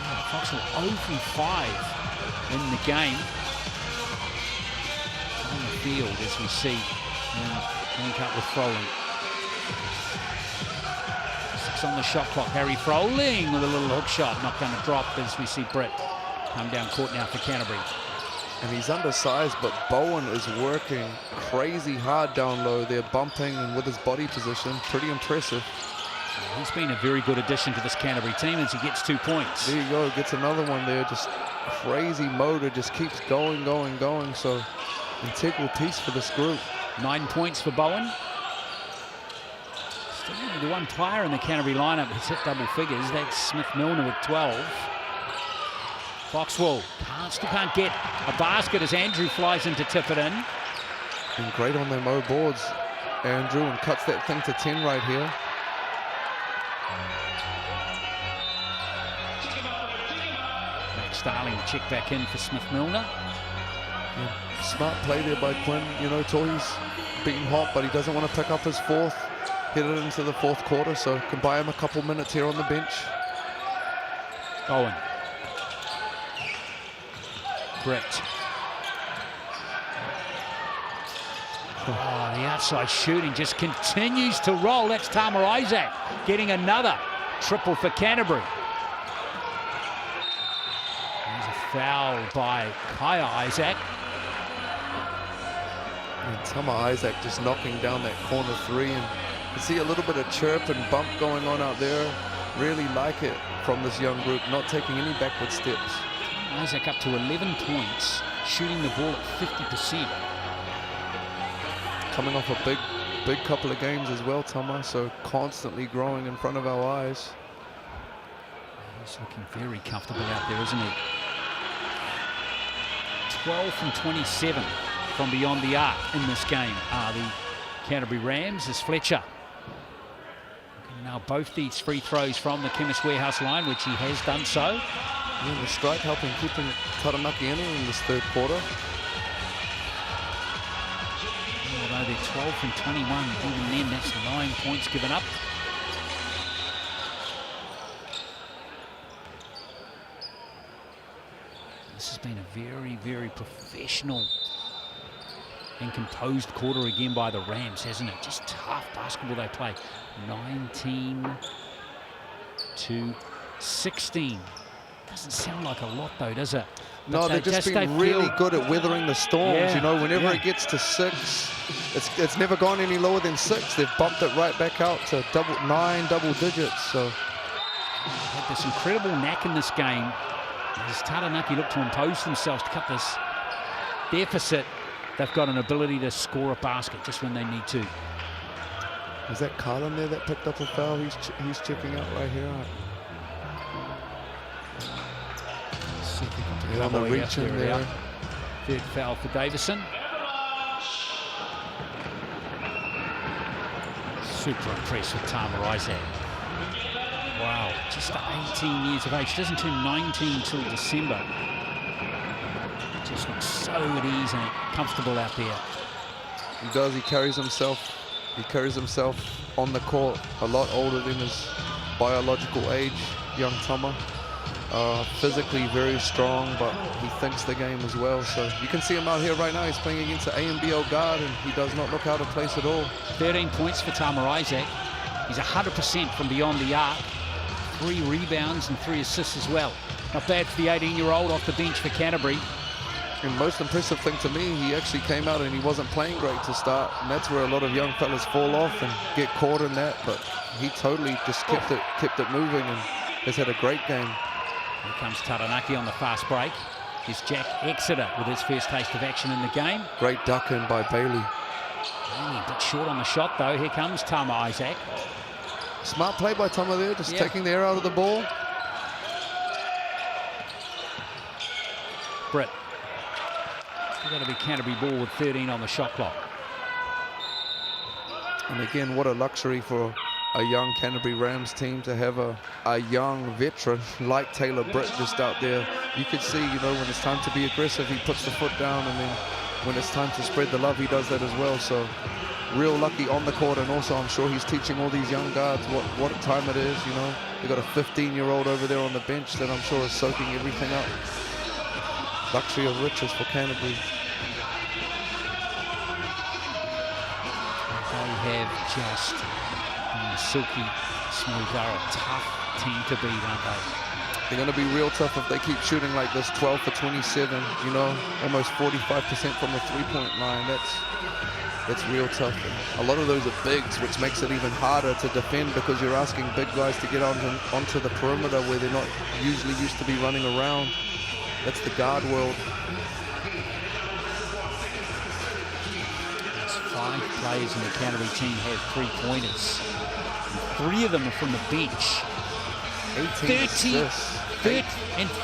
Yeah, Foxwell 0 from 5 in the game. On the field as we see. And link up with Froling. 6 on the shot clock. Harry Froling with a little hook shot. Not going to drop as we see Brett come down court now for Canterbury. And he's undersized, but Bowen is working crazy hard down low. They're bumping and with his body position, pretty impressive. He's been a very good addition to this Canterbury team as he gets 2 points. There you go, gets another one there. Just crazy motor, just keeps going. So integral piece for this group. 9 points for Bowen. Still only the one player in the Canterbury lineup that's hit double figures. That's Smith Milner with 12. Foxwell still can't get a basket as Andrew flies in to tip it in. Been great on them O boards, Andrew, and cuts that thing to 10 right here. Max Starling check back in for Smith Milner. Yeah, smart play there by Quinn. You know, Tohi's beaten hot, but he doesn't want to pick up his 4th. Headed into the 4th quarter, so can buy him a couple minutes here on the bench. Owen. Brett. Oh, the outside shooting just continues to roll. That's Tama Isaac getting another triple for Canterbury. There's a foul by Kaya Isaac. And Tama Isaac just knocking down that corner 3, and you see a little bit of chirp and bump going on out there. Really like it from this young group, not taking any backward steps. Isaac up to 11 points, shooting the ball at 50%. Coming off a big couple of games as well, Tama, so constantly growing in front of our eyes. He's looking very comfortable out there, isn't he? 12 from 27 from beyond the arc in this game are the Canterbury Rams as Fletcher. Now both these free throws from the Chemist Warehouse line, which he has done so. Yeah, the strike helping keeping Taranaki in this 3rd quarter. Although they're 12 from 21, even then that's 9 points given up. This has been a very, very professional and composed quarter again by the Rams, hasn't it? Just tough basketball they play. 19 to 16. Doesn't sound like a lot though, does it? But no, they've just been really good at weathering the storms. Yeah, you know, whenever it gets to 6, it's never gone any lower than 6. They've bumped it right back out to double digits. So had this incredible knack in this game as Taranaki look to impose themselves to cut this deficit. They've got an ability to score a basket just when they need to. Is that Carlin there that picked up a foul? He's checking out right here. See if we can Yeah, on the reach in there. 3rd foul for Davison. Super impressed with Tama Isaac. Wow, just 18 years of age. Doesn't turn 19 till December. Just looks so at ease and comfortable out there. He does. He carries himself on the court, a lot older than his biological age, young Tama. Physically very strong, but he thinks the game as well. So you can see him out here right now. He's playing against an ANBL guard, and he does not look out of place at all. 13 points for Tama Isaac. He's 100% from beyond the arc. 3 rebounds and 3 assists as well. Not bad for the 18-year-old off the bench for Canterbury. And most impressive thing to me, he actually came out and he wasn't playing great to start, and that's where a lot of young fellas fall off and get caught in that. But he totally just kept it moving and has had a great game. Here comes Taranaki on the fast break. Here's Jack Exeter with his first taste of action in the game. Great duck in by Bailey. A bit short on the shot though. Here comes Tama Isaac. Smart play by Tama there, just taking the air out of the ball. Britt. Still going to be Canterbury ball with 13 on the shot clock. And again, what a luxury for a young Canterbury Rams team to have a young veteran like Taylor Britt just out there. You could see, you know, when it's time to be aggressive, he puts the foot down, and then when it's time to spread the love, he does that as well. So real lucky on the court, and also I'm sure he's teaching all these young guards what time it is, you know. They've got a 15-year-old over there on the bench that I'm sure is soaking everything up. Luxury of riches for Canterbury. They have just been silky smooth. They're a tough team to beat, aren't they? They're going to be real tough if they keep shooting like this, 12 for 27, you know, almost 45% from the three-point line. That's real tough. And a lot of those are bigs, which makes it even harder to defend because you're asking big guys to get onto the perimeter where they're not usually used to be running around. That's the guard world. There's 5 players in the Canterbury team have 3-pointers. 3 of them are from the bench.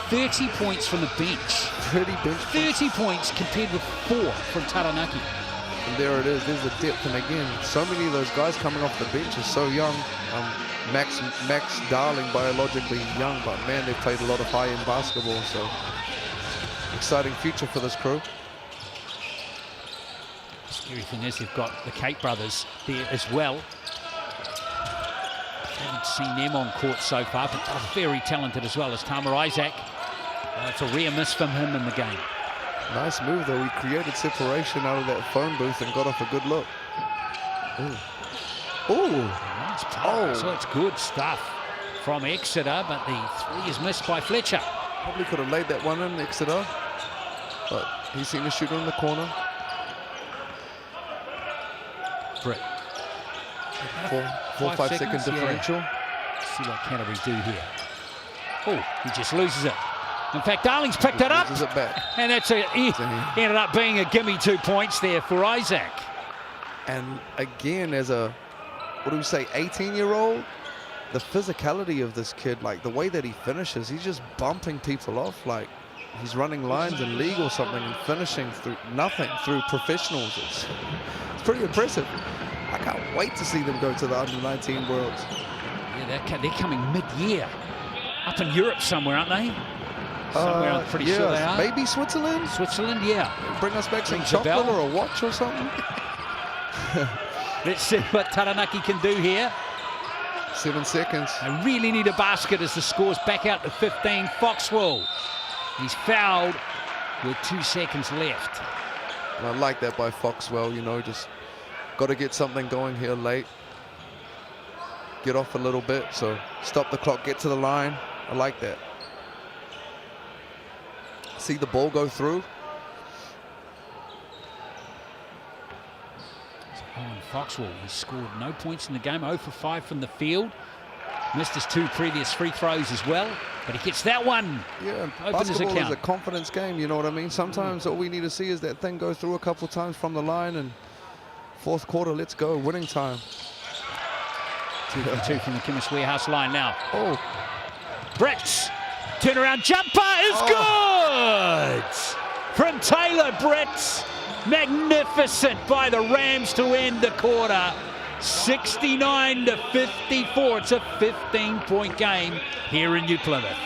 30 points from the bench. 30 points compared with 4 from Taranaki. And there it is. There's the depth. And again, so many of those guys coming off the bench are so young. Max Darling, biologically young, but man, they've played a lot of high-end basketball. So exciting future for this crew. The scary thing is they've got the Kate brothers there as well. Haven't seen them on court so far, but they're very talented as well as Tama Isaac. It's a rare miss from him in the game. Nice move though. He created separation out of that phone booth and got off a good look. Ooh. Nice pass. So it's good stuff from Exeter, but the 3 is missed by Fletcher. Probably could have laid that one in, Exeter, but he's seen the shooter in the corner. Britt. 5 second differential. Let's see what Canterbury do here. Oh, he just loses it. In fact, Darling's picked it up. Loses it back. And that's ended up being a gimme 2 points there for Isaac. And again, as a, what do we say, 18-year-old, the physicality of this kid, like the way that he finishes, he's just bumping people off like he's running lines in league or something and finishing through nothing, through professionals. It's pretty impressive. I can't wait to see them go to the Under-19 Worlds. Yeah, they're coming mid-year. Up in Europe somewhere, aren't they? Somewhere, I'm pretty sure they are. Maybe Switzerland? Switzerland, yeah. Bring us back some Rings a chocolate bell. or a watch or something. Let's see what Taranaki can do here. 7 seconds. They really need a basket as the score's back out to 15. Foxwell. He's fouled with 2 seconds left. And I like that by Foxwell, you know, just got to get something going here late. Get off a little bit, so stop the clock, get to the line. I like that. See the ball go through. Owen Foxwell has scored no points in the game, 0 for 5 from the field. Missed his 2 previous free throws as well, but he gets that one. Yeah, Open his basketball is account. a confidence game, you know what I mean? Sometimes all we need to see is that thing go through a couple times from the line, and 4th quarter, let's go, winning time. 2 for 2 from the Chemist Warehouse line now. Oh, Brett's turnaround jumper is good! From Taylor Brett. Magnificent by the Rams to end the quarter. 69 to 54. It's a 15-point game here in New Plymouth.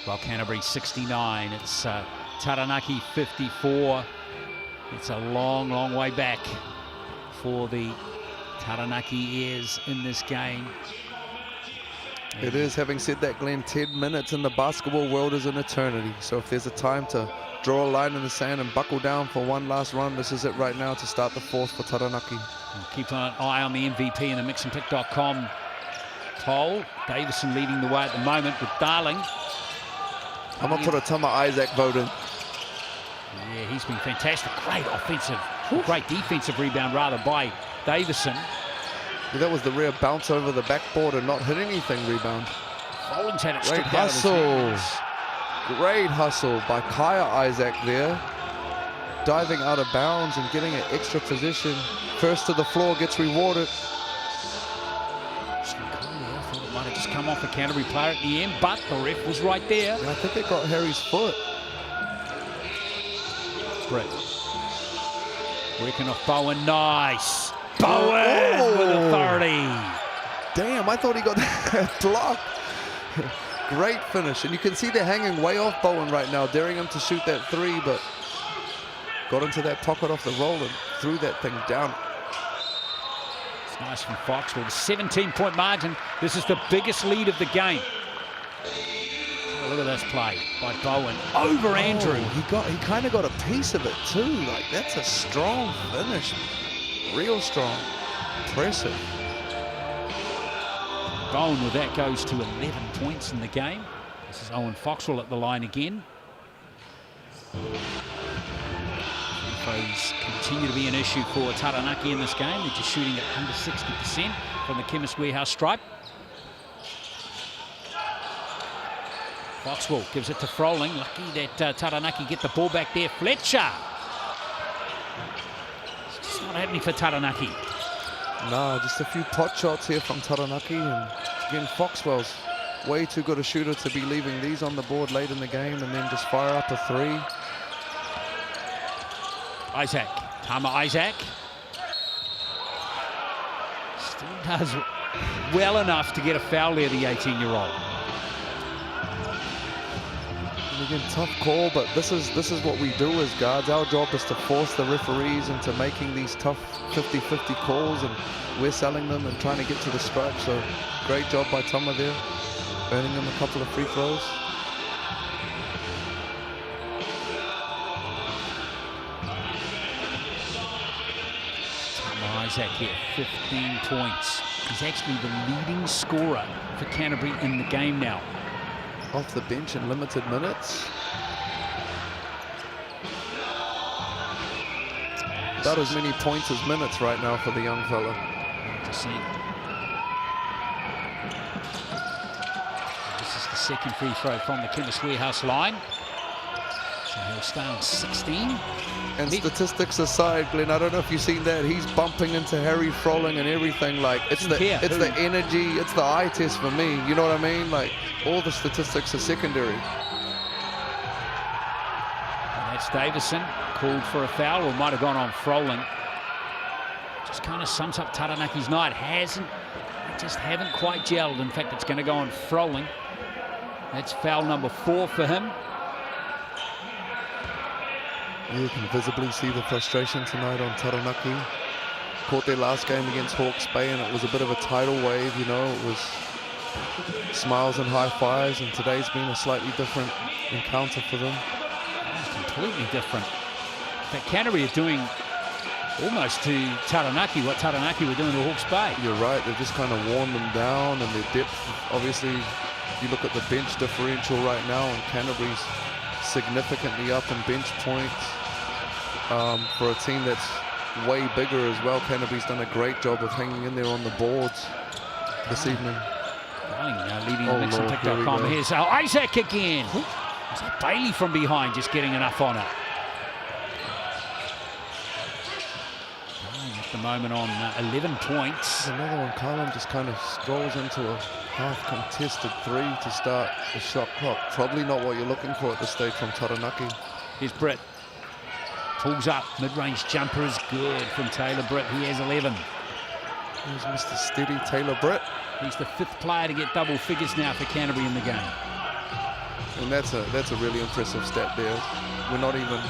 Well, Canterbury 69. It's Taranaki 54. It's a long, long way back for the Taranaki Airs in this game. It is. Having said that, Glenn, 10 minutes in the basketball world is an eternity. So if there's a time to draw a line in the sand and buckle down for one last run, this is it right now to start the fourth for Taranaki. We'll keep an eye on the MVP in the mixandpick.com poll. Davison leading the way at the moment with Darling. I'm going to put a Tama Isaac vote in. Yeah, he's been fantastic. Great defensive rebound rather by Davison. Yeah, that was the rare bounce over the backboard and not hit anything rebound. Rollins had it Great stripped out of his hands. Great hustle by Kaya Isaac there. Diving out of bounds and getting an extra position. First to the floor, gets rewarded. I thought it might have just come off a Canterbury player at the end, but the ref was right there. Yeah, I think it got Harry's foot. Brett working off Bowen. Nice. Bowen with authority. Damn, I thought he got that block. Great finish. And you can see they're hanging way off Bowen right now, daring him to shoot that three, but got into that pocket off the roll and threw that thing down. It's nice from Fox with a 17-point margin. This is the biggest lead of the game. Look at this play by Bowen over Andrew. He kind of got a piece of it too. Like, that's a strong finish. Real strong. Impressive. Bowen with that goes to 11 points in the game. This is Owen Foxwell at the line again. Throws continue to be an issue for Taranaki in this game. They're just shooting at under 60% from the Chemist Warehouse stripe. Foxwell gives it to Froling. Lucky that Taranaki get the ball back there. Fletcher. It's just not happening for Taranaki. Nah, just a few pot shots here from Taranaki. And again, Foxwell's way too good a shooter to be leaving these on the board late in the game and then just fire up a three. Isaac. Tama Isaac. Still does well enough to get a foul there, the 18-year-old. And again, tough call, but this is what we do as guards. Our job is to force the referees into making these tough 50-50 calls, and we're selling them and trying to get to the stripe. So great job by Tama there, earning him a couple of free throws. Tama Isaac here, 15 points. He's actually the leading scorer for Canterbury in the game now. Off the bench in limited minutes. About as many points as minutes right now for the young fella. This is the second free throw from the Chemist Warehouse line. So he'll stay on 16. And statistics aside, Glenn, I don't know if you've seen that. He's bumping into Harry Froling and everything. Like, it's the energy, it's the eye test for me. You know what I mean? Like, all the statistics are secondary. And that's Davison, called for a foul, or might have gone on Froling. Just kind of sums up Taranaki's night. They just haven't quite gelled. In fact, it's going to go on Froling. That's foul number 4 for him. You can visibly see the frustration tonight on Taranaki. Caught their last game against Hawke's Bay and it was a bit of a tidal wave, you know. It was smiles and high fives, and today's been a slightly different encounter for them. Completely different. In fact, Canterbury are doing almost to Taranaki what Taranaki were doing to Hawke's Bay. You're right, they've just kind of worn them down, and their depth, obviously, you look at the bench differential right now, and Canterbury's significantly up in bench points for a team that's way bigger as well. Canterbury's done a great job of hanging in there on the boards this evening. Darling now leading the mixandpick.com. Here's Isaac again. Is that Bailey from behind just getting enough on it? At the moment on 11 points. Another one, Carlin just kind of strolls into a half-contested three to start the shot clock. Probably not what you're looking for at this stage from Taranaki. Here's Britt. Pulls up. Mid-range jumper is good from Taylor Britt. He has 11. Here's Mr. Steady Taylor Britt. He's the 5th player to get double figures now for Canterbury in the game. And that's a really impressive stat there. We're not even,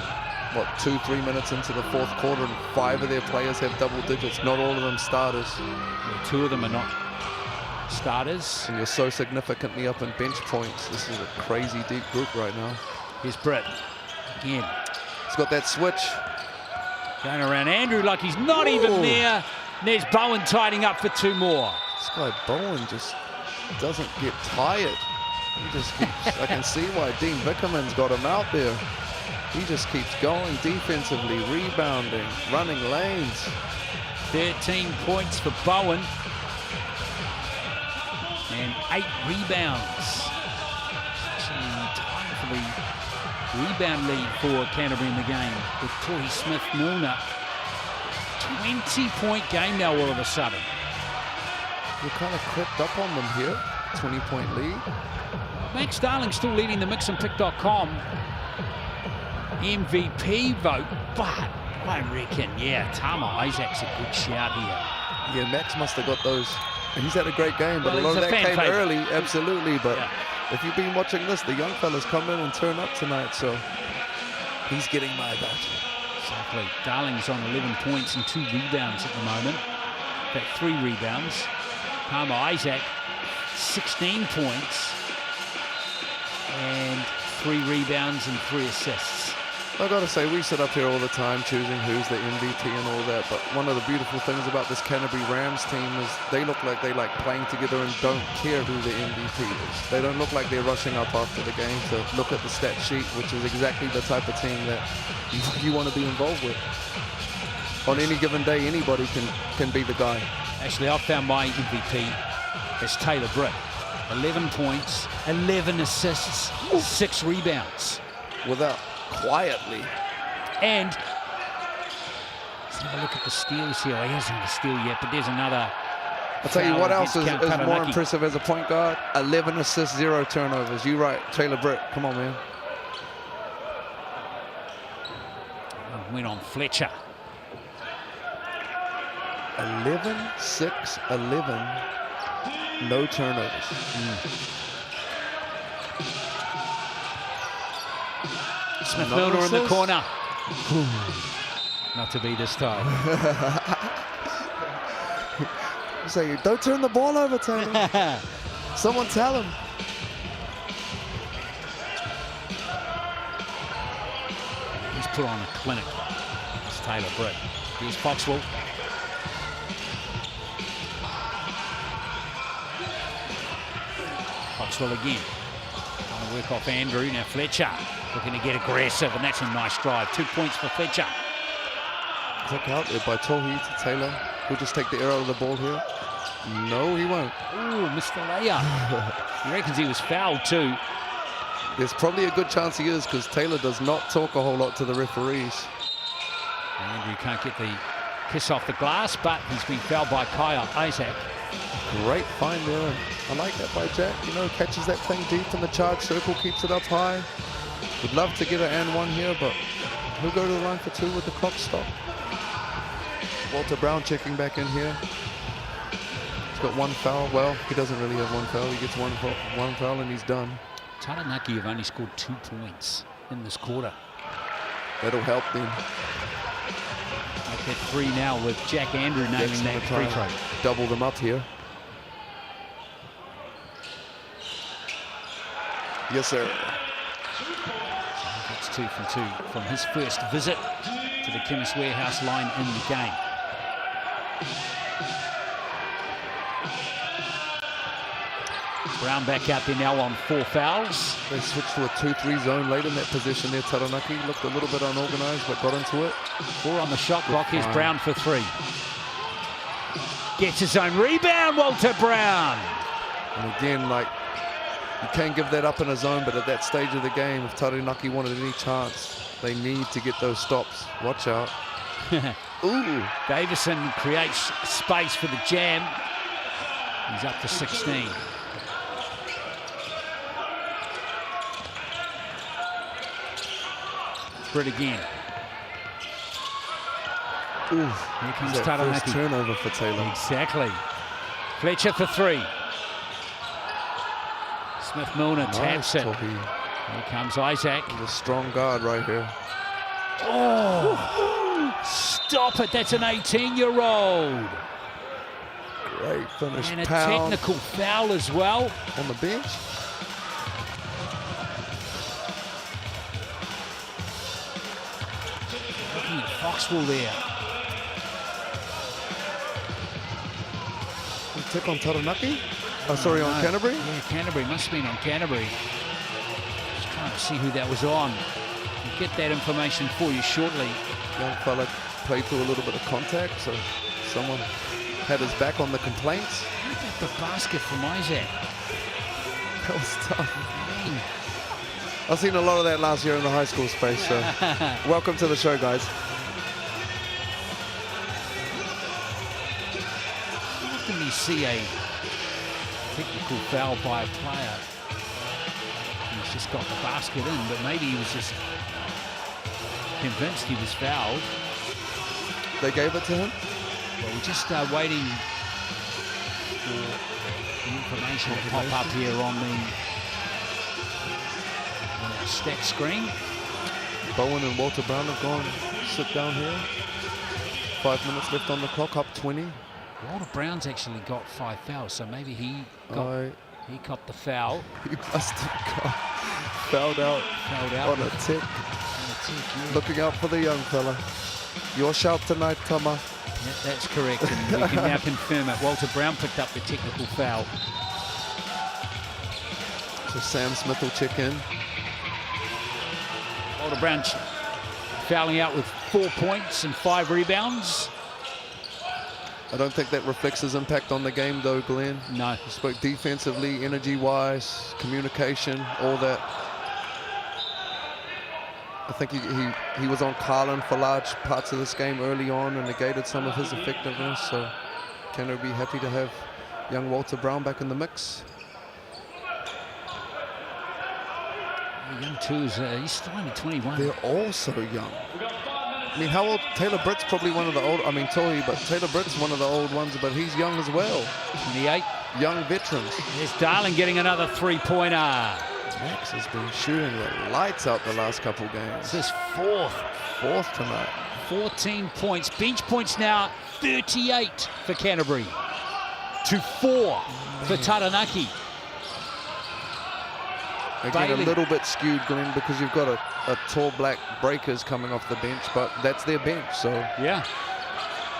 what, 2-3 minutes into the fourth quarter, and 5 of their players have double digits. Not all of them starters. Well, 2 of them are not starters. And you're so significantly up in bench points. This is a crazy deep group right now. Here's Britt again. He's got that switch. Going around Andrew like he's not even there. And there's Bowen tidying up for 2 more. This guy Bowen just doesn't get tired. He just keeps, I can see why Dean Vickerman's got him out there. He just keeps going defensively, rebounding, running lanes. 13 points for Bowen. And 8 rebounds. Actually, time for the rebound lead for Canterbury in the game with Tory Smith-Milner. 20-point game now all of a sudden. We kind of crept up on them here. 20-point lead. Max Darling still leading the mixandpick.com MVP vote, but I reckon, yeah, Tama Isaac's a good shout here. Yeah, Max must have got those. He's had a great game, but Well, a lot of that came favorite. early, absolutely. But Yeah. if you've been watching this, the young fellas come in and turn up tonight, so he's getting my vote. Exactly. Darling's on 11 points and 2 rebounds at the moment. In fact, 3 rebounds. Tama Isaac, 16 points and 3 rebounds and 3 assists. I gotta say, we sit up here all the time choosing who's the MVP and all that, but one of the beautiful things about this Canterbury Rams team is they look like they like playing together and don't care who the MVP is. They don't look like they're rushing up after the game to look at the stat sheet, which is exactly the type of team that you want to be involved with. On any given day, anybody can be the guy. Actually, I found my MVP as Taylor Britt. 11 points, 11 assists, 6 rebounds. Without quietly. And let's have a look at the steals here. He hasn't had a steal yet, but there's another. I'll tell you what else is more Taranaki. impressive as a point guard. 11 assists, 0 turnovers. You right, Taylor Britt. Come on, man. Went on Fletcher. 11, 6, 11. No turnovers. Smith-Milner in the corner. Not to be this time. Say, don't turn the ball over, Taylor. Someone tell him. He's put on a clinic. It's Taylor Britt. Here's Foxwell. Foxwell again. Trying to work off Andrew. Now Fletcher looking to get aggressive, and that's a nice drive. 2 points for Fletcher. Quick out there by Tohi to Taylor. He'll just take the air out of the ball here. No, he won't. Ooh, missed the layup. He reckons he was fouled too. There's probably a good chance he is, because Taylor does not talk a whole lot to the referees. Andrew can't get the kiss off the glass, but he's been fouled by Kyle Isaac. Great find there. I like that by Jack. You know, catches that thing deep in the charge circle, keeps it up high. Would love to get an and one here, but he'll go to the line for 2 with the clock stop. Walter Brown checking back in here. He's got 1 foul. Well, he doesn't really have 1 foul. He gets one foul and he's done. Taranaki have only scored 2 points in this quarter. That'll help them. Make that 3 now with Jack Andrew nailing that free throw. Double them up here. Yes, sir. Gets 2 from 2 from his first visit to the Chemist Warehouse line in the game. Brown back out there now on 4 fouls. They switched to a 2-3 zone late in that position there. Taranaki looked a little bit unorganized, but got into it. 4 on the shot clock. Here's Brown for 3. Gets his own rebound, Walter Brown. And again, like, you can't give that up in a zone, but at that stage of the game, if Taranaki wanted any chance, they need to get those stops. Watch out. Ooh. Davison creates space for the jam. He's up to 16. Britt again. Ooh. Here comes That Taranaki. first turnover for Taylor. Exactly. Fletcher for 3. Smith-Milner taps it. Tohi. Here comes Isaac. He's a strong guard right here. Oh, stop it. That's an 18-year-old. Great finish. And a Pound technical foul as well. on the bench. Looking at Foxwell there. Tick on Taranaki. Oh, sorry, on Canterbury. Yeah, Canterbury. Must have been on Canterbury. Just trying to see who that was on. We'll get that information for you shortly. Young fella played through a little bit of contact, so someone had his back on the complaints. How about the basket from Isaac? That was tough. I've seen a lot of that last year in the high school space, so welcome to the show, guys. How can you see a technical foul by a player? He's just got the basket in, but maybe he was just convinced he was fouled. They gave it to him? Well, we're just waiting for the information to pop up here on our stat screen. Bowen and Walter Brown have gone sit down here. 5 minutes left on the clock, up 20. Walter Brown's actually got 5 fouls, so maybe he copped the foul. He must have got fouled out on a tick. Yeah. Looking out for the young fella. Your shout tonight, Tama. Yeah, that's correct, and we can now confirm it. Walter Brown picked up the technical foul. So Sam Smith will check in. Walter Brown fouling out with 4 points and 5 rebounds. I don't think that reflects his impact on the game, though, Glenn. No. He spoke defensively, energy-wise, communication, all that. I think he was on Carlin for large parts of this game early on and negated some of his effectiveness. So Canada will be happy to have young Walter Brown back in the mix. Young too, he's still only 21. They're all so young. I mean, how old? Taylor Britt's probably one of the old, I mean, Tohi, but Taylor Britt's one of the old ones, but he's young as well. 28. Young veterans. There's Darling getting another 3-pointer. Max has been shooting the lights out the last couple games. This is fourth tonight. 14 points. Bench points now 38 for Canterbury to 4 for Taranaki. Again, Bailey. a little bit skewed, Glenn, because you've got a tall black breakers coming off the bench, but that's their bench, so. Yeah.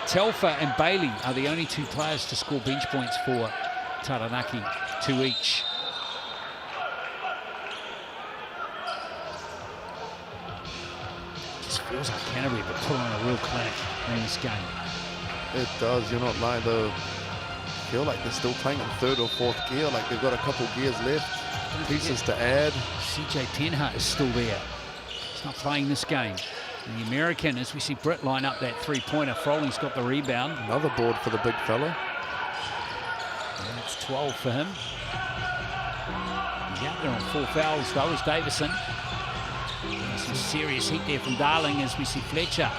Telfer and Bailey are the only 2 players to score bench points for Taranaki, 2 each. Just feels like Canterbury but put on a real clinic in this game. It does. You're not lying, though. I feel like they're still playing in 3rd or 4th gear, like they've got a couple gears left. Pieces to add. CJ Penhart is still there. He's not playing this game. And the American, as we see Britt line up that 3-pointer, Frolling's got the rebound. Another board for the big fella. And it's 12 for him. He's out there on 4 fouls though, is Davison. Some serious heat there from Darling as we see Fletcher.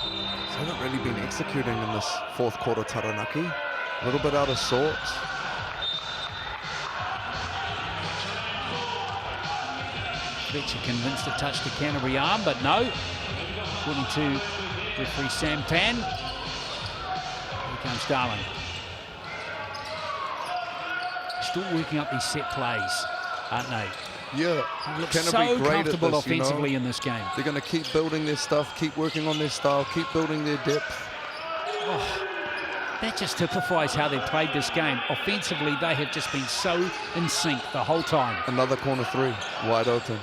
They haven't really been executing in this 4th quarter, Taranaki. A little bit out of sorts. Fletcher convinced to touch the Canterbury arm, but no. According to referee Sam Pan. Here comes Darling. Still working up these set plays, aren't they? Yeah, Look Canterbury so great at comfortable this, offensively you know. in this game. They're going to keep building their stuff, keep working on their style, keep building their depth. Oh, that just typifies how they played this game. Offensively, they have just been so in sync the whole time. Another corner 3, wide open.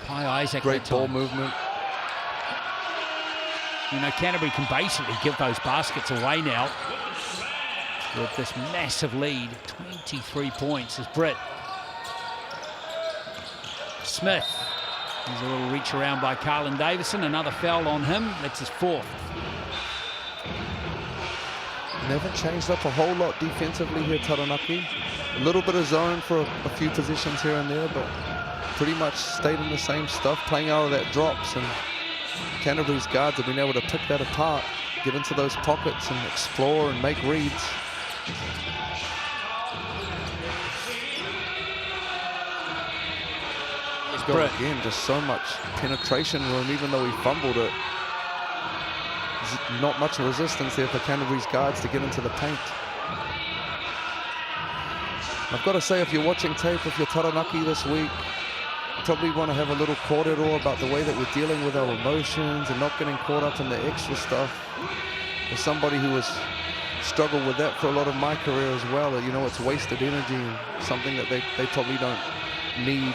High Isaac. Great ball movement. You know, Canterbury can basically give those baskets away now with this massive lead. 23 points as Britt. Smith. There's a little reach around by Carlin Davison. Another foul on him. That's his 4th. They haven't changed up a whole lot defensively here, Taranaki. A little bit of zone for a few positions here and there, but pretty much stayed in the same stuff, playing out of that drops, and Canterbury's guards have been able to pick that apart, get into those pockets and explore and make reads. Let's go again. Just so much penetration room, even though he fumbled it. There's not much resistance there for Canterbury's guards to get into the paint. I've got to say, if you're watching tape, if you're Taranaki this week, you probably want to have a little kōrero about the way that we're dealing with our emotions and not getting caught up in the extra stuff. As somebody who has struggled with that for a lot of my career as well, you know, it's wasted energy and something that they probably don't need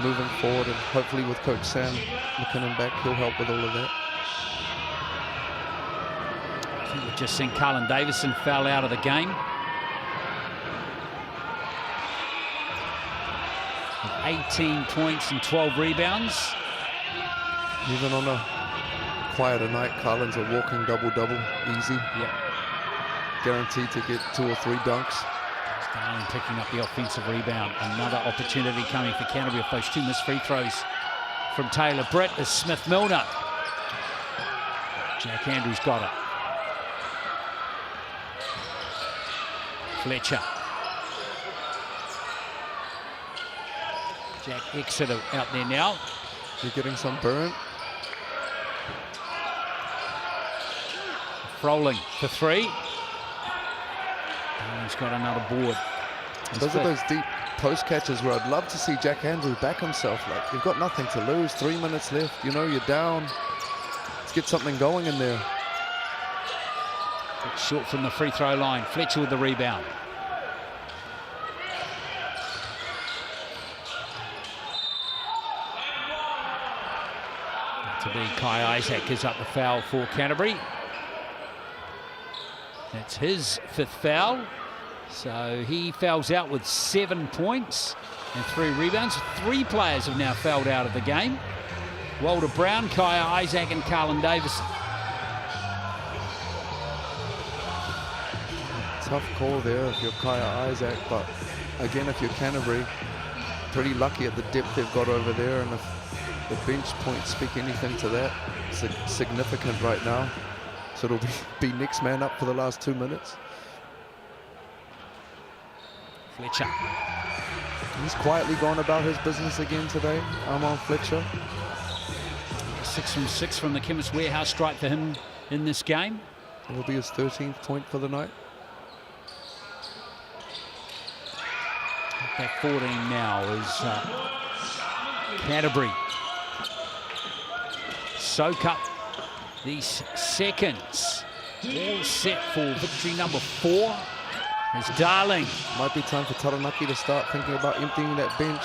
moving forward. And hopefully with Coach Sam McKinnon back, he'll help with all of that. I think we've just seen Carlin Davison foul out of the game. 18 points and 12 rebounds. Even on a quieter night, Carlin's a walking double-double, easy. Yep. Guaranteed to get 2 or 3 dunks. Darling picking up the offensive rebound. Another opportunity coming for Canterbury off those 2 missed free throws from Taylor Britt as Smith Milner. Jack Andrews got it. Fletcher. Jack Exeter out there now. You're getting some burn. Froling for 3. And he's got another board. Those are those deep post catches where I'd love to see Jack Andrews back himself. Like, you've got nothing to lose. 3 minutes left. You know, you're down. Let's get something going in there. Short from the free throw line. Fletcher with the rebound. To be Kai Isaac gives up the foul for Canterbury. That's his 5th foul. So he fouls out with 7 points and 3 rebounds. 3 players have now fouled out of the game. Walter Brown, Kai Isaac and Carlin Davison. Tough call there if you're Kaya Isaac, but again, if you're Canterbury, pretty lucky at the depth they've got over there, and if the bench points speak anything to that, it's significant right now. So it'll be next man up for the last 2 minutes. Fletcher. He's quietly gone about his business again today, Armand Fletcher. 6 from 6 from the Chemist Warehouse strike for him in this game. It'll be his 13th point for the night. That 14 now is Canterbury. Soak up these seconds. All set for victory number 4. As Darling. Might be time for Taranaki to start thinking about emptying that bench.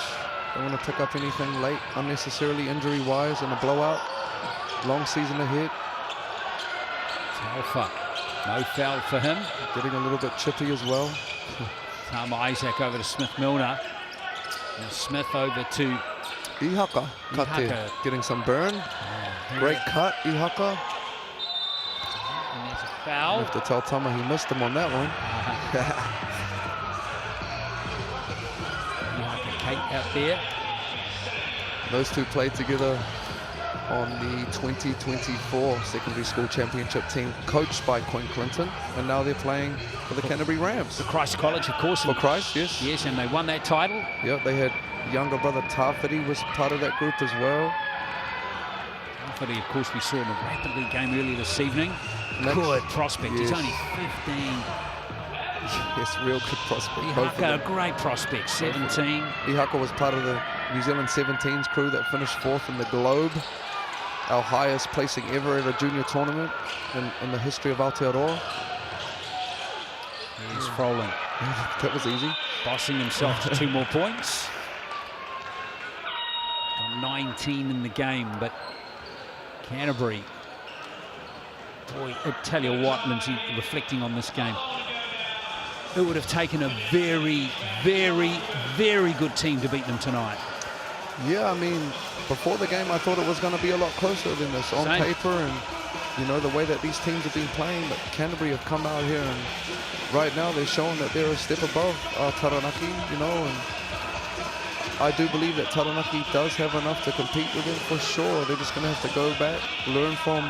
Don't want to pick up anything late, unnecessarily injury-wise in a blowout. Long season ahead. Alpha. No foul for him. Getting a little bit chippy as well. Tom Isaac over to Smith Milner. Now Smith over to Ihaka. Cut there. Getting some burn. Great cut, Ihaka. And there's a foul. I have to tell Tama he missed him on that one. Ihaka Kate out there. Those two played together on the 2024 secondary school championship team, coached by Quinn Clinton, and now they're playing for the Canterbury Rams. For Christ College, of course. For Christ, yes. Yes, and they won that title. Yeah, they had younger brother Tawhiti was part of that group as well. Tawhiti, of course, we saw in the Rapid League game earlier this evening. Good prospect. Yes. He's only 15. Yes, real good prospect. Ihaka, a great prospect, 17. Ihaka was part of the New Zealand 17s crew that finished 4th in the Globe. Our highest placing ever at a junior tournament in the history of Aotearoa. He's Froling. That was easy. Bossing himself to 2 more points. Got 19 in the game, but Canterbury. Boy, I tell you what, Lindsay, reflecting on this game, it would have taken a very, very, very good team to beat them tonight. Yeah, I mean, before the game, I thought it was going to be a lot closer than this on paper, and you know the way that these teams have been playing. But Canterbury have come out here, and right now they're showing that they're a step above Taranaki, you know. And I do believe that Taranaki does have enough to compete with them for sure. They're just going to have to go back, learn from,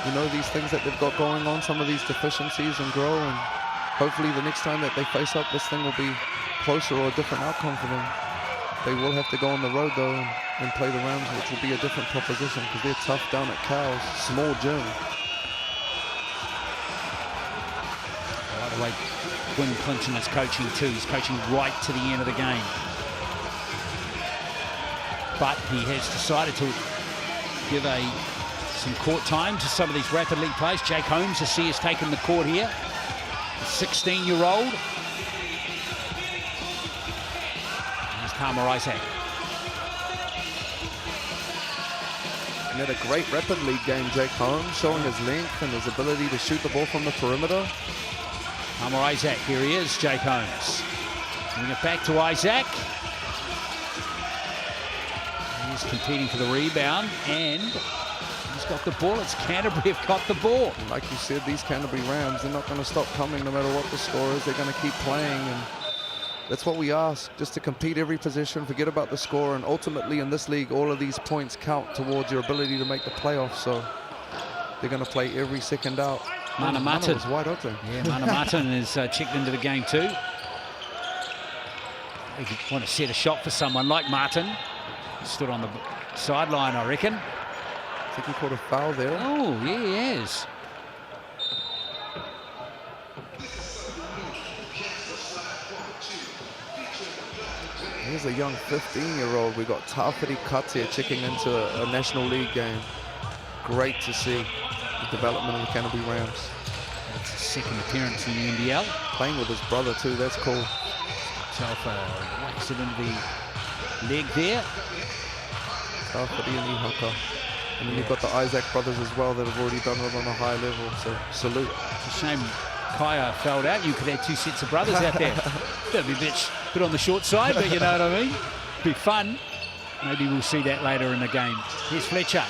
you know, these things that they've got going on, some of these deficiencies, and grow. And hopefully, the next time that they face up, this thing will be closer or a different outcome for them. They will have to go on the road, though, and play the Rams, which will be a different proposition because they're tough down at Cow's small gym. By the way, Quinn Clinton is coaching too. He's coaching right to the end of the game. But he has decided to give some court time to some of these rapid league players. Jake Holmes, I see, has taken the court here. The 16-year-old. There's Palmer Isaac. And had a great rapid league game, Jake Holmes, showing his length and his ability to shoot the ball from the perimeter. Palmer Isaac, here he is, Jake Holmes. Bring it back to Isaac. He's competing for the rebound, and he's got the ball. It's Canterbury have got the ball. And like you said, these Canterbury Rams, they're not going to stop coming no matter what the score is. They're going to keep playing, and that's what we ask, just to compete every possession, forget about the score, and ultimately in this league, all of these points count towards your ability to make the playoffs, so they're going to play every second out. Mana Martin was wide open. Yeah, Mana Martin is checked into the game too. If you want to set a shot for someone like Martin, stood on the sideline, I reckon. I think he caught a foul there. Oh, yeah, he is. Here's a young 15-year-old. We got Tafiri Katia checking into a National League game. Great to see the development of the Canterbury Rams. That's his second appearance in the NBL. Playing with his brother too, that's cool. Self whacks it into the leg there. Tafiri and Ihaka. And then you've got the Isaac brothers as well that have already done it on a high level, so salute. It's a shame Kaya fell out. You could have two sets of brothers out there. That'd be a bit on the short side, but you know what I mean? Be fun. Maybe we'll see that later in the game. Here's Fletcher.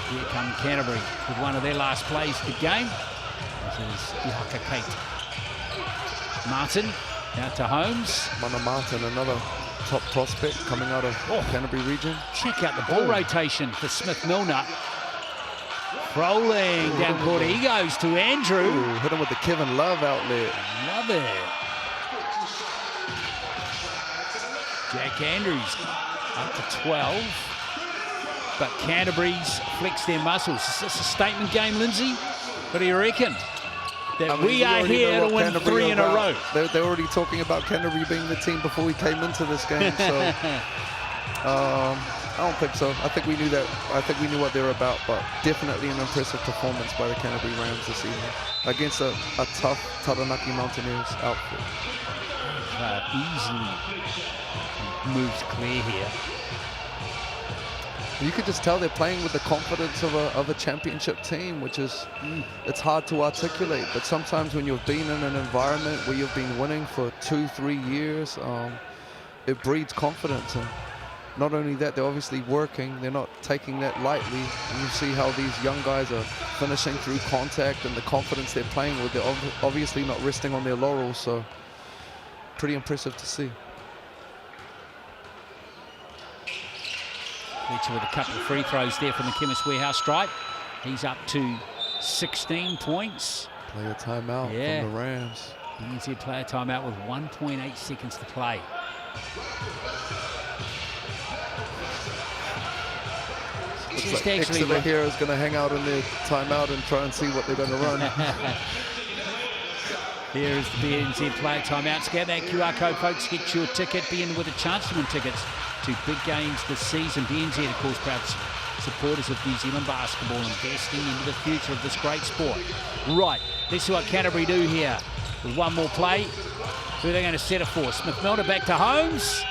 And here come Canterbury with one of their last plays of the game. This is Ihaka Kate. Martin out to Holmes. Mana Martin, another top prospect coming out of Canterbury region. Check out the ball rotation for Smith Milner. Rolling down court, he goes to Andrew. Ooh, hit him with the Kevin Love outlet. Love it. Jack Andrews up to 12. But Canterbury's flexed their muscles. Is this a statement game, Lindsay? What do you reckon? That we are here to win 3 in a row. They're already talking about Canterbury being the team before we came into this game. So I don't think so. I think we knew that. I think we knew what they were about, but definitely an impressive performance by the Canterbury Rams this evening against a tough Taranaki Mountaineers outfit. Easily moves clear here. You could just tell they're playing with the confidence of a championship team, which is, it's hard to articulate, but sometimes when you've been in an environment where you've been winning for 2-3 years, it breeds confidence. And not only that, they're obviously working, they're not taking that lightly. And you see how these young guys are finishing through contact and the confidence they're playing with. They're obviously not resting on their laurels, so pretty impressive to see. Fletcher with a couple of free throws there from the Chemist Warehouse stripe. He's up to 16 points. Play a timeout from the Rams. NZ player timeout with 1.8 seconds to play. Looks like Exeter here is going to hang out in their timeout and try and see what they're going to run. Here is the BNZ player timeout. Scan that QR code, folks. Get your ticket. Be in with a chance to win tickets to big games this season. BNZ, of course, proud supporters of New Zealand basketball, investing into the future of this great sport. Right, let's see what Canterbury do here. With one more play, who are they going to set it for? Smith Milner back to Holmes.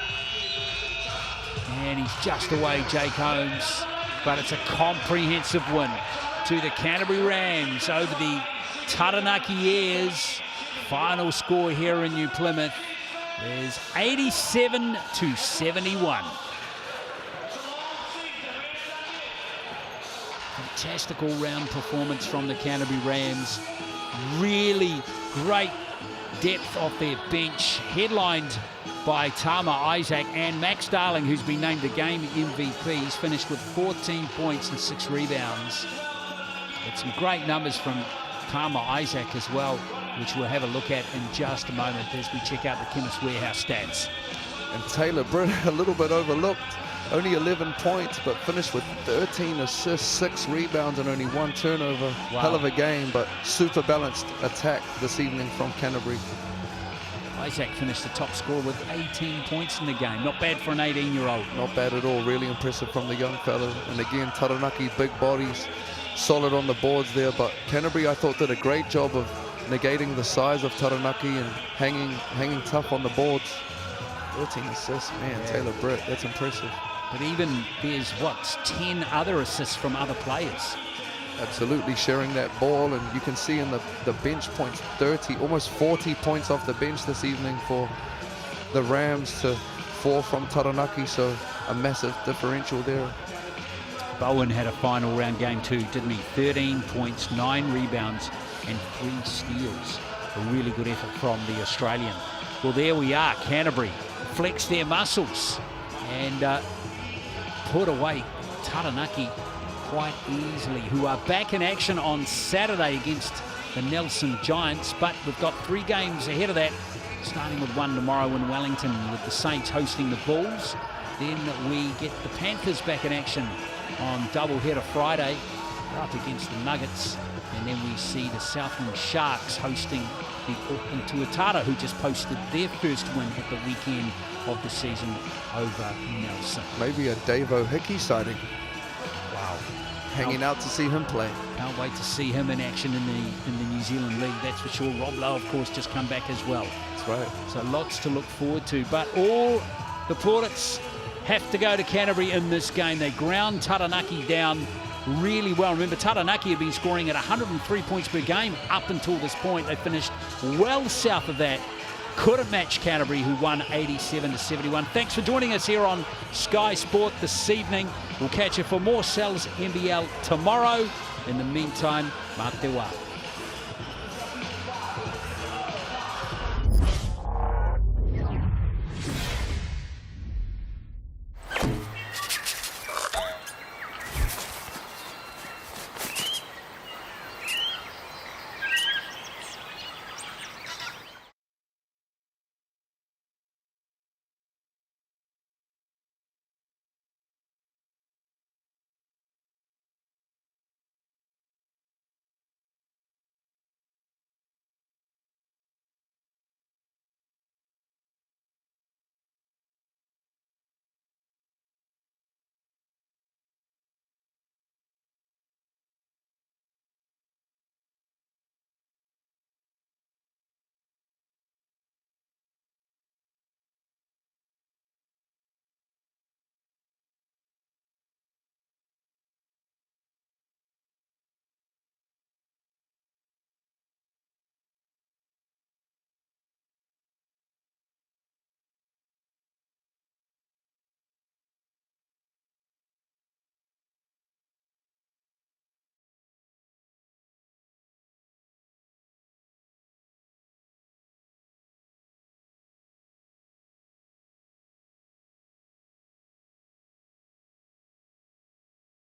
And he's just away, Jake Holmes. But it's a comprehensive win to the Canterbury Rams over the Taranaki Airs. Final score here in New Plymouth is 87-71. Fantastic all-round performance from the Canterbury Rams. Really great depth off their bench, headlined by Tama Isaac and Max Darling, who's been named the game MVP. He's finished with 14 points and 6 rebounds. But some great numbers from Tama Isaac as well. which we'll have a look at in just a moment as we check out the Chemist Warehouse stats. And Taylor Britt, a little bit overlooked. Only 11 points, but finished with 13 assists, 6 rebounds, and only 1 turnover. Wow. Hell of a game, but super balanced attack this evening from Canterbury. Isaac finished the top scorer with 18 points in the game. Not bad for an 18-year-old. Not bad at all. Really impressive from the young fella. And again, Taranaki, big bodies, solid on the boards there. But Canterbury, I thought, did a great job of negating the size of Taranaki and hanging tough on the boards. 13 assists, man. Yeah. Taylor Britt, that's impressive. But even there's, 10 other assists from other players. Absolutely sharing that ball, and you can see in the bench points, 30, almost 40 points off the bench this evening for the Rams to 4 from Taranaki, so a massive differential there. Bowen had a final round game too, didn't he? 13 points, 9 rebounds and 3 steals. A really good effort from the Australian. Well, there we are. Canterbury flex their muscles and put away Taranaki quite easily, who are back in action on Saturday against the Nelson Giants. But we've got 3 games ahead of that, starting with one tomorrow in Wellington with the Saints hosting the Bulls. Then we get the Panthers back in action on doubleheader Friday up against the Nuggets. And then we see the Southland Sharks hosting the Auckland Tuatara, who just posted their first win at the weekend of the season over Nelson. Maybe a Davo Hickey sighting. Wow. Hanging out to see him play. Can't wait to see him in action in the New Zealand League, that's for sure. Rob Lowe, of course, just come back as well. That's right. So lots to look forward to. But all the plaudits have to go to Canterbury in this game. They ground Taranaki down really well. Remember, Taranaki had been scoring at 103 points per game up until this point. They finished well south of that. Couldn't match Canterbury, who won 87-71. Thanks for joining us here on Sky Sport this evening. We'll catch you for more Cells NBL tomorrow. In the meantime, mā te wā.